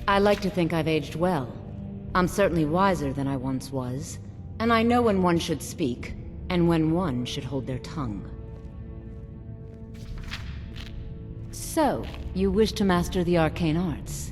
I like to think I've aged well. I'm certainly wiser than I once was. And I know when one should speak, and when one should hold their tongue. So, you wish to master the arcane arts?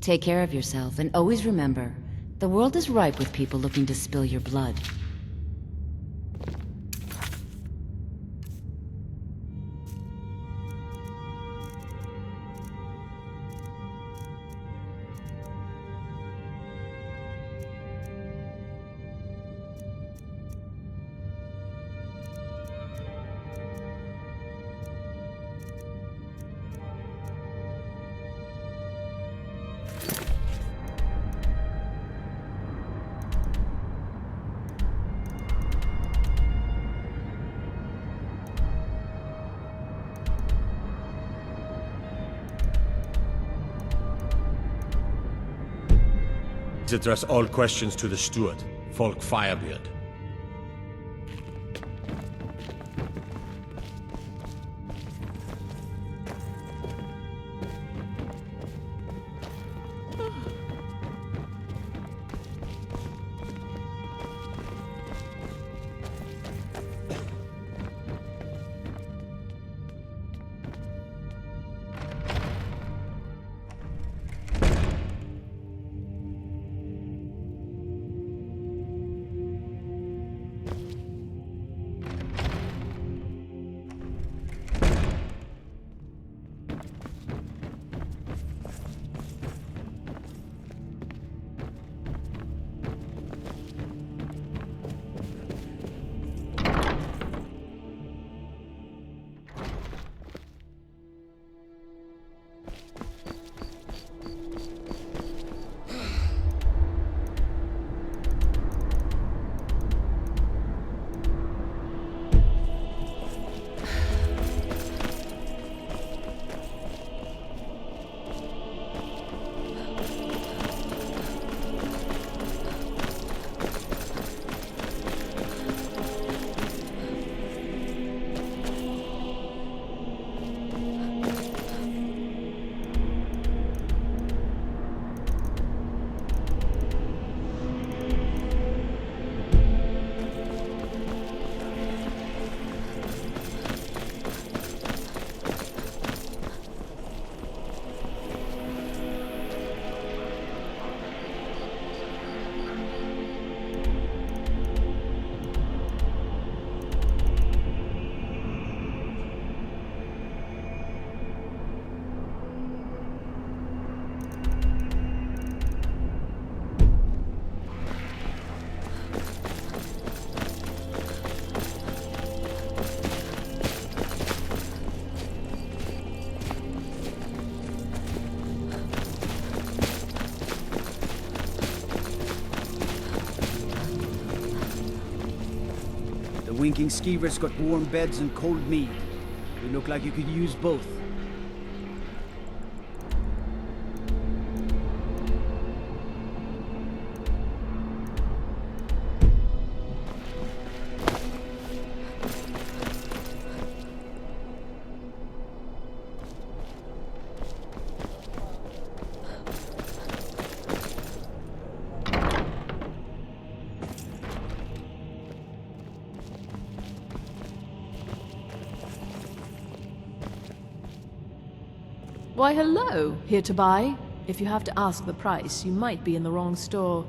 Take care of yourself, and always remember, the world is ripe with people looking to spill your blood. Address all questions to the steward, Falk Firebeard. Winking skeever's got warm beds and cold mead. You look like you could use both. Why, hello. Here to buy? If you have to ask the price, you might be in the wrong store.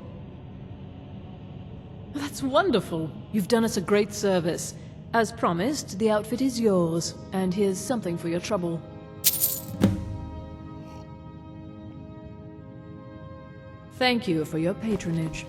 That's wonderful. You've done us a great service. As promised, the outfit is yours, and here's something for your trouble. Thank you for your patronage.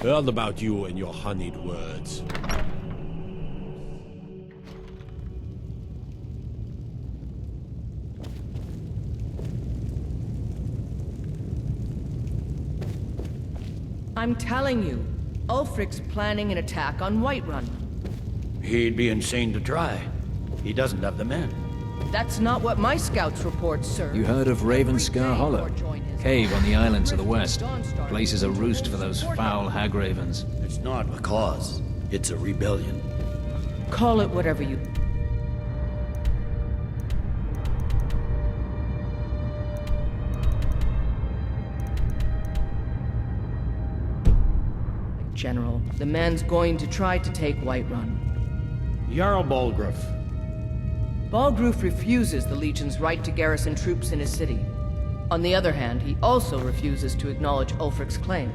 Heard about you and your honeyed words. I'm telling you, Ulfric's planning an attack on Whiterun. He'd be insane to try. He doesn't have the men. That's not what my scouts report, sir. You heard of Ravenscar Hollow? Cave on the island to the west. Place is a roost for those foul hag-ravens. It's not a cause. It's a rebellion. Call it whatever you... General, the man's going to try to take Whiterun. Jarl Balgruuf. Balgruuf refuses the Legion's right to garrison troops in his city. On the other hand, he also refuses to acknowledge Ulfric's claim.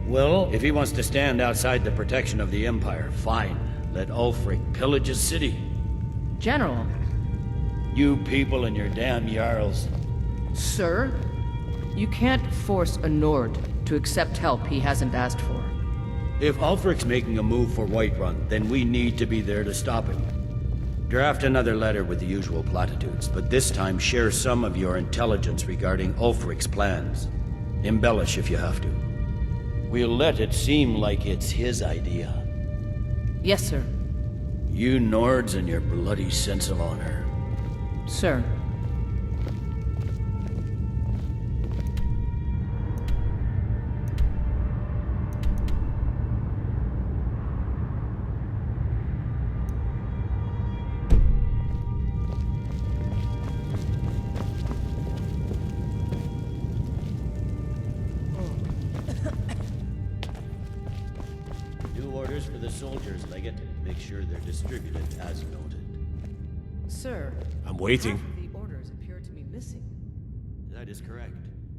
Well, if he wants to stand outside the protection of the Empire, fine. Let Ulfric pillage his city. General. You people and your damn Jarls. Sir, you can't force a Nord to accept help he hasn't asked for. If Ulfric's making a move for Whiterun, then we need to be there to stop him. Draft another letter with the usual platitudes, but this time share some of your intelligence regarding Ulfric's plans. Embellish if you have to. We'll let it seem like it's his idea. Yes, sir. You Nords and your bloody sense of honor. Sir. For the soldiers, Legate. Make sure they're distributed as noted. Sir. I'm waiting. Half of the orders appear to be missing. That is correct.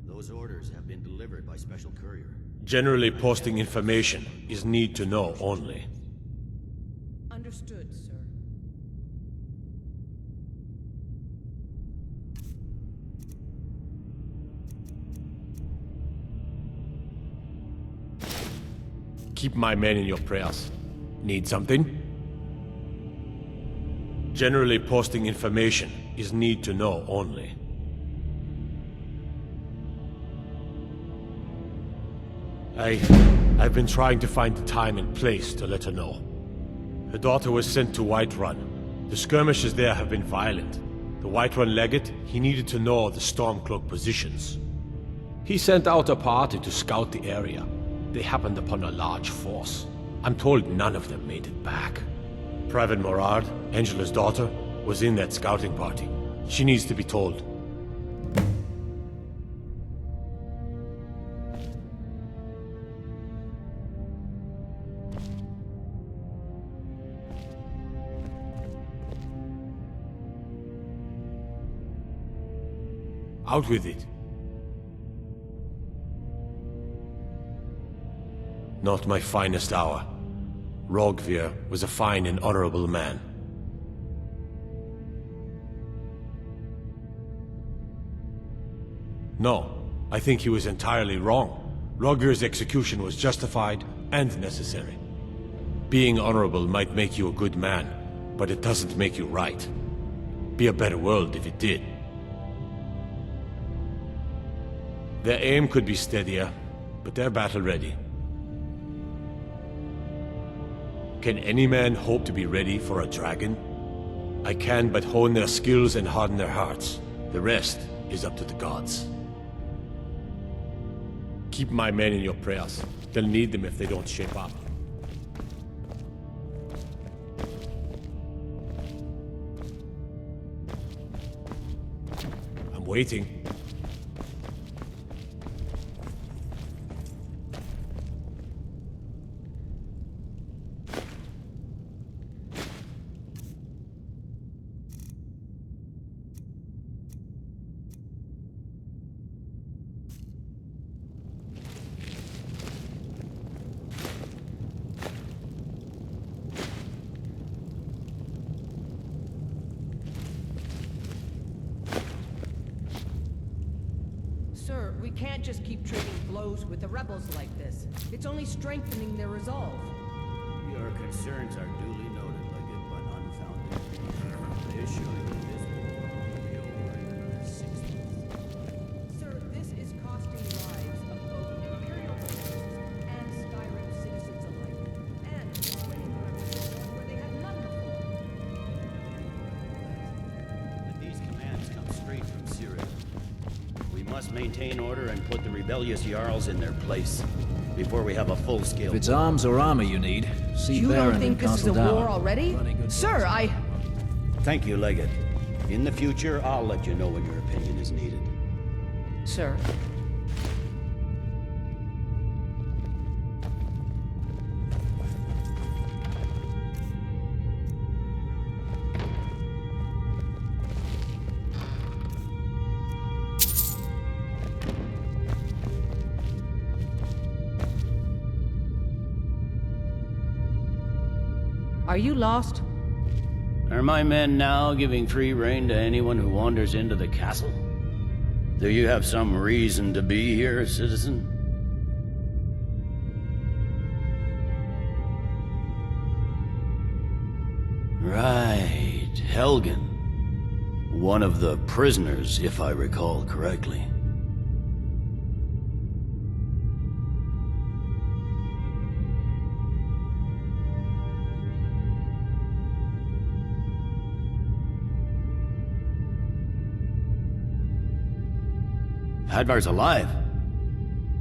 Those orders have been delivered by special courier. Generally posting information is need to know only. Understood, sir. Keep my men in your prayers. Need something? Generally posting information is need to know only. I've been trying to find the time and place to let her know. Her daughter was sent to Whiterun. The skirmishes there have been violent. The Whiterun legate, he needed to know the Stormcloak positions. He sent out a party to scout the area. They happened upon a large force. I'm told none of them made it back. Private Morard, Angela's daughter, was in that scouting party. She needs to be told. Out with it. Not my finest hour. Rogvir was a fine and honorable man. No, I think he was entirely wrong. Rogvir's execution was justified and necessary. Being honorable might make you a good man, but it doesn't make you right. Be a better world if it did. Their aim could be steadier, but they're battle-ready. Can any man hope to be ready for a dragon? I can but hone their skills and harden their hearts. The rest is up to the gods. Keep my men in your prayers. They'll need them if they don't shape up. I'm waiting. Sir, we can't just keep trading blows with the rebels like this. It's only strengthening their resolve. Your concerns are duly noted, Legate, but unfounded. They assure you this will be over in 6 months. Sir, this is costing lives of both Imperial forces and Skyrim citizens alike. And winning the revolution where they had none before. must maintain order and put the rebellious Jarls in their place before we have a full-scale... If it's arms or armor you need, see You Baron don't think in this is a Castle war Down. already? Sir, I... Thank you, Legate. In the future, I'll let you know when your opinion is needed. Sir. Are you lost? Are my men now giving free rein to anyone who wanders into the castle? Do you have some reason to be here, citizen? Right, Helgen. One of the prisoners, if I recall correctly. Hadvar's alive.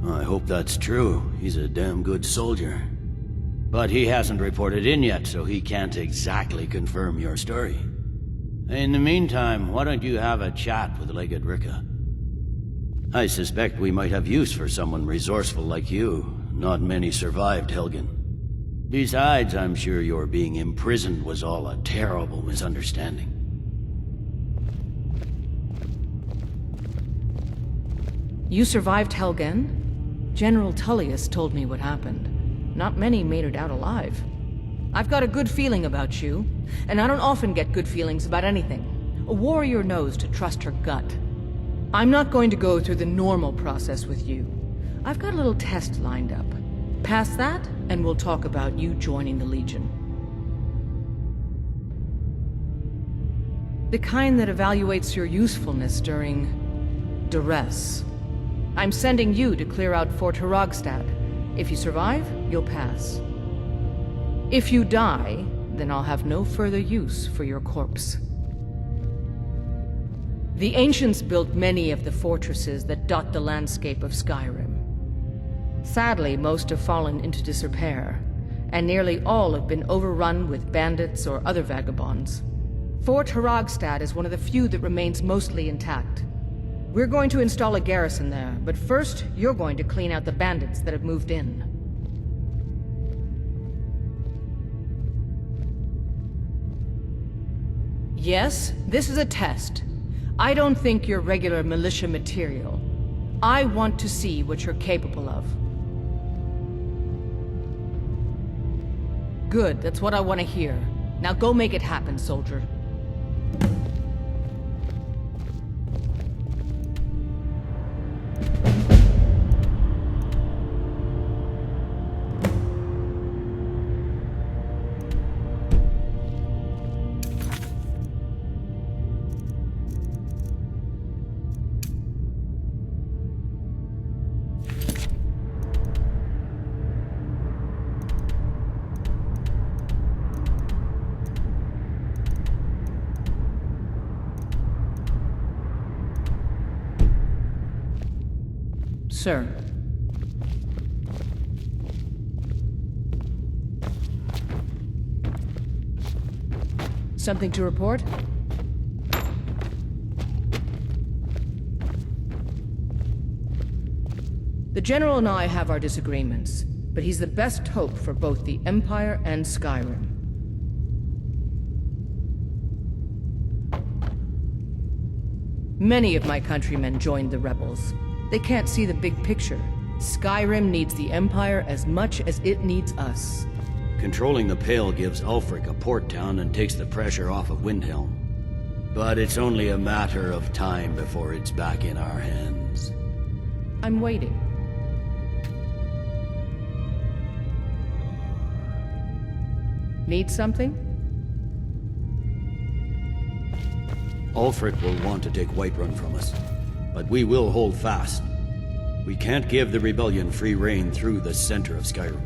I hope that's true. He's a damn good soldier. But he hasn't reported in yet, so he can't exactly confirm your story. In the meantime, why don't you have a chat with Legate Rikke? I suspect we might have use for someone resourceful like you. Not many survived Helgen. Besides, I'm sure your being imprisoned was all a terrible misunderstanding. You survived Helgen? General Tullius told me what happened. Not many made it out alive. I've got a good feeling about you, and I don't often get good feelings about anything. A warrior knows to trust her gut. I'm not going to go through the normal process with you. I've got a little test lined up. Pass that, and we'll talk about you joining the Legion. The kind that evaluates your usefulness during duress. I'm sending you to clear out Fort Hrogstad. If you survive, you'll pass. If you die, then I'll have no further use for your corpse. The ancients built many of the fortresses that dot the landscape of Skyrim. Sadly, most have fallen into disrepair, and nearly all have been overrun with bandits or other vagabonds. Fort Hrogstad is one of the few that remains mostly intact. We're going to install a garrison there, but first, you're going to clean out the bandits that have moved in. Yes, this is a test. I don't think you're regular militia material. I want to see what you're capable of. Good, that's what I want to hear. Now go make it happen, soldier. Sir. Something to report? The General and I have our disagreements, but he's the best hope for both the Empire and Skyrim. Many of my countrymen joined the rebels. They can't see the big picture. Skyrim needs the Empire as much as it needs us. Controlling the Pale gives Ulfric a port town and takes the pressure off of Windhelm. But it's only a matter of time before it's back in our hands. I'm waiting. Need something? Ulfric will want to take Whiterun from us, but we will hold fast. We can't give the rebellion free rein through the center of Skyrim.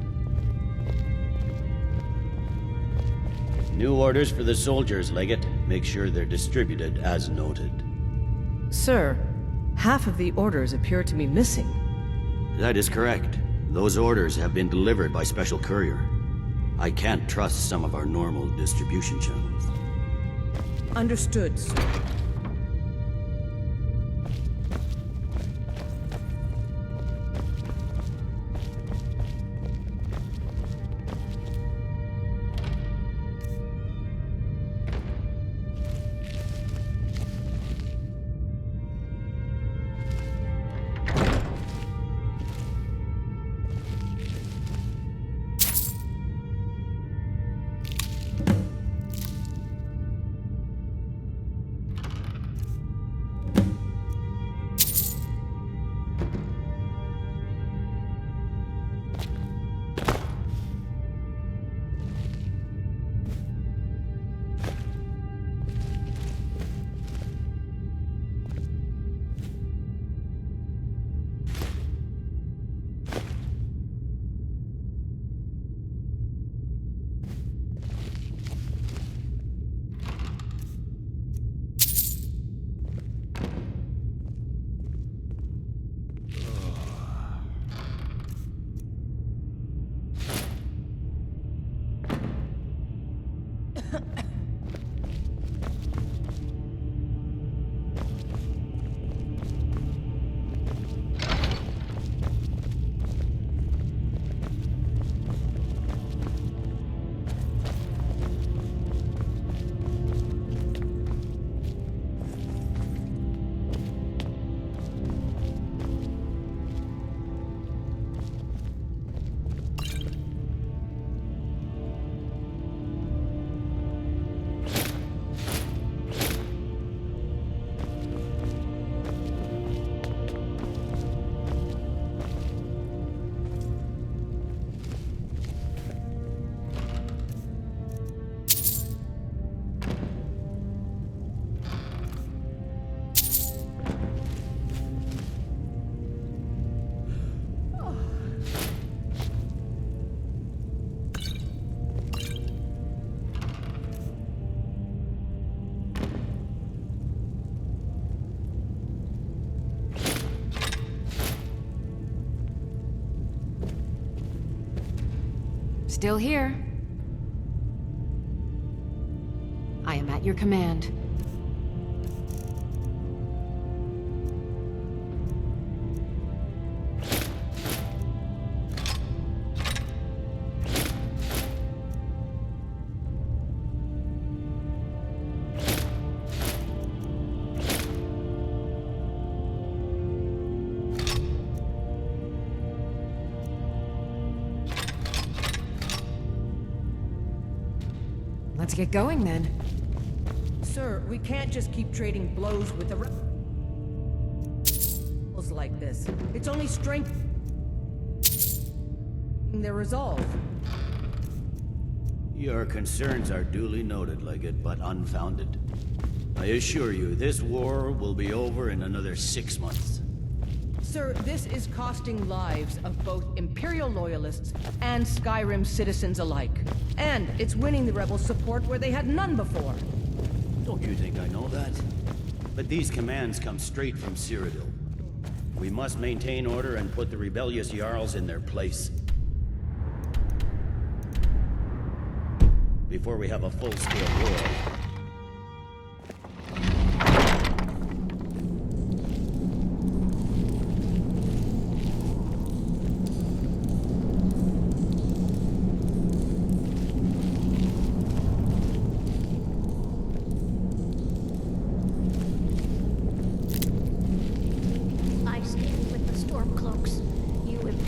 New orders for the soldiers, Legate. Make sure they're distributed as noted. Sir, Half of the orders appear to be missing. That is correct. Those orders have been delivered by special courier. I can't trust some of our normal distribution channels. Understood, sir. Still here. I am at your command. Let's get going then. Sir, we can't just keep trading blows with the rebels like this. It's only strength their resolve. Your concerns are duly noted, Legate, but unfounded. I assure you, this war will be over in another 6 months. Sir, this is costing lives of both Imperial loyalists and Skyrim citizens alike. And it's winning the rebels' support where they had none before. Don't you think I know that? But these commands come straight from Cyrodiil. We must maintain order and put the rebellious Jarls in their place. Before we have a full-scale war.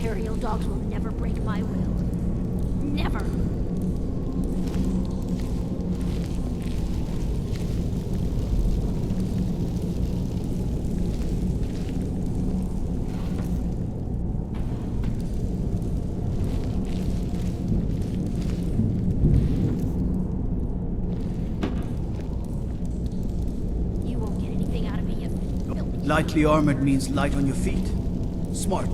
Imperial dogs will never break my will. Never! You won't get anything out of me, you filthy... Lightly armored means light on your feet. Smart.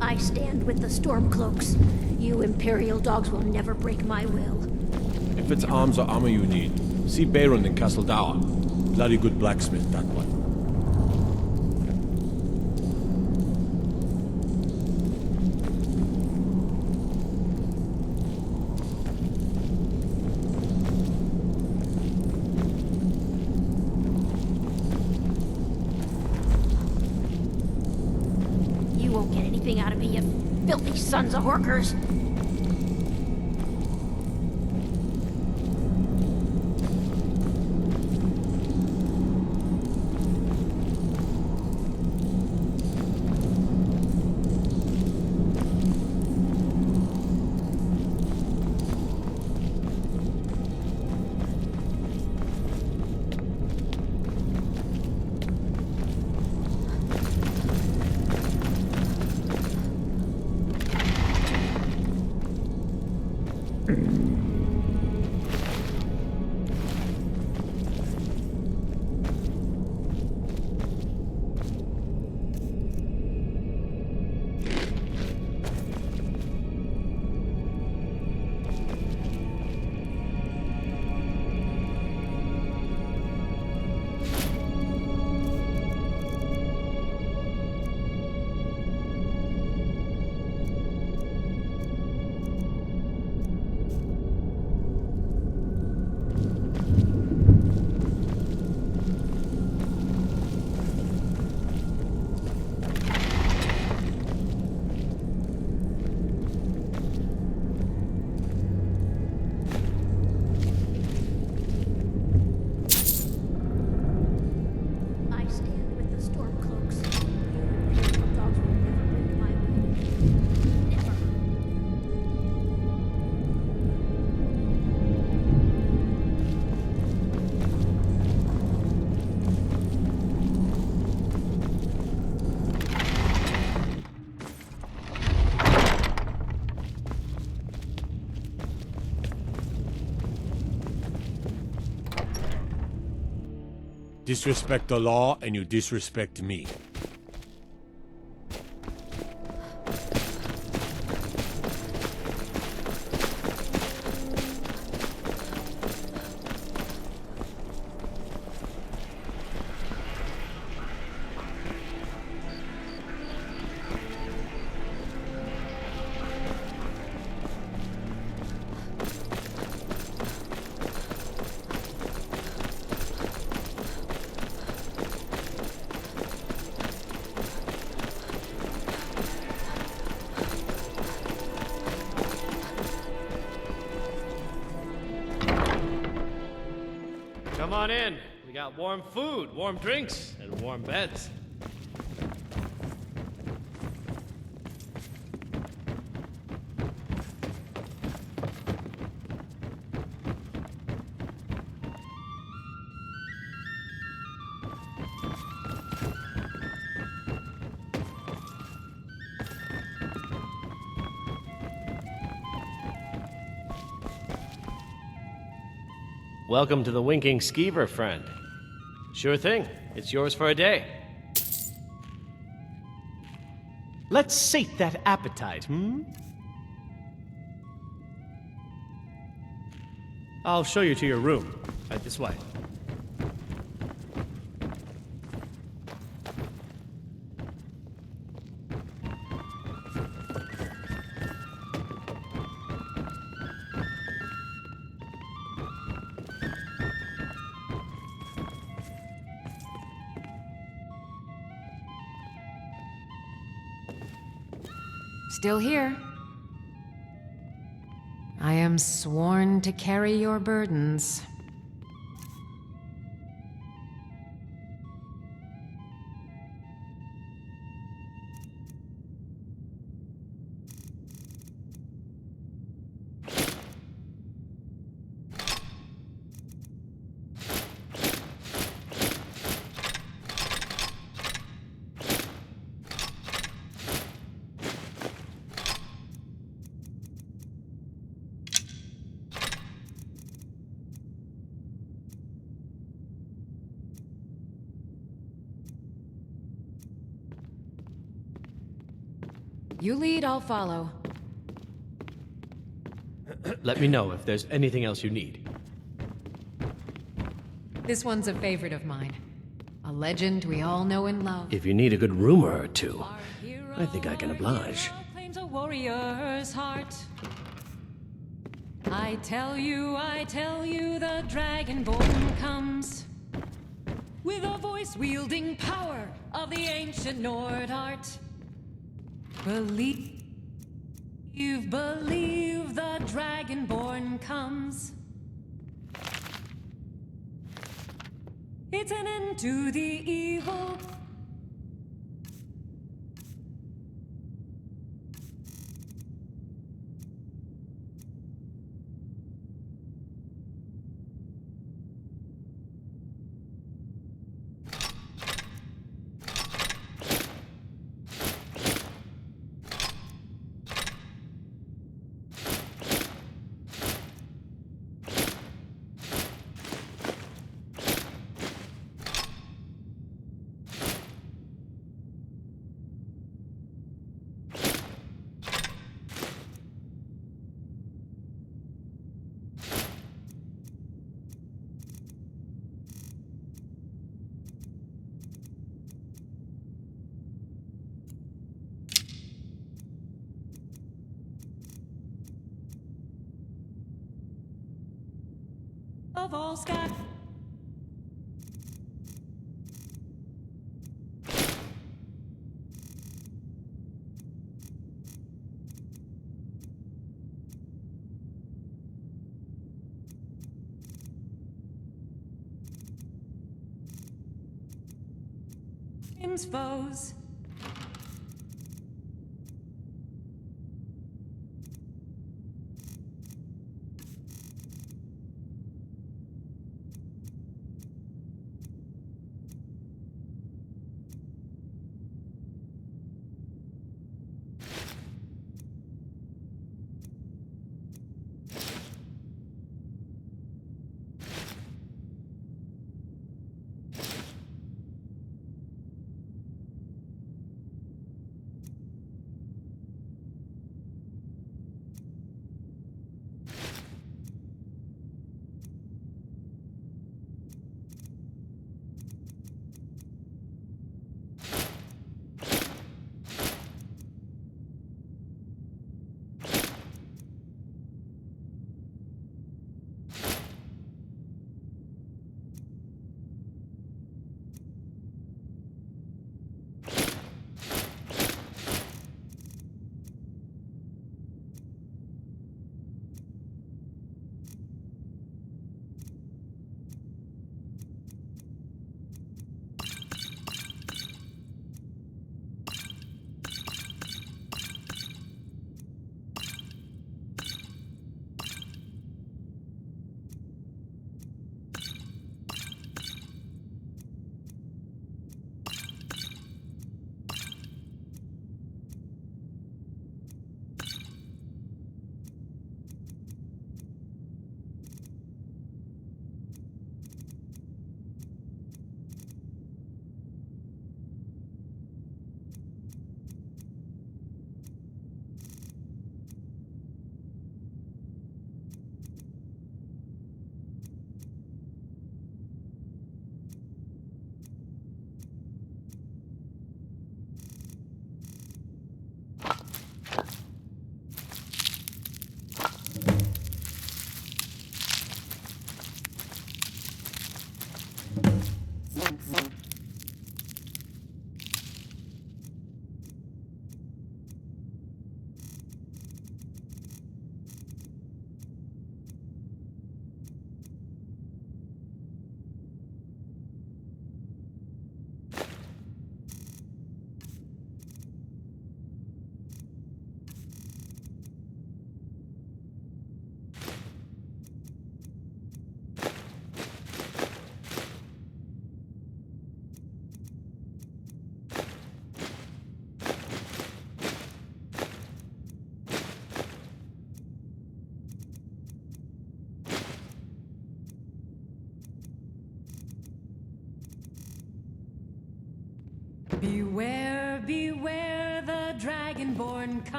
I stand with the Stormcloaks. You Imperial dogs will never break my will. If it's arms or armor you need, see Beirund in Castle Dower. Bloody good blacksmith, that one. You won't get anything out of me, you filthy sons of horkers. Disrespect the law, and you disrespect me. Come on in. We got warm food, warm drinks, and warm beds. Welcome to the Winking Skeever, friend. Sure thing. It's yours for a day. Let's sate that appetite, I'll show you to your room. Right this way. Still here. I am sworn to carry your burdens. You lead, I'll follow. Let me know if there's anything else you need. This one's a favorite of mine. A legend we all know and love. If you need a good rumor or two, I think I can oblige. Claims a warrior's heart. I tell you, the Dragonborn comes with a voice-wielding power of the ancient Nord art. Believe the Dragonborn comes. It's an end to the evil. Of all sky. Him's foes.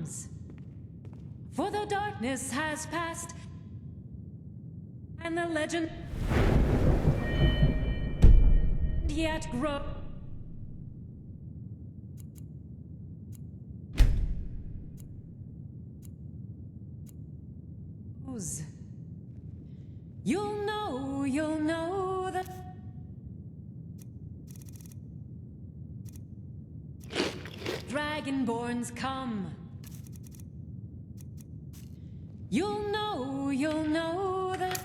comes. For the darkness has passed, and the legend yet grows. You'll know that Dragonborns come. You'll know that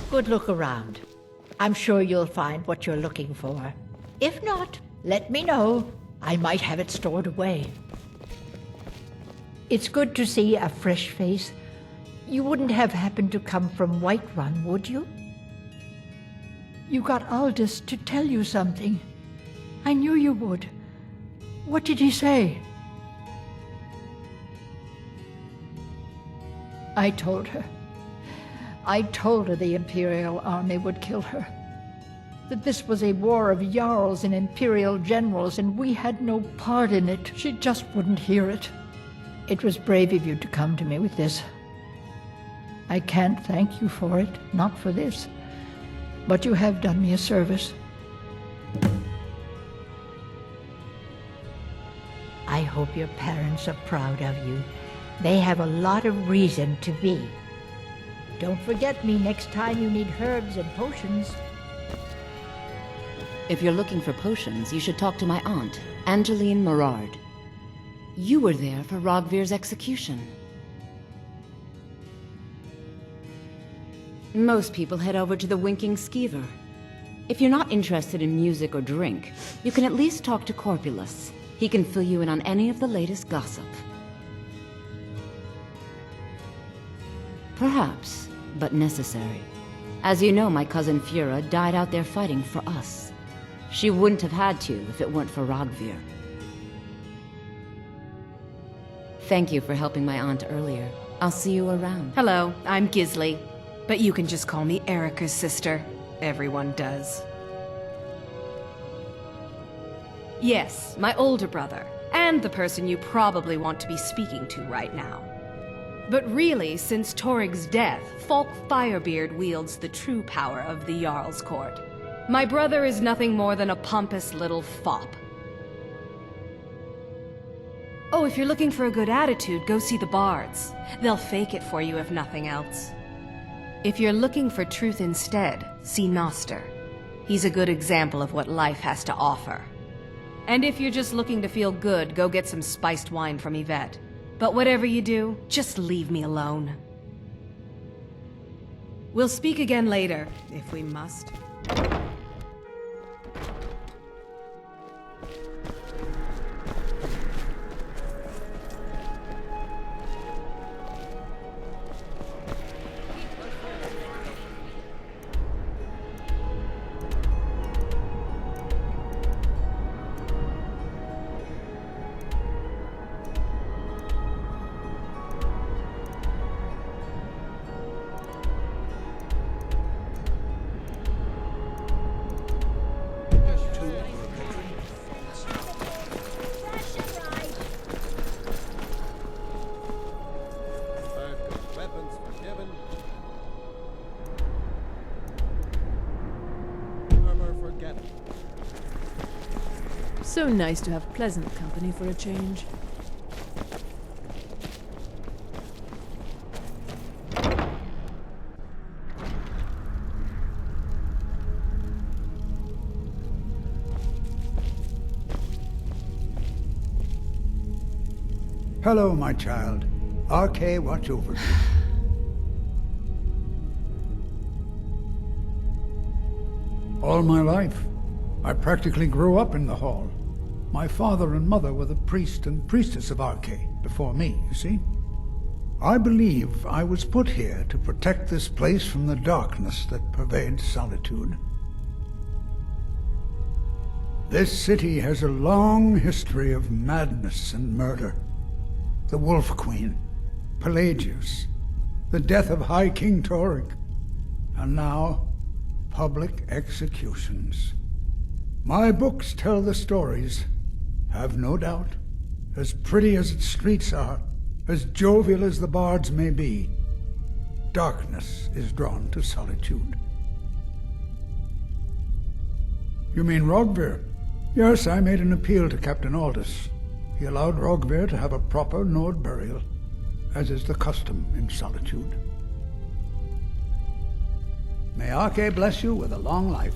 Good look around. I'm sure you'll find what you're looking for. If not, let me know. I might have it stored away. It's good to see a fresh face. You wouldn't have happened to come from Whiterun, would you? You got Aldous to tell you something. I knew you would. What did he say? I told her the Imperial army would kill her. That this was a war of Jarls and Imperial generals, and we had no part in it. She just wouldn't hear it. It was brave of you to come to me with this. I can't thank you for it, not for this. But you have done me a service. I hope your parents are proud of you. They have a lot of reason to be. Don't forget me next time you need herbs and potions. If you're looking for potions, you should talk to my aunt, Angeline Morard. You were there for Rogvir's execution. Most people head over to the Winking Skeever. If you're not interested in music or drink, you can at least talk to Corpulus. He can fill you in on any of the latest gossip. Perhaps, but necessary. As you know, my cousin Fura died out there fighting for us. She wouldn't have had to if it weren't for Rogvir. Thank you for helping my aunt earlier. I'll see you around. Hello, I'm Gisli. But you can just call me Erica's sister. Everyone does. Yes, my older brother. And the person you probably want to be speaking to right now. But really, since Torig's death, Falk Firebeard wields the true power of the Jarl's court. My brother is nothing more than a pompous little fop. Oh, if you're looking for a good attitude, go see the Bards. They'll fake it for you if nothing else. If you're looking for truth instead, see Noster. He's a good example of what life has to offer. And if you're just looking to feel good, go get some spiced wine from Yvette. But whatever you do, just leave me alone. We'll speak again later, if we must. So nice to have pleasant company for a change. Hello, my child. RK, watch over you. All my life, I practically grew up in the hall. My father and mother were the priest and priestess of Arche before me, you see. I believe I was put here to protect this place from the darkness that pervades Solitude. This city has a long history of madness and murder. The Wolf Queen, Pelagius, the death of High King Torygg, and now public executions. My books tell the stories, have no doubt. As pretty as its streets are, as jovial as the bards may be, darkness is drawn to Solitude. You mean Rogvir? Yes, I made an appeal to Captain Aldous. He allowed Rogvir to have a proper Nord burial, as is the custom in Solitude. May Arche bless you with a long life.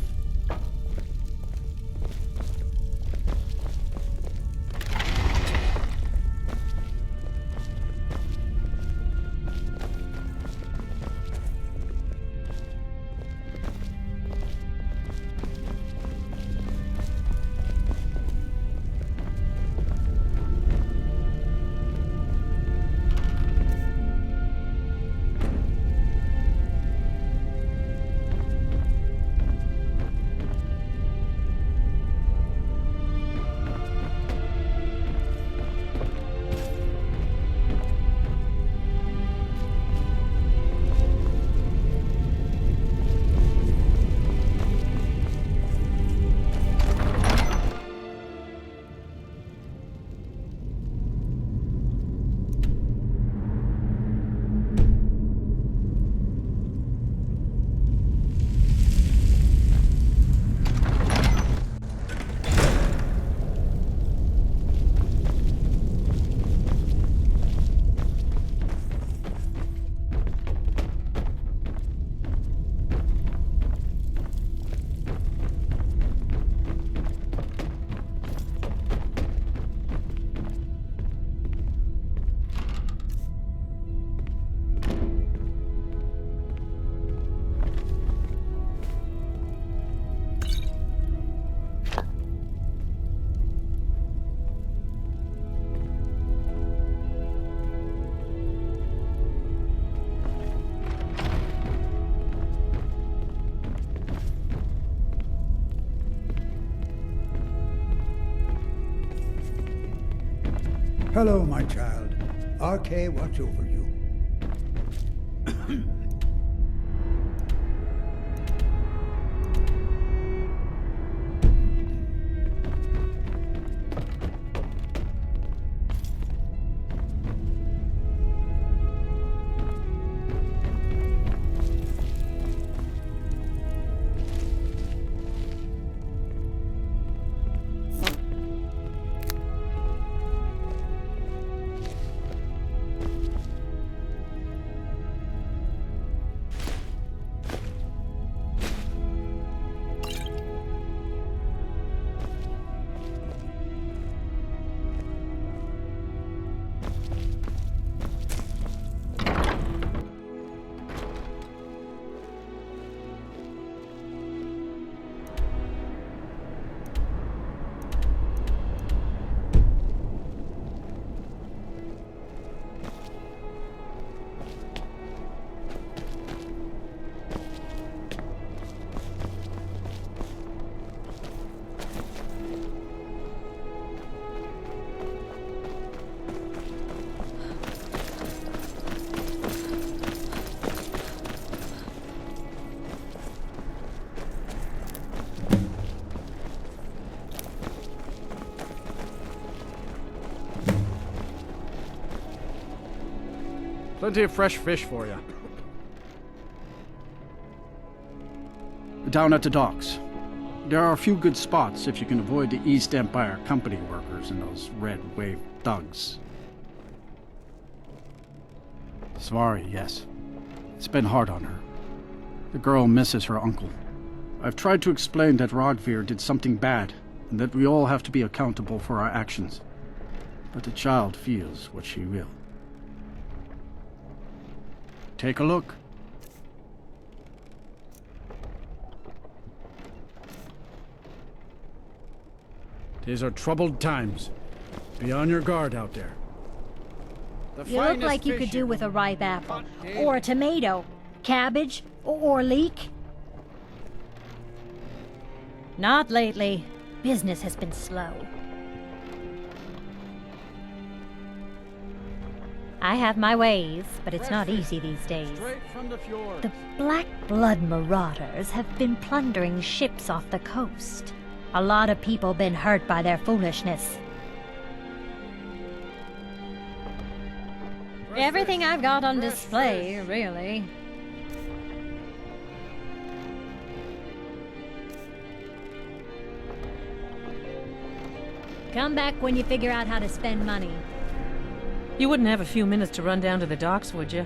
Hello, my child. Arche watch over you. Plenty of fresh fish for you. Down at the docks. There are a few good spots if you can avoid the East Empire company workers and those red wave thugs. Svari, yes. It's been hard on her. The girl misses her uncle. I've tried to explain that Rogvir did something bad, and that we all have to be accountable for our actions. But the child feels what she will. Take a look. These are troubled times. Be on your guard out there. You look like you could do with a ripe apple, or a tomato, cabbage, or leek. Not lately. Business has been slow. I have my ways, but it's not easy these days. The Black Blood marauders have been plundering ships off the coast. A lot of people been hurt by their foolishness. Everything I've got on display, really. Come back when you figure out how to spend money. You wouldn't have a few minutes to run down to the docks, would you?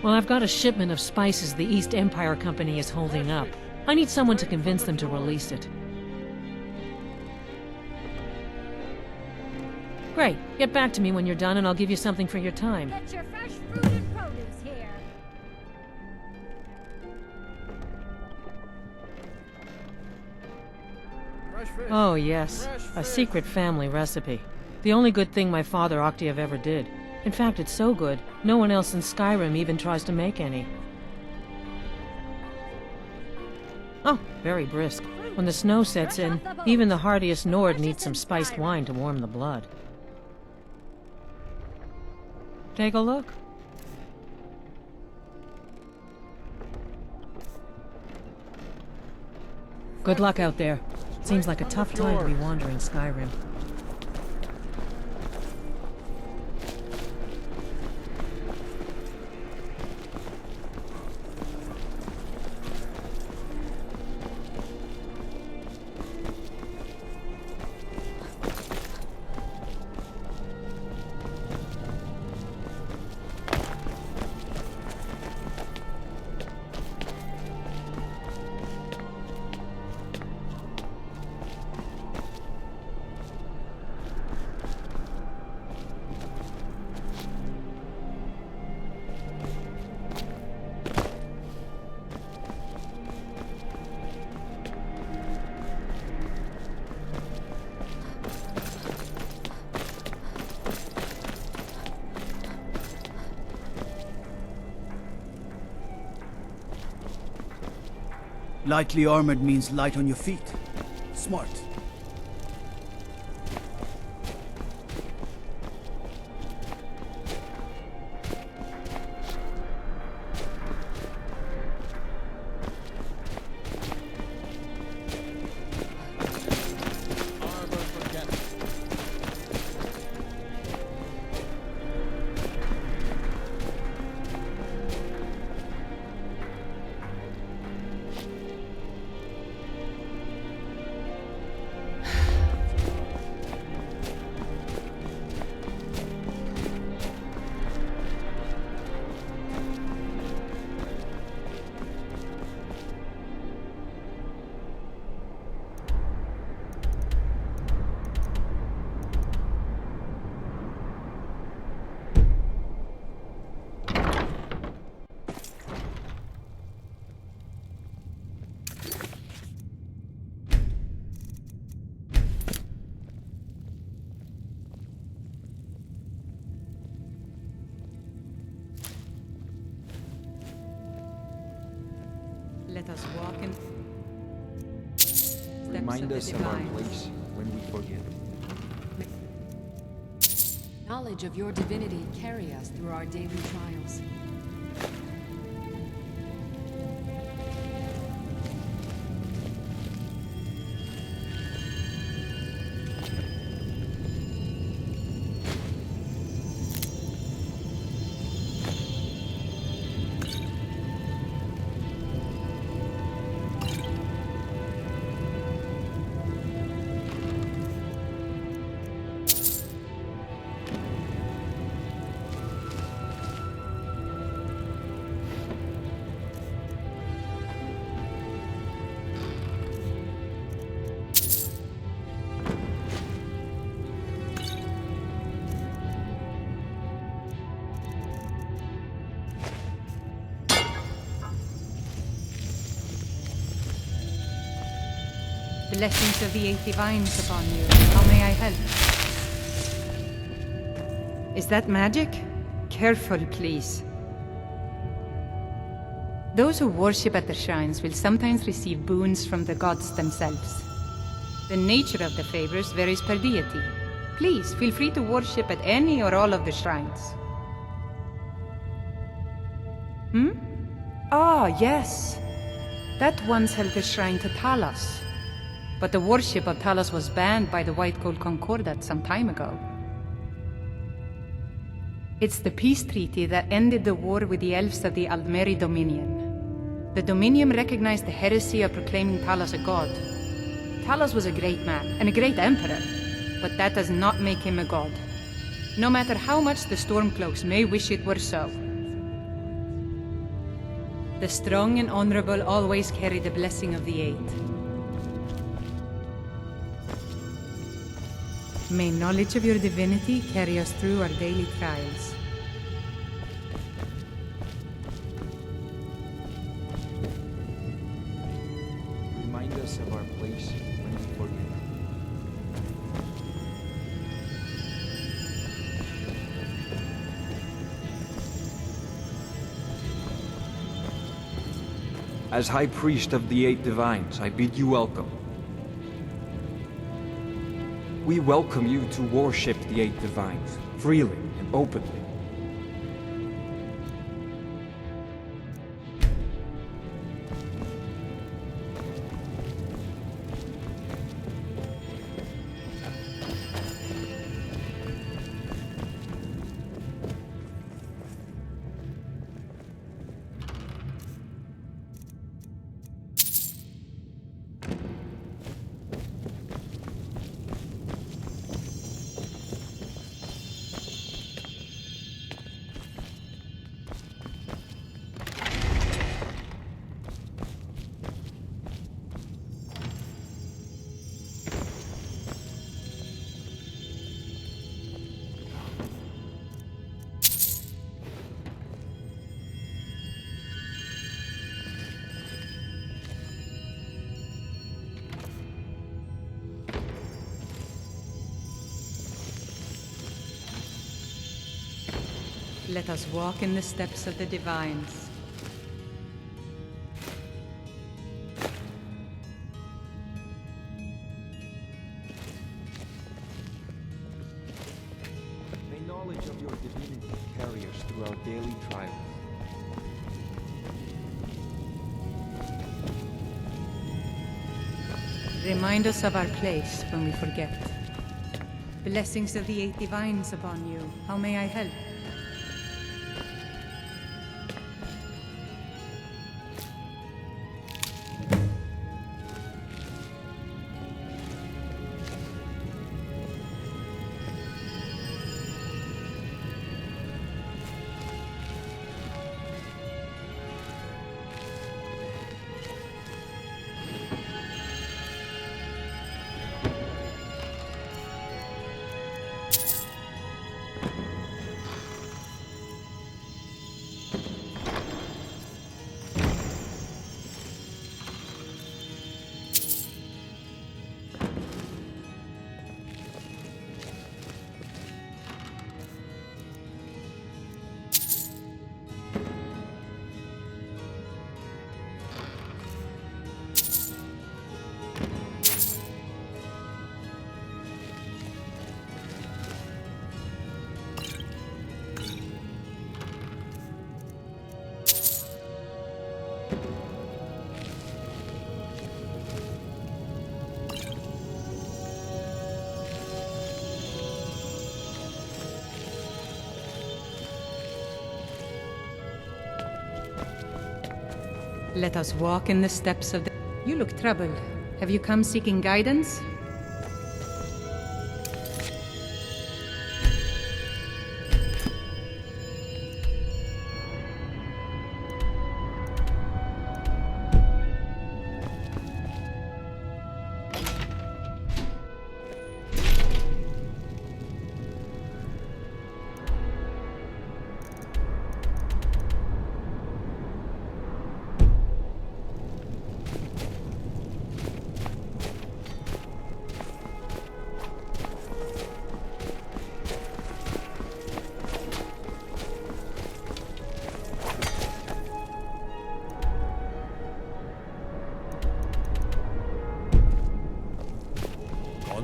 Well, I've got a shipment of spices the East Empire Company is holding up. I need someone to convince them to release it. Great. Get back to me when you're done and I'll give you something for your time. Get your fresh fruit and produce here. Oh, yes. A secret family recipe. The only good thing my father Octave ever did. In fact, it's so good, no one else in Skyrim even tries to make any. Oh, very brisk. When the snow sets in, even the hardiest Nord needs some spiced wine to warm the blood. Take a look. Good luck out there. Seems like a tough time to be wandering Skyrim. Lightly armored means light on your feet. Smart. Let us walk in. Remind us of our place when we forget. Knowledge of your divinity carry us through our daily trials. Blessings of the Eight Divines upon you. How may I help? Is that magic? Careful, please. Those who worship at the shrines will sometimes receive boons from the gods themselves. The nature of the favors varies per deity. Please, feel free to worship at any or all of the shrines. Ah, yes. That once held the shrine to Talos. But the worship of Talos was banned by the White Gold Concordat some time ago. It's the peace treaty that ended the war with the elves of the Aldmeri Dominion. The Dominion recognized the heresy of proclaiming Talos a god. Talos was a great man, and a great emperor, but that does not make him a god. No matter how much the Stormcloaks may wish it were so. The strong and honorable always carry the blessing of the Eight. May knowledge of your divinity carry us through our daily trials. Remind us of our place when we forget. As High Priest of the Eight Divines, I bid you welcome. We welcome you to worship the Eight Divines, freely and openly. Let us walk in the steps of the Divines. May knowledge of your divinity carry us through our daily trials. Remind us of our place when we forget. Blessings of the Eight Divines upon you. How may I help? Let us walk in the steps of the... You look troubled. Have you come seeking guidance?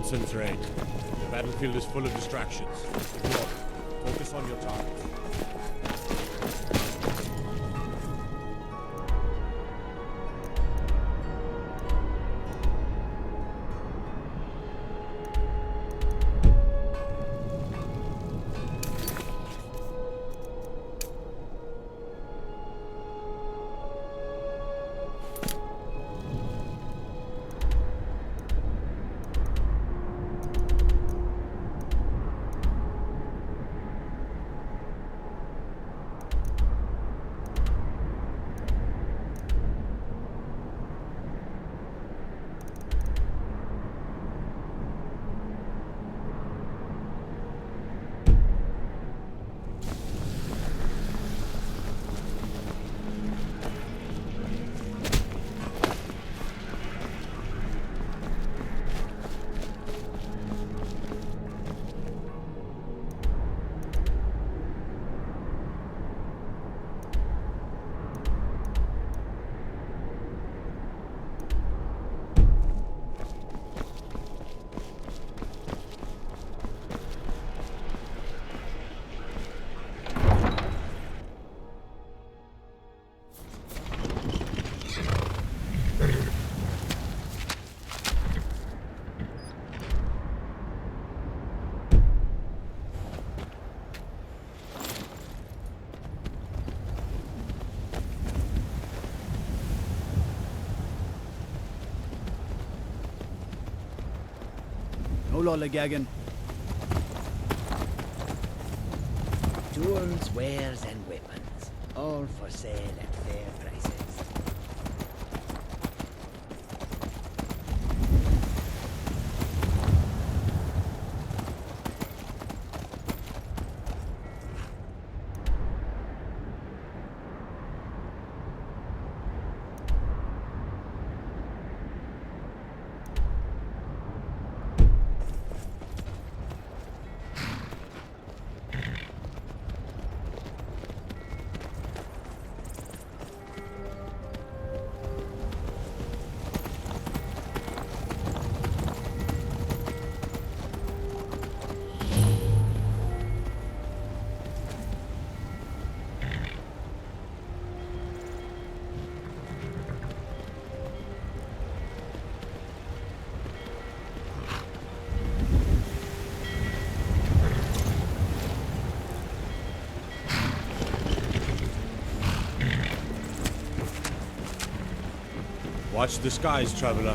Concentrate. The battlefield is full of distractions. Ignore them. Focus on your targets. Lollygagging. Tools, wares, and weapons, all for sale at fair prices. Watch the skies, traveler.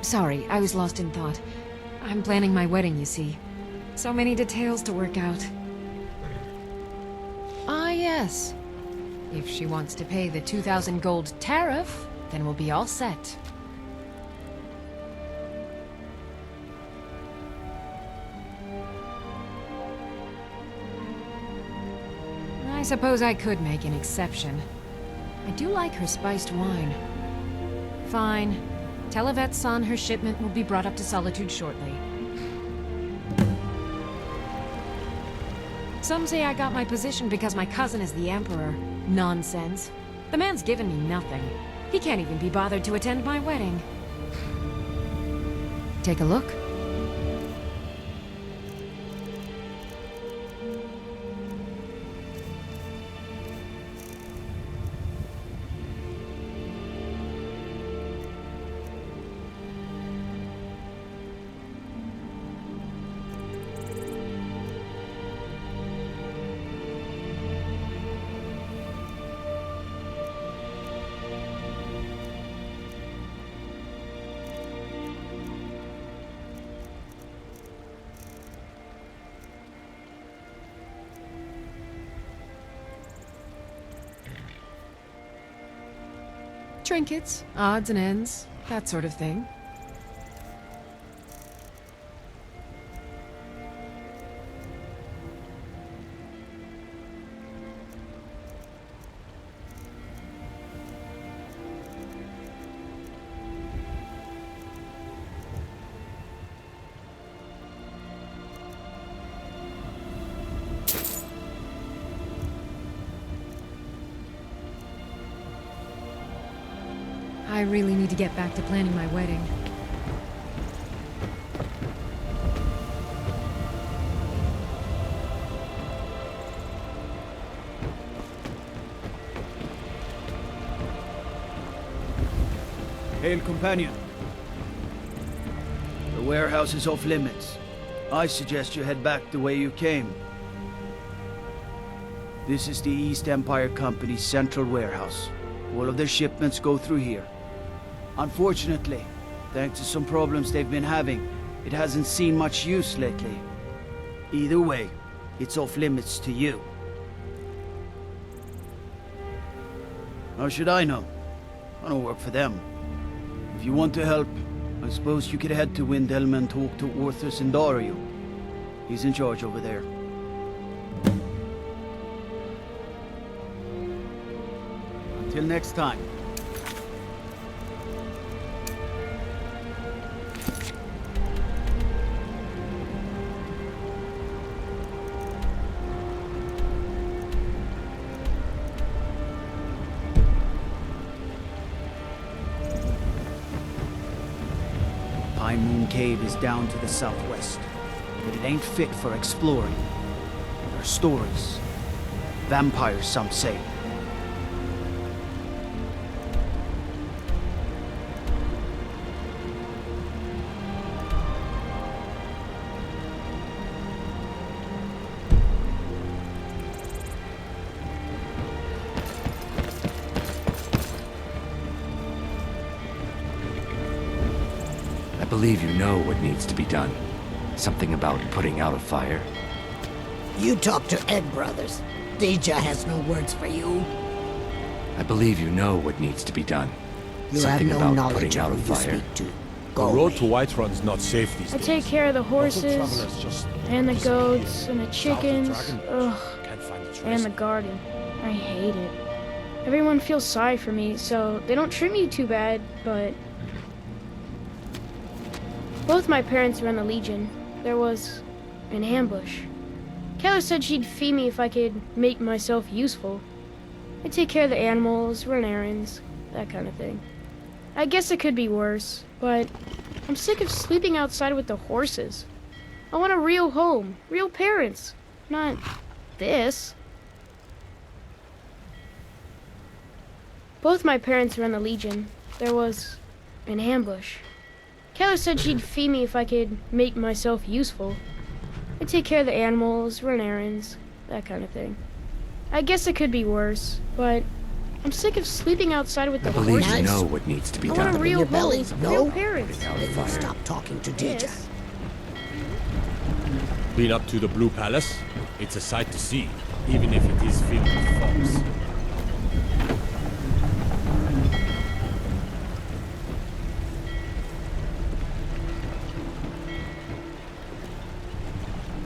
Sorry, I was lost in thought. I'm planning my wedding, you see. So many details to work out. Ah, yes. If she wants to pay the 2,000 gold tariff, then we'll be all set. I suppose I could make an exception. I do like her spiced wine. Fine. Tell Yvette's son her shipment will be brought up to Solitude shortly. Some say I got my position because my cousin is the Emperor. Nonsense. The man's given me nothing. He can't even be bothered to attend my wedding. Take a look. Trinkets, odds and ends, that sort of thing. I really need to get back to planning my wedding. Hail, companion. The warehouse is off limits. I suggest you head back the way you came. This is the East Empire Company's central warehouse. All of their shipments go through here. Unfortunately, thanks to some problems they've been having, it hasn't seen much use lately. Either way, it's off limits to you. How should I know? I don't work for them. If you want to help, I suppose you could head to Windhelm and talk to Orthus and Dario. He's in charge over there. Until next time. Pine Moon Cave is down to the southwest, but it ain't fit for exploring. There are stories. Vampires, some say. I believe you know what needs to be done. Something about putting out a fire. You talk to Egg Brothers. Deja has no words for you. I believe you know what needs to be done. You Something have no about knowledge putting of out a who you fire. speak to. The road to Whiterun's not safe these I days. take care of the Lots of horses, travelers just and the goats, and the south of chickens, Dragonbridge. ugh, Can't find a trace. and the garden. I hate it. Everyone feels sorry for me, so they don't treat me too bad, but... Both my parents were in the Legion. There was an ambush. Keller said she'd feed me if I could make myself useful. I take care of the animals, run errands, that kind of thing. I guess it could be worse, but I'm sick of sleeping outside with the horses. I want a real home, real parents, not this. Both my parents were in the Legion. There was an ambush. Keller said she'd feed me if I could make myself useful. I take care of the animals, run errands, that kind of thing. I guess it could be worse, but I'm sick of sleeping outside with the I believe horses. you know what needs to be I done. want a real Your home, bellies, no? real parents. Then you stop talking to Deja. Yes. Been up to the Blue Palace? It's a sight to see, even if it is filled with fogs.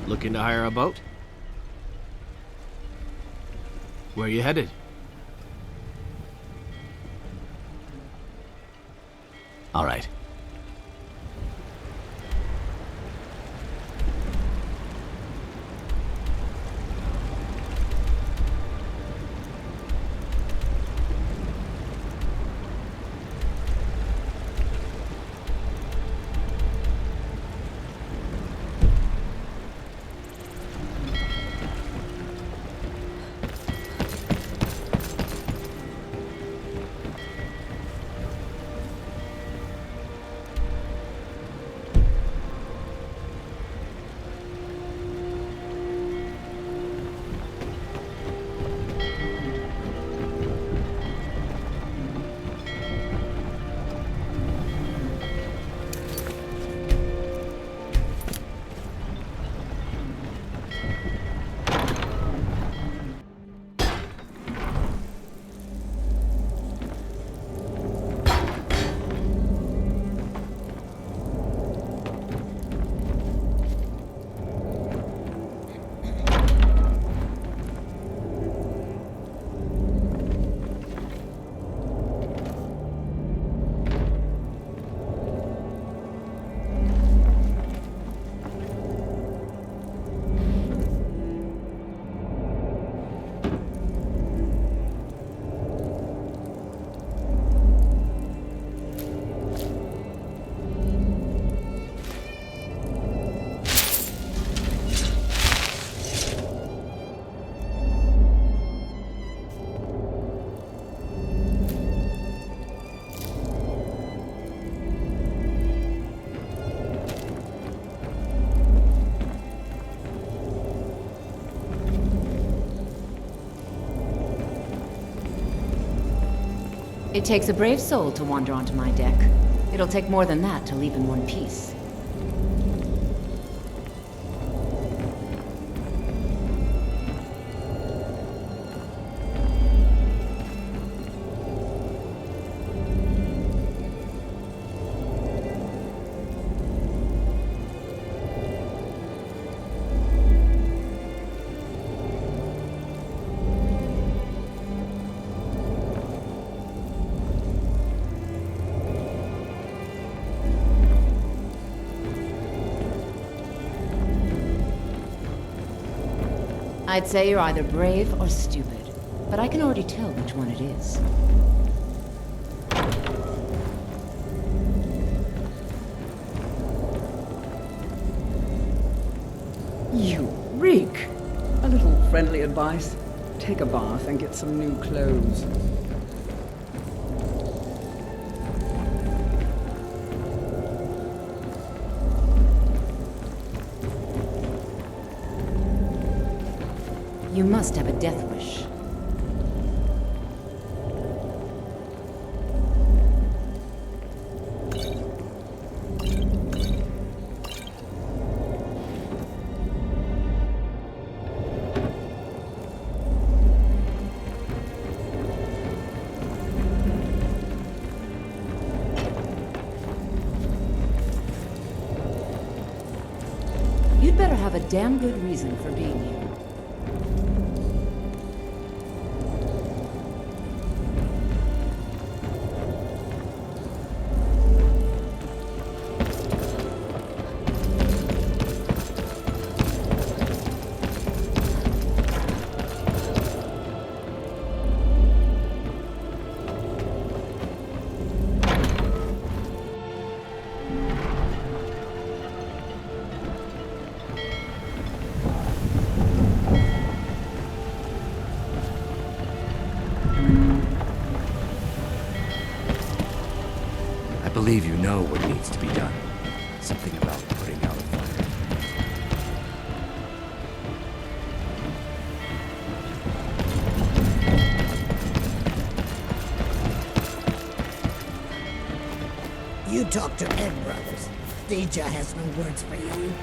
Looking to hire a boat? Where are you headed? All right. It takes a brave soul to wander onto my deck. It'll take more than that to leave in one piece. I'd say you're either brave or stupid, but I can already tell which one it is. You reek! A little friendly advice. Take a bath and get some new clothes. You must have a death wish. You'd better have a damn good reason for being here. I believe you know what needs to be done. Something about putting out a fire. You talk to Ed Brothers. Deja has no words for you.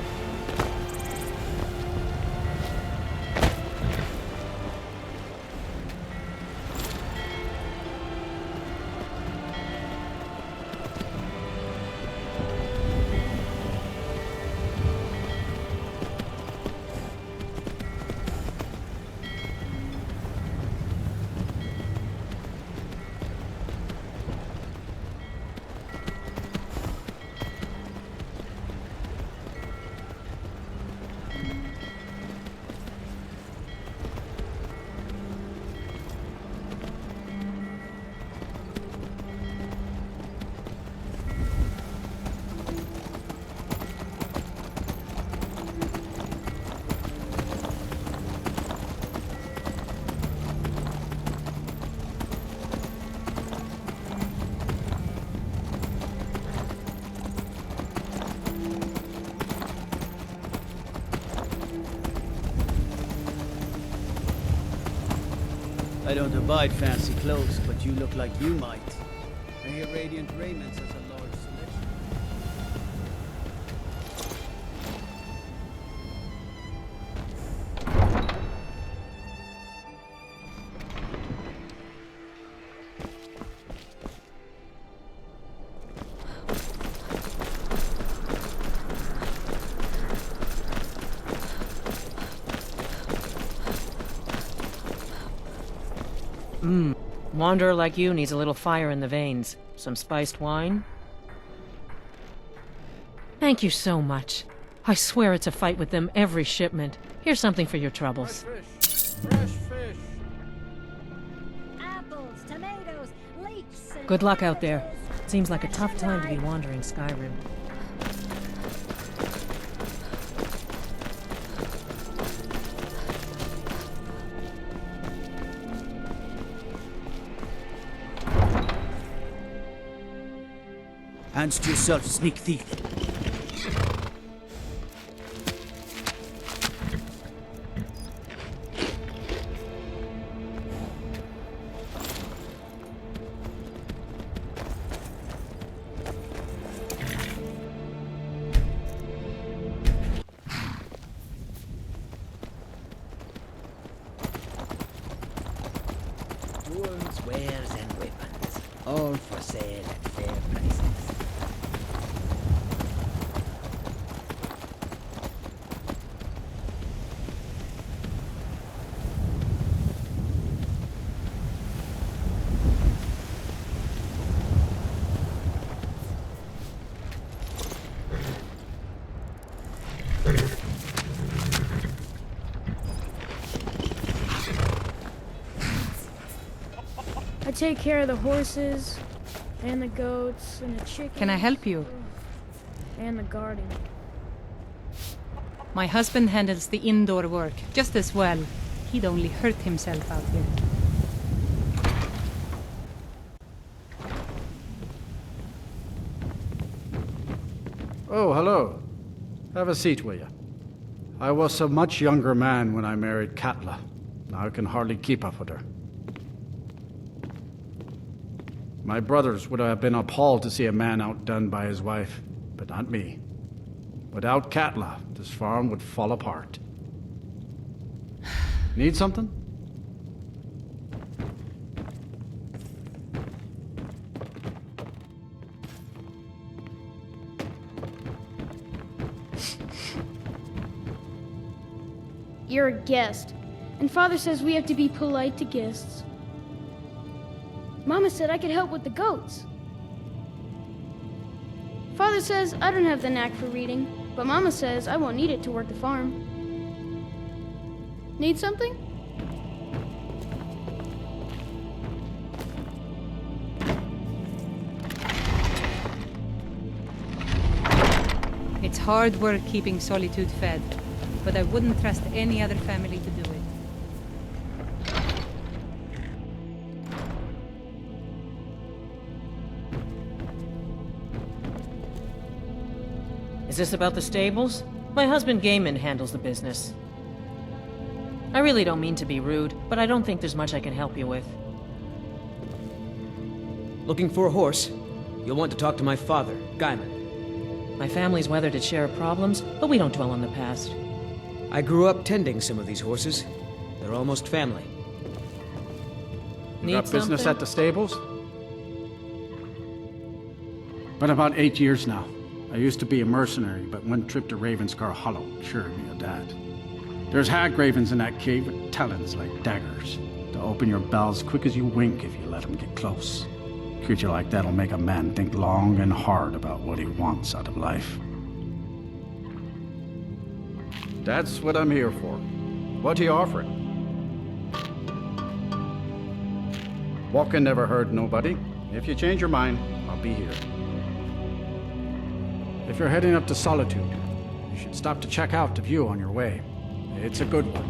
I don't abide fancy clothes, but you look like you might. I hear Radiant Raiments has a large selection. Wanderer like you needs a little fire in the veins. Some spiced wine? Thank you so much. I swear it's a fight with them every shipment. Here's something for your troubles. Fresh fish. Apples, tomatoes, leeks, and Good luck out there. Seems like a tough time to be wandering Skyrim. Hands to yourself, sneak thief. tools, wares, and weapons, all for sale at fair prices. I take care of the horses, and the goats, and the chickens. Can I help you? And the garden. My husband handles the indoor work just as well. He'd only hurt himself out here. Oh, hello. Have a seat, will you? I was a much younger man when I married Katla. Now I can hardly keep up with her. My brothers would have been appalled to see a man outdone by his wife, but not me. Without Katla, this farm would fall apart. Need something? You're a guest, and Father says we have to be polite to guests. Mama said I could help with the goats. Father says I don't have the knack for reading, but Mama says I won't need it to work the farm. Need something? It's hard work keeping Solitude fed, but I wouldn't trust any other family to do it. Is this about the stables? My husband Gaiman handles the business. I really don't mean to be rude, but I don't think there's much I can help you with. Looking for a horse? You'll want to talk to my father, Gaiman. My family's weathered its share of problems, but we don't dwell on the past. I grew up tending some of these horses. They're almost family. You got business at the stables? Been about 8 years now. I used to be a mercenary, but one trip to Ravenscar Hollow cured me of that. There's hag ravens in that cave with talons like daggers. They'll open your bells quick as you wink if you let them get close. A creature like that'll make a man think long and hard about what he wants out of life. That's what I'm here for. What are you offering? Walking never hurt nobody. If you change your mind, I'll be here. If you're heading up to Solitude, you should stop to check out the view on your way. It's a good one.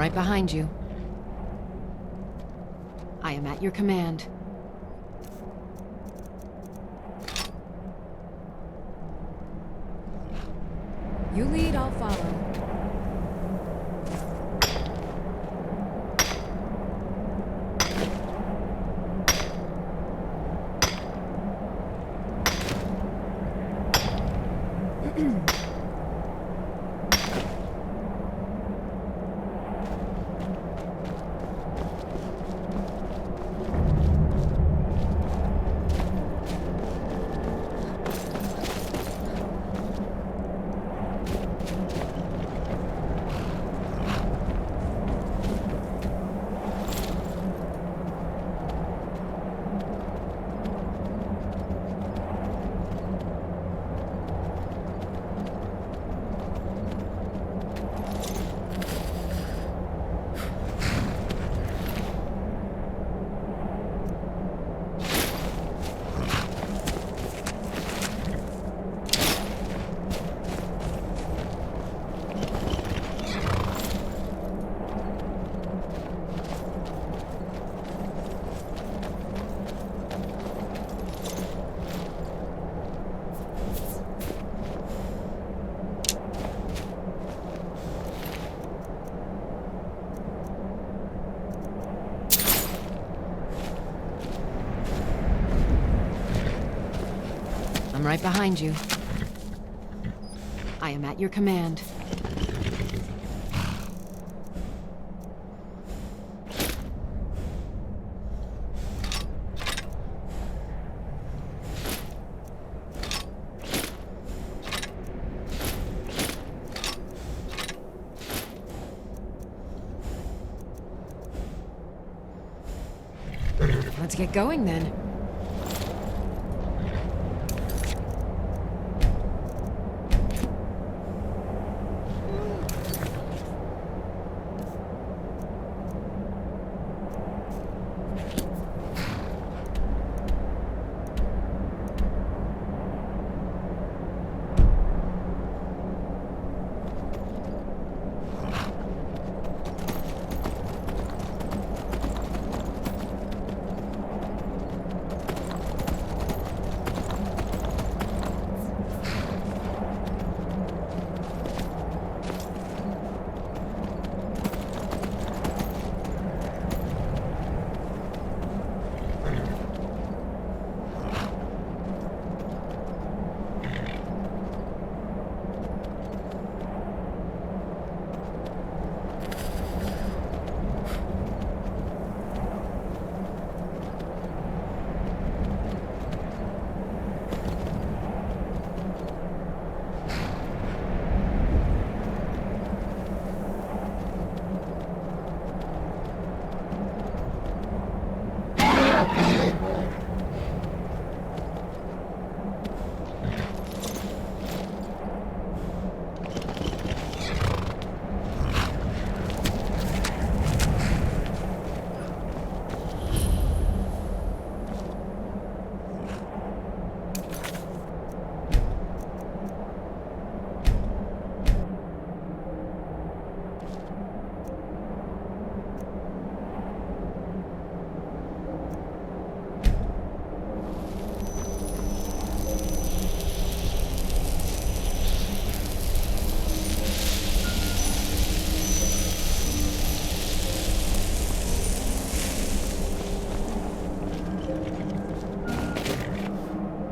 right behind you. I am at your command. You lead, I'll follow. I'm right behind you. I am at your command. Let's get going then.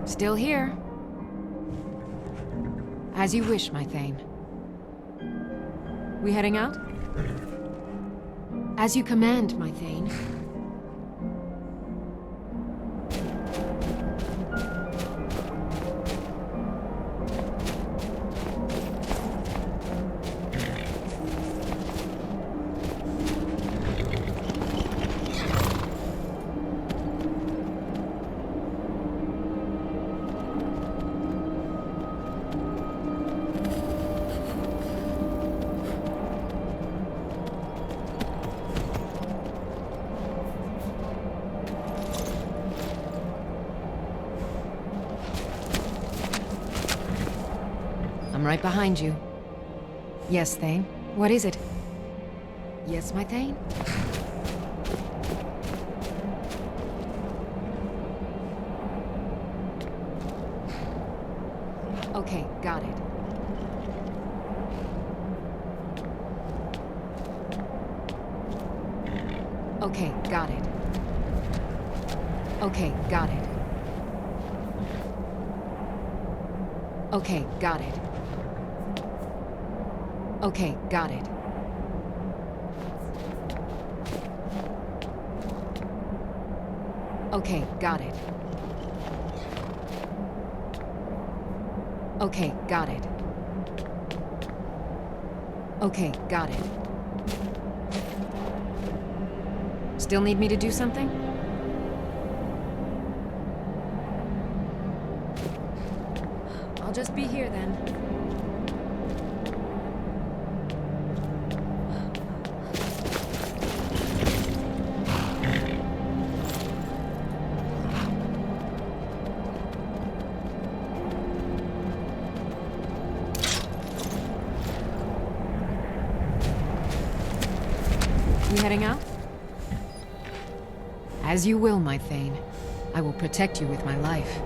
Still here. As you wish, my Thane. We heading out? As you command, my Thane. I'm right behind you. Yes, Thane. What is it? Yes, my Thane? Okay, got it. Okay, got it. Okay, got it. Okay, got it. Okay, got it. Okay, got it. Okay, got it. Okay, got it. Still need me to do something? I'll just be here then. You heading out? As you will, my Thane. I will protect you with my life.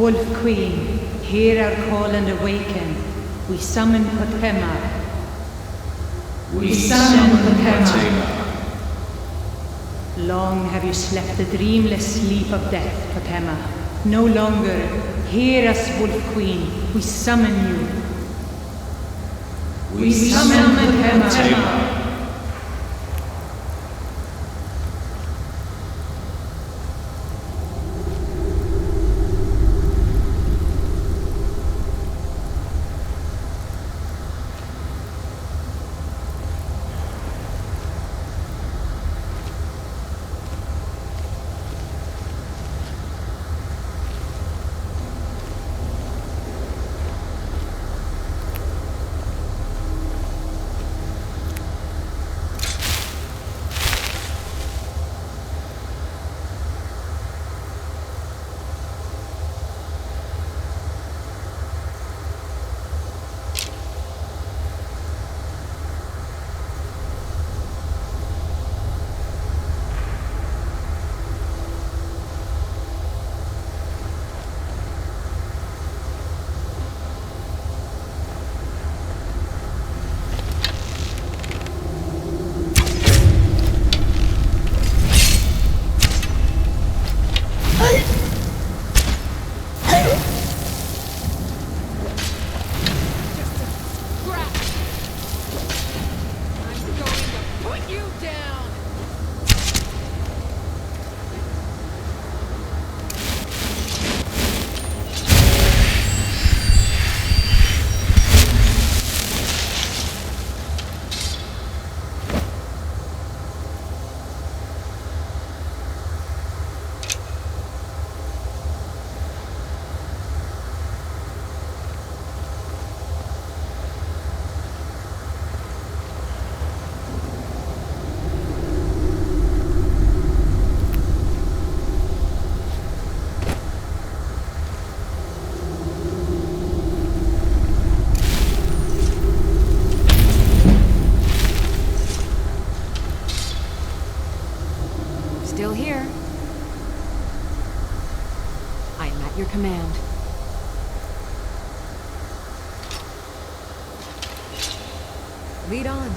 Wolf Queen, hear our call and awaken. We summon Potema. We summon Potema. Long have you slept the dreamless sleep of death, Potema. No longer. Hear us, Wolf Queen. We summon you. We summon Potema. Still here. I am at your command. Lead on.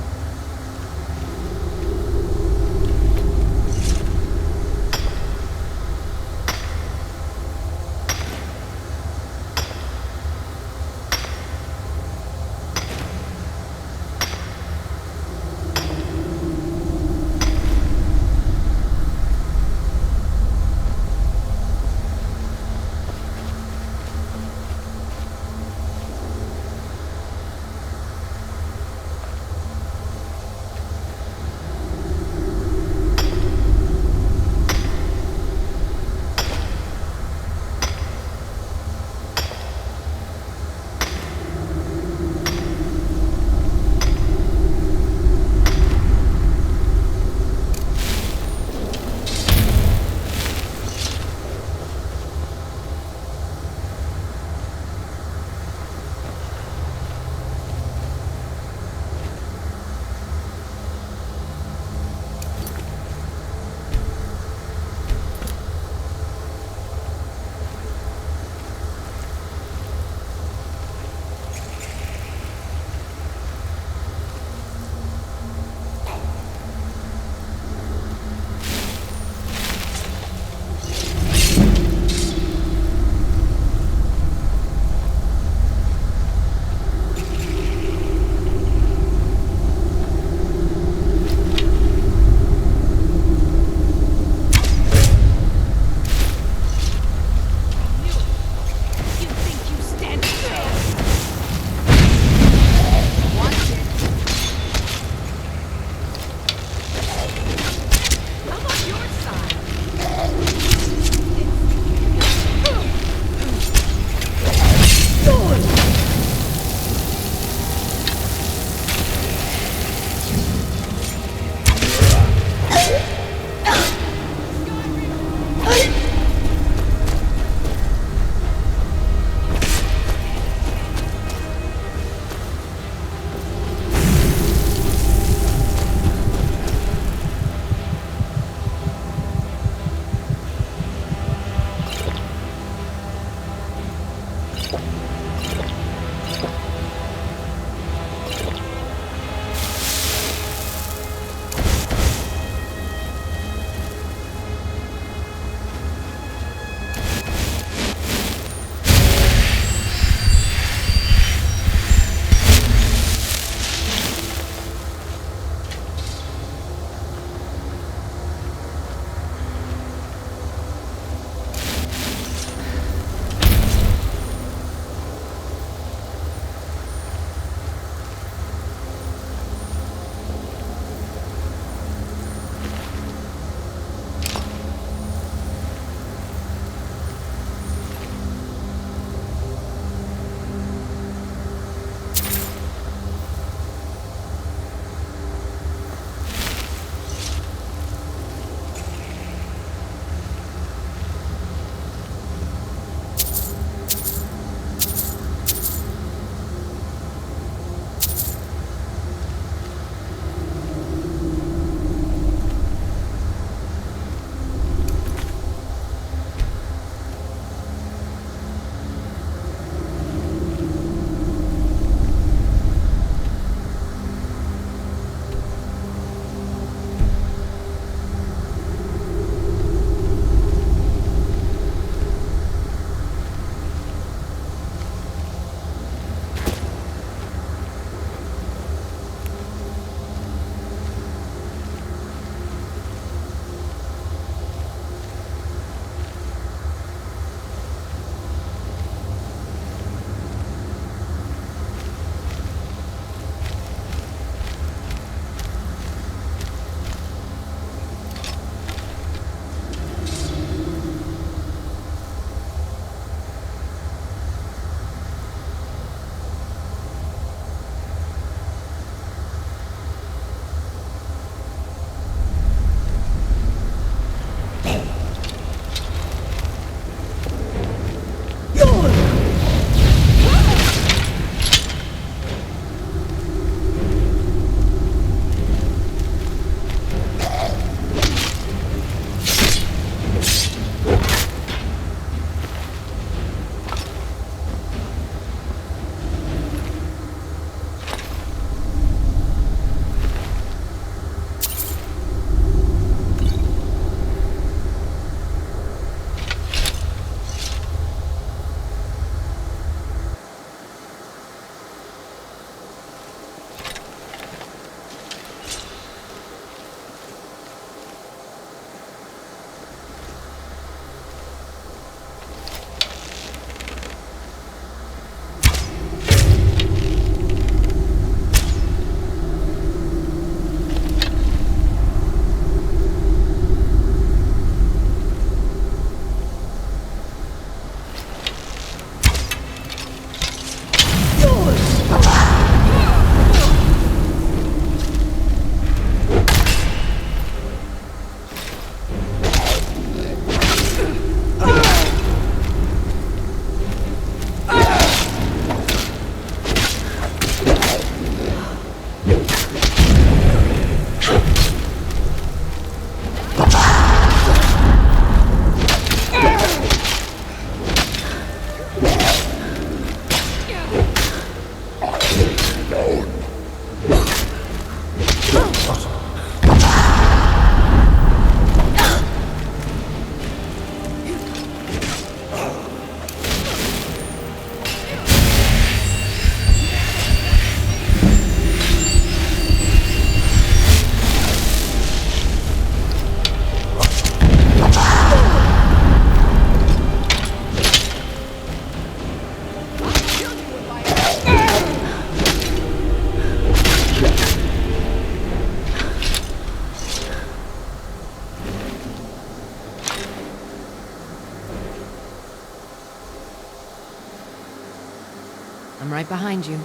right behind you.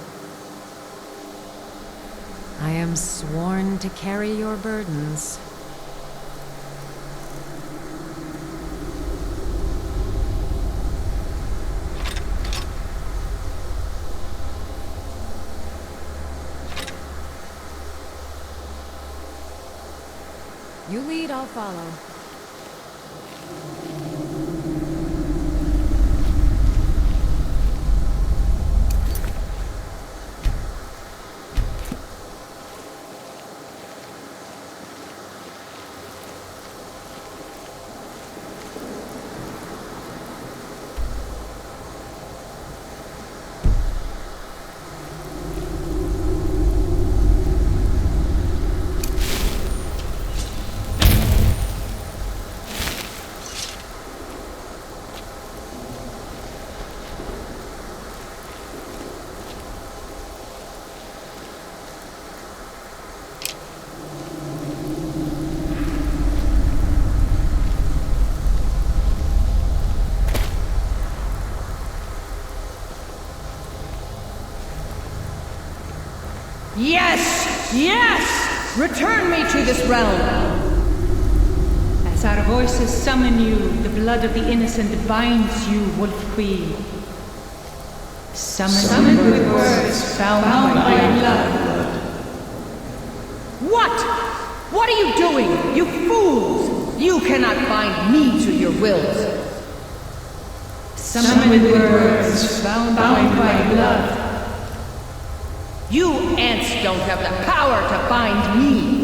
I am sworn to carry your burdens. You lead, I'll follow. Yes! Yes! Return me to this realm! As our voices summon you, the blood of the innocent binds you, Wolf Queen. Summoned with words bound by blood. What? What are you doing, you fools? You cannot bind me to your wills. Summoned with words bound by blood. You ants don't have the power to bind me!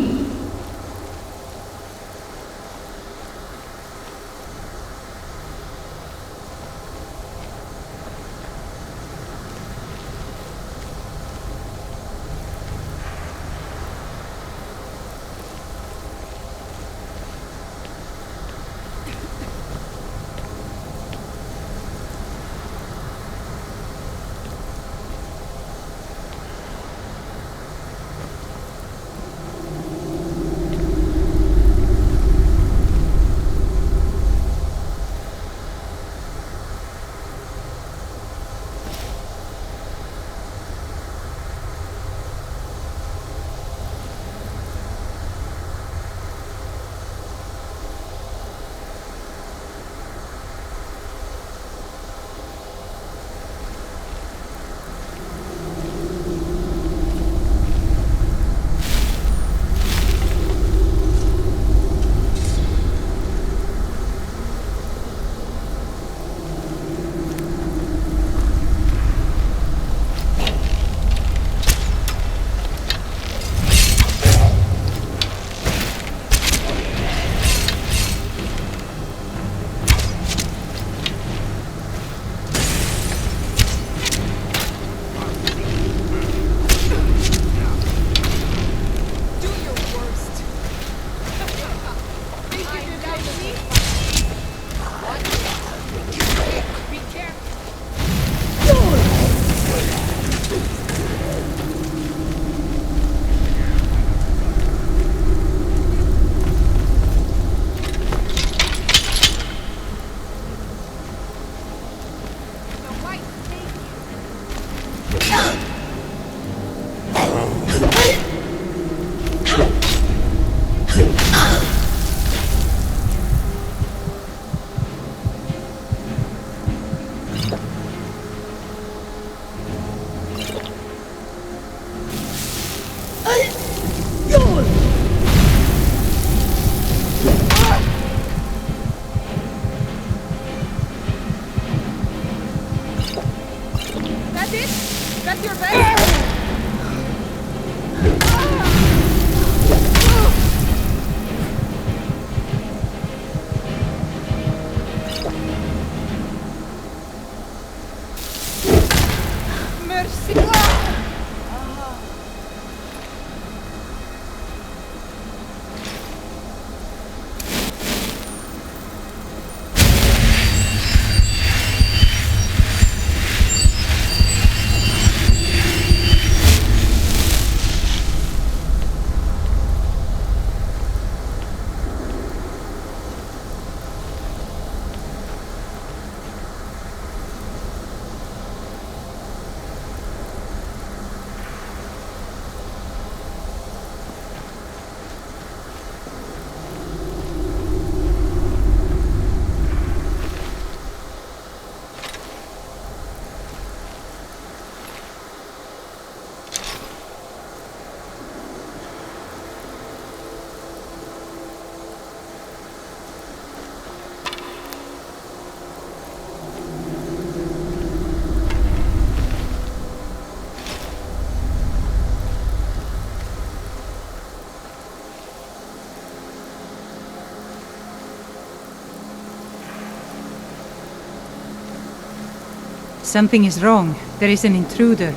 Something is wrong. There is an intruder.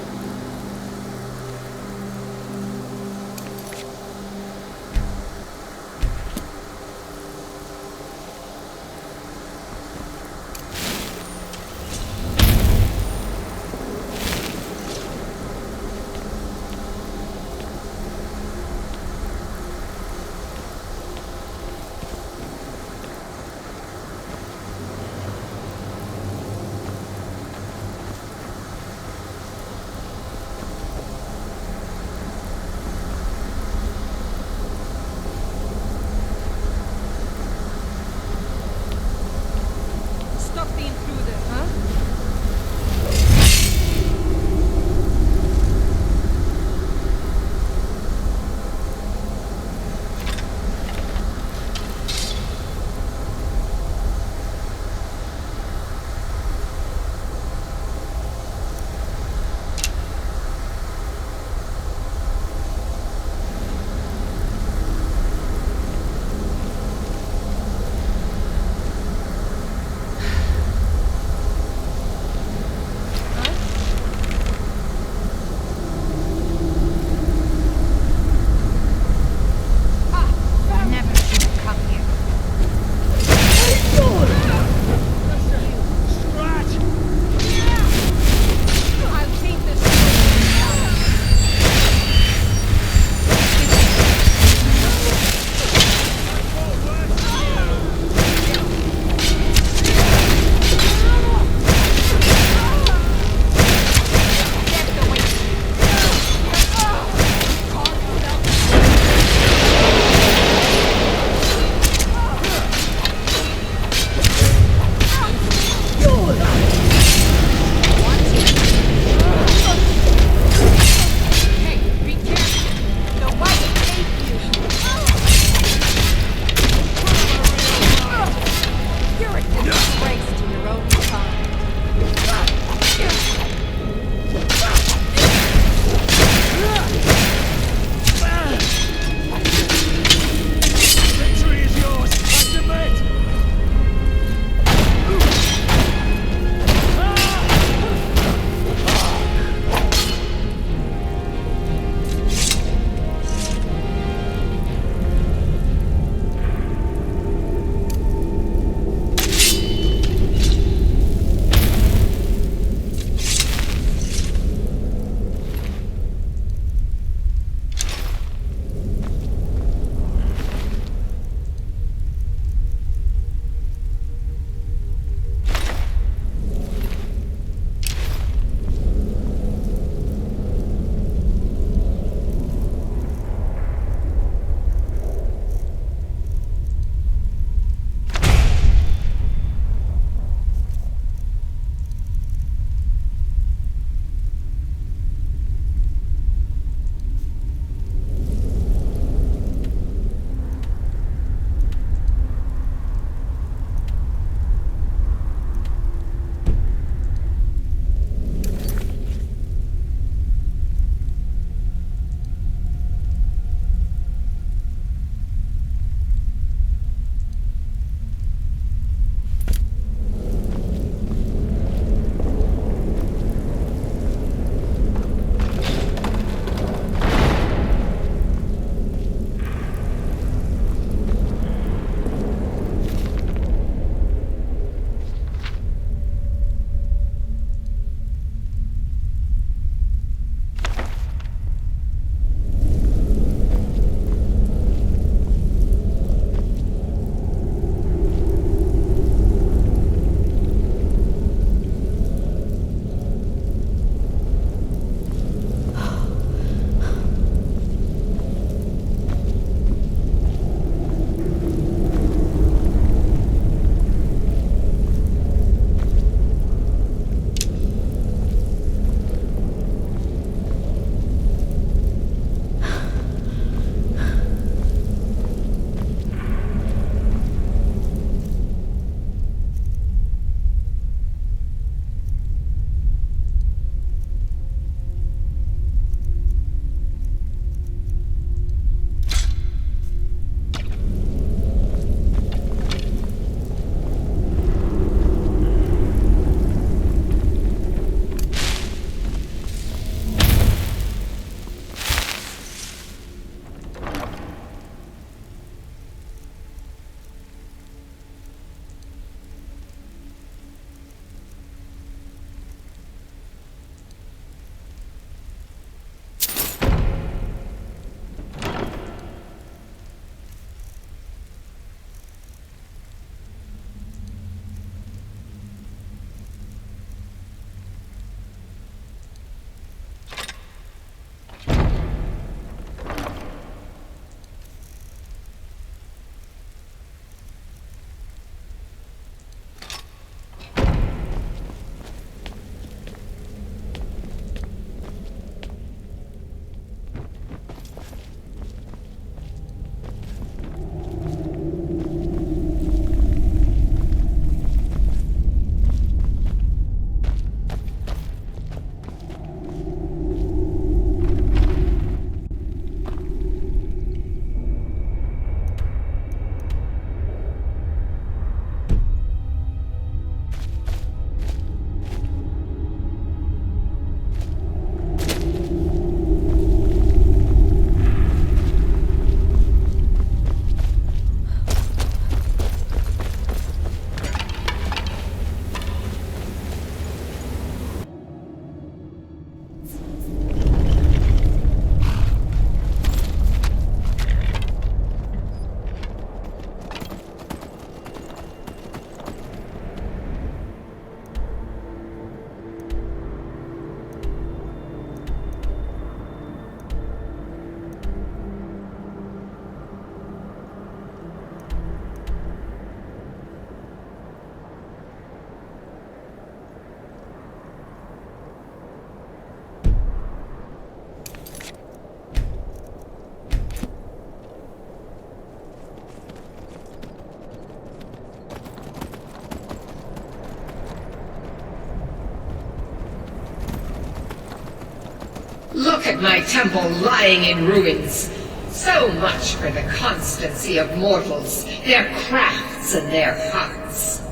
Look at my temple lying in ruins. So much for the constancy of mortals, their crafts and their hearts.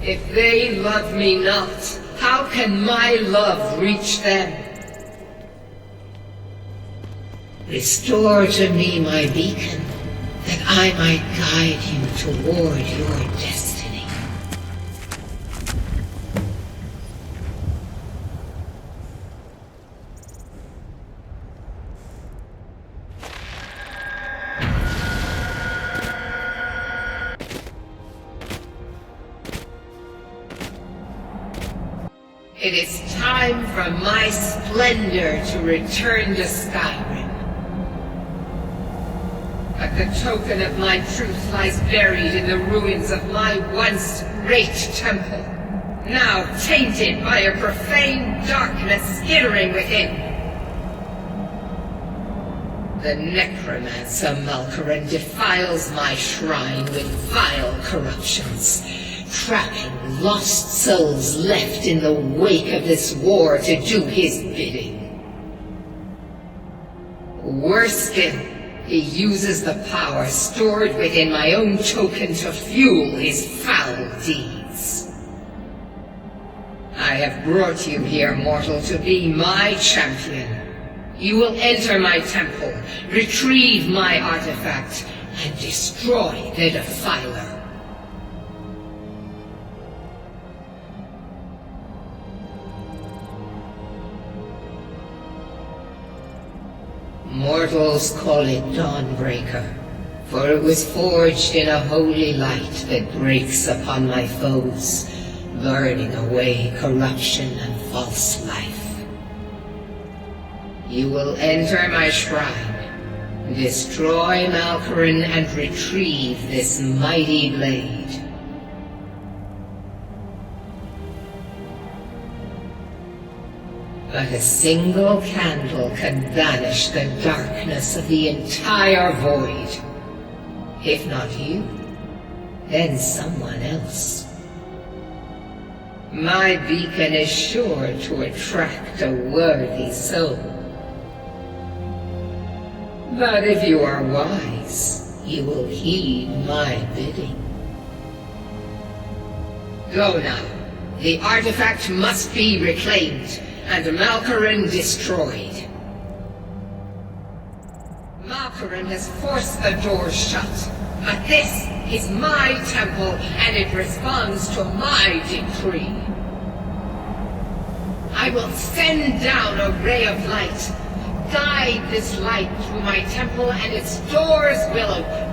If they love me not, how can my love reach them? Restore to me my beacon, that I might guide you toward your destiny. It is time for my splendor to return to Skyrim. But the token of my truth lies buried in the ruins of my once great temple, now tainted by a profane darkness skittering within. The necromancer Malkaran defiles my shrine with vile corruptions, trapping lost souls left in the wake of this war to do his bidding. Worse still, he uses the power stored within my own token to fuel his foul deeds. I have brought you here, mortal, to be my champion. You will enter my temple, retrieve my artifact, and destroy the Defiler. Mortals call it Dawnbreaker, for it was forged in a holy light that breaks upon my foes, burning away corruption and false life. You will enter my shrine, destroy Malkaran, and retrieve this mighty blade. But a single candle can banish the darkness of the entire void. If not you, then someone else. My beacon is sure to attract a worthy soul. But if you are wise, you will heed my bidding. Go now. The artifact must be reclaimed, and Malkaran destroyed. Malkaran has forced the doors shut, but this is my temple, and it responds to my decree. I will send down a ray of light, guide this light through my temple, and its doors will open.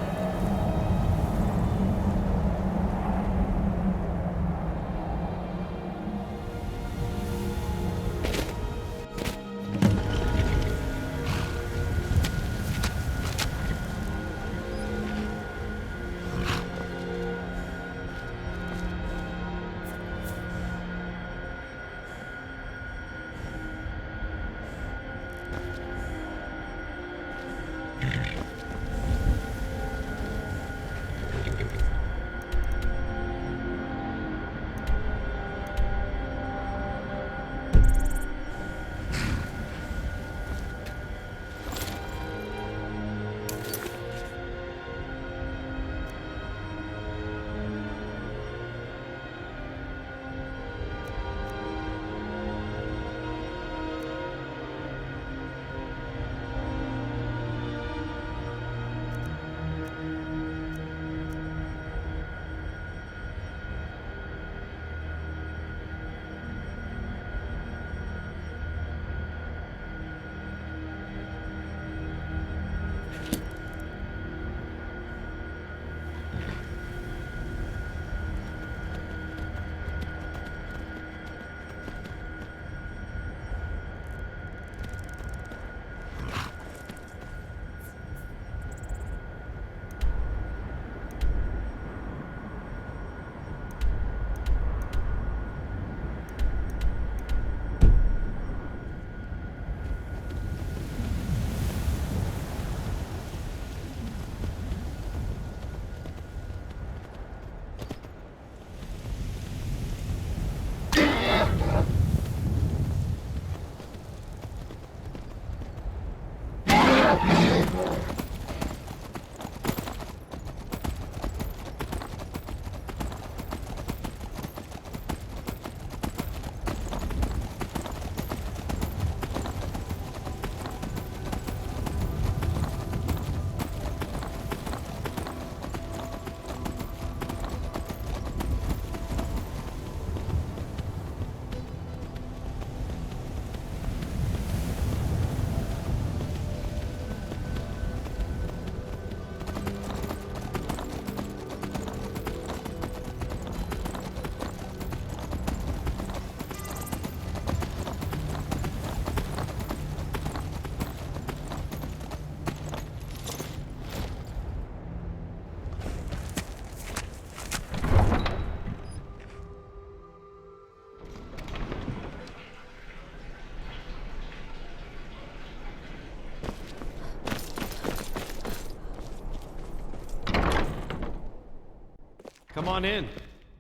Come on in.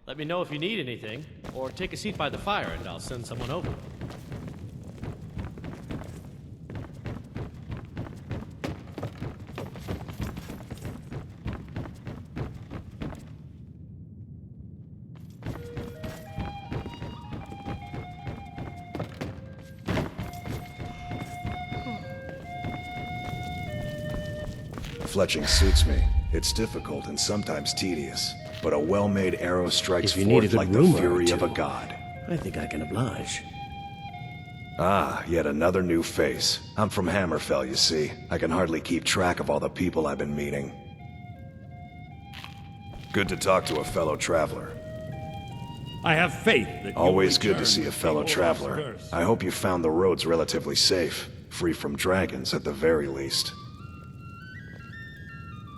Let me know if you need anything, or take a seat by the fire and I'll send someone over. Fletching suits me. It's difficult and sometimes tedious, but a well-made arrow strikes forth like the fury of a god. I think I can oblige. Ah, yet another new face. I'm from Hammerfell, you see. I can hardly keep track of all the people I've been meeting. Good to talk to a fellow traveler. I have faith that Always good to see a fellow traveler. I hope you found the roads relatively safe, free from dragons at the very least.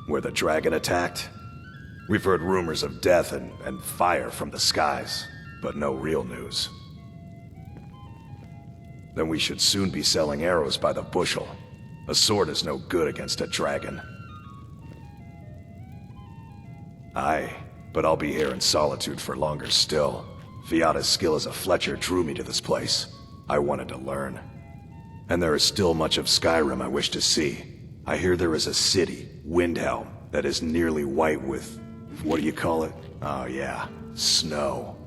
Where the dragon attacked? We've heard rumors of death and fire from the skies, but no real news. Then we should soon be selling arrows by the bushel. A sword is no good against a dragon. Aye, but I'll be here in Solitude for longer still. Fiata's skill as a fletcher drew me to this place. I wanted to learn. And there is still much of Skyrim I wish to see. I hear there is a city, Windhelm, that is nearly white with... what do you call it? Oh yeah, snow.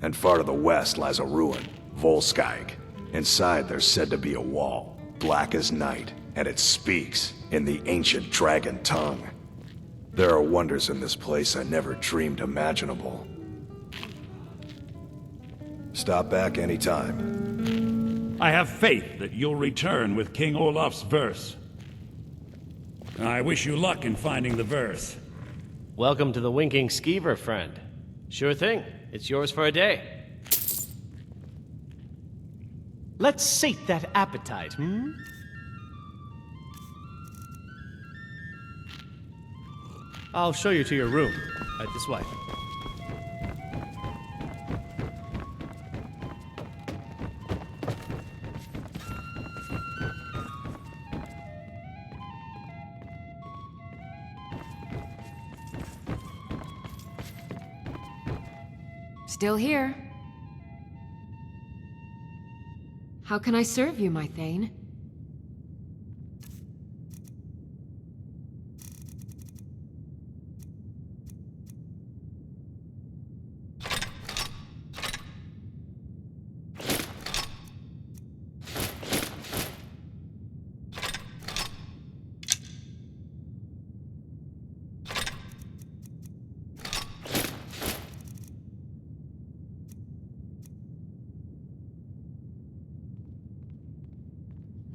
And far to the west lies a ruin, Volskag. Inside there's said to be a wall, black as night, and it speaks in the ancient dragon tongue. There are wonders in this place I never dreamed imaginable. Stop back anytime. I have faith that you'll return with King Olaf's verse. I wish you luck in finding the verse. Welcome to the Winking Skeever, friend. Sure thing. It's yours for a day. Let's sate that appetite, hmm? I'll show you to your room. Right this way. Still here. How can I serve you, my Thane?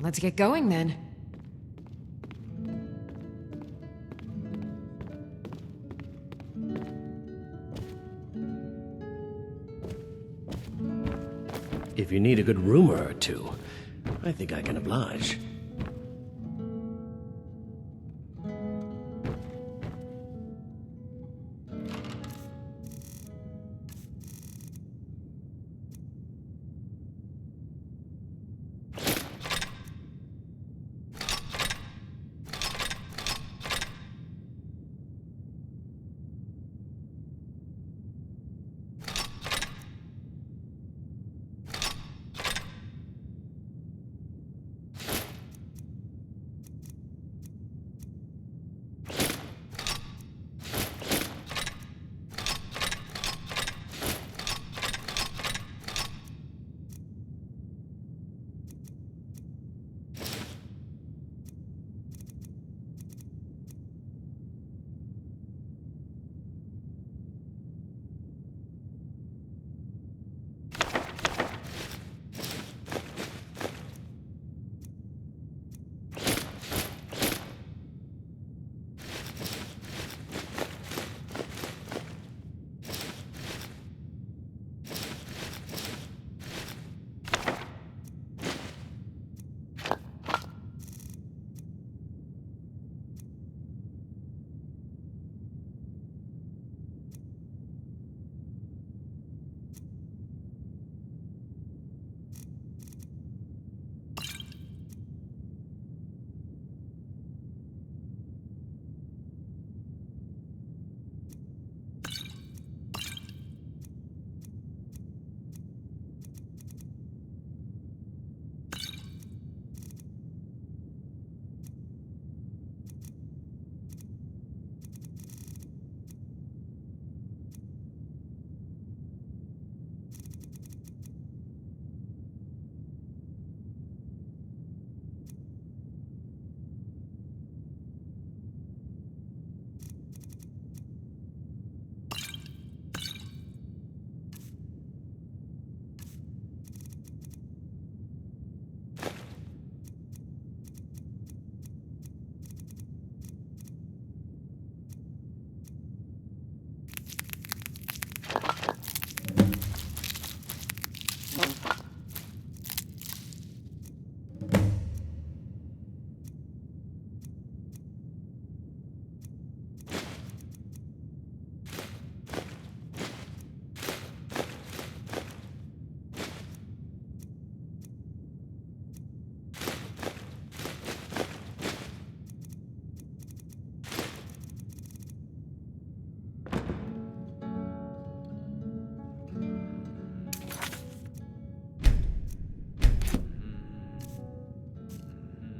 Let's get going, then. If you need a good rumor or two, I think I can oblige.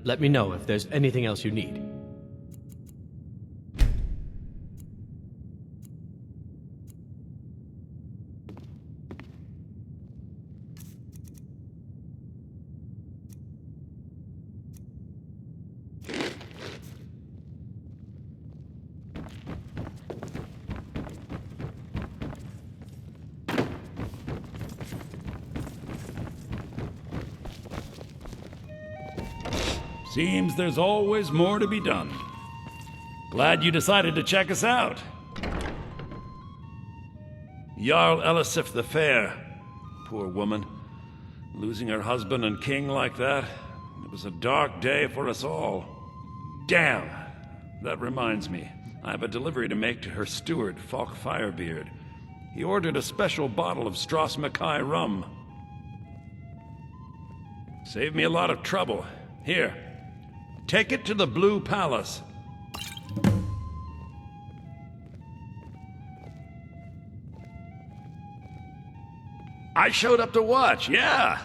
Let me know if there's anything else you need. Seems there's always more to be done. Glad you decided to check us out. Jarl Elisif the Fair. Poor woman. Losing her husband and king like that. It was a dark day for us all. Damn! That reminds me. I have a delivery to make to her steward, Falk Firebeard. He ordered a special bottle of Stras Mackay rum. Saved me a lot of trouble. Here. Take it to the Blue Palace. I showed up to watch, yeah.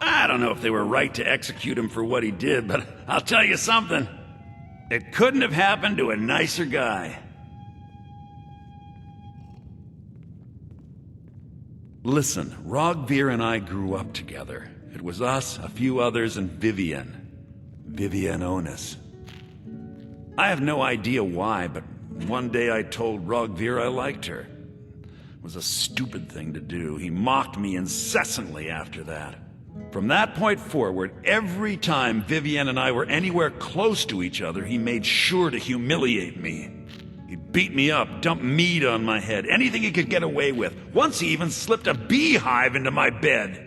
I don't know if they were right to execute him for what he did, but I'll tell you something. It couldn't have happened to a nicer guy. Listen, Rogvir and I grew up together. It was us, a few others, and Vivienne Onus. I have no idea why, but one day I told Rogvir I liked her. It was a stupid thing to do. He mocked me incessantly after that. From that point forward, every time Vivienne and I were anywhere close to each other, he made sure to humiliate me. He'd beat me up, dump meat on my head, anything he could get away with. Once he even slipped a beehive into my bed.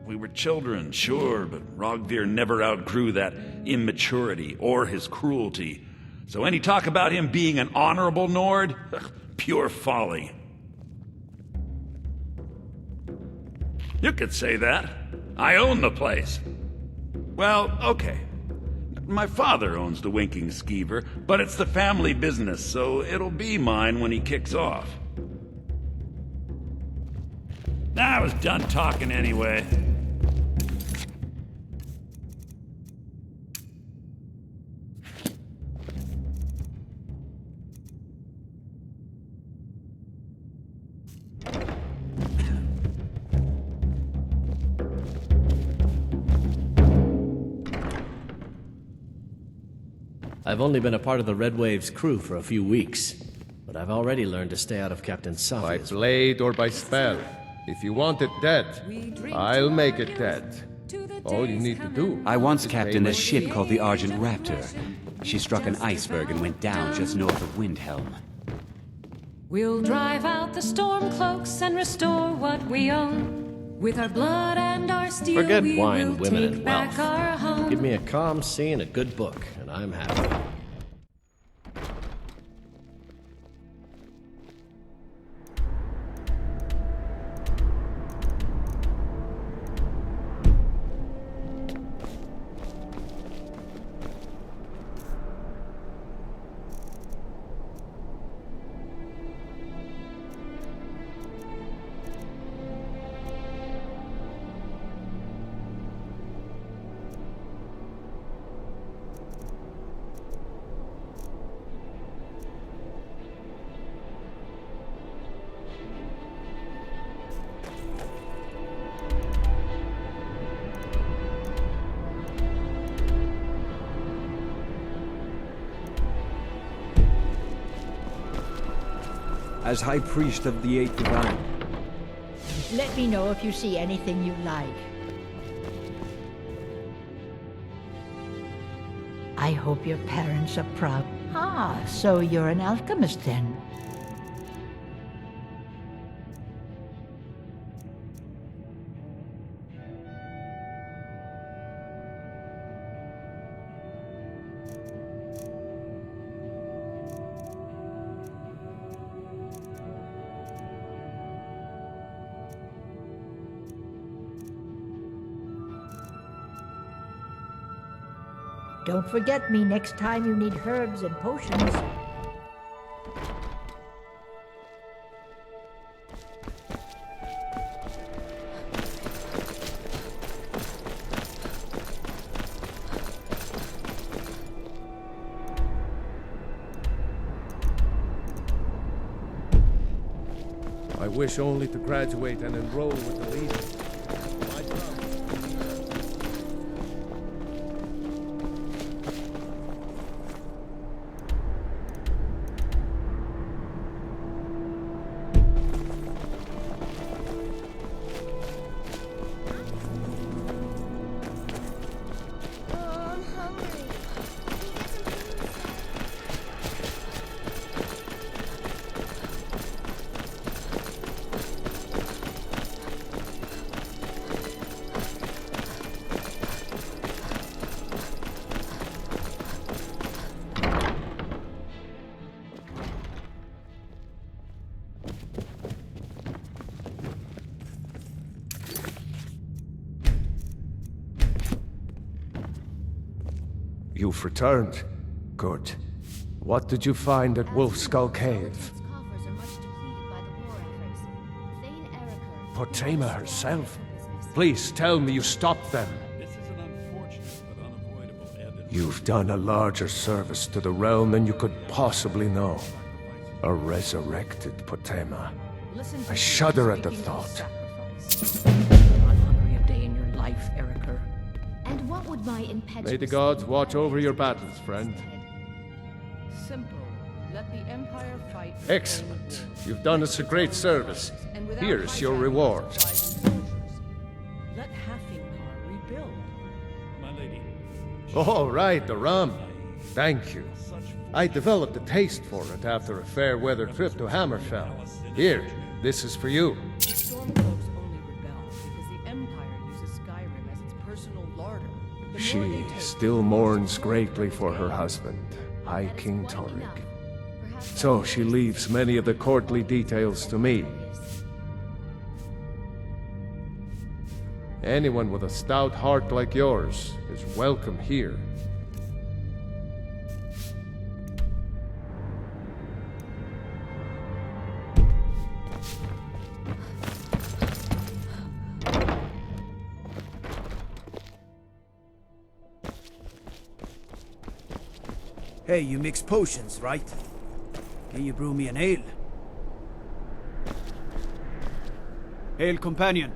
We were children, sure, but Rogvir never outgrew that immaturity or his cruelty. So any talk about him being an honorable Nord? Pure folly. You could say that. I own the place. Well, okay. My father owns the Winking Skeever, but it's the family business, so it'll be mine when he kicks off. I was done talking anyway. I've only been a part of the Red Wave's crew for a few weeks, but I've already learned to stay out of Captain Safia's... By blade or by spell. If you want it dead, I'll make it dead. All you need to do... I once captained a ship called the Argent Raptor. She struck an iceberg and went down just north of Windhelm. We'll drive out the Stormcloaks and restore what we own. With our blood and our steel, Forget we wine, will women, take and back wealth. our home. Give me a calm sea and a good book, and I'm happy. As High Priest of the Eighth Divine. Let me know if you see anything you like. I hope your parents are proud. Ah, so you're an alchemist then? Don't forget me next time you need herbs and potions. I wish only to graduate and enroll with the Legion. My job. You've returned. Good. What did you find at Wolfskull Cave? Potema herself? Please tell me you stopped them. You've done a larger service to the realm than you could possibly know. A resurrected Potema. I shudder at the thought. Not hungry a day in your life, Erica. And what would my impetuous... May the gods watch over your battles, friend. Simple. Let the Empire fight. Excellent. You've done us a great service. Here's your reward. Let Hafingnar rebuild. My lady. Oh, right, the rum. Thank you. I developed a taste for it after a fair weather trip to Hammerfell. Here, this is for you. The Stormcloaks only rebel because the Empire uses Skyrim as its personal larder. She still mourns greatly for her husband, High King Torrig. So she leaves many of the courtly details to me. Anyone with a stout heart like yours is welcome here. Hey, you mix potions, right? Can you brew me an ale? Ale, companion.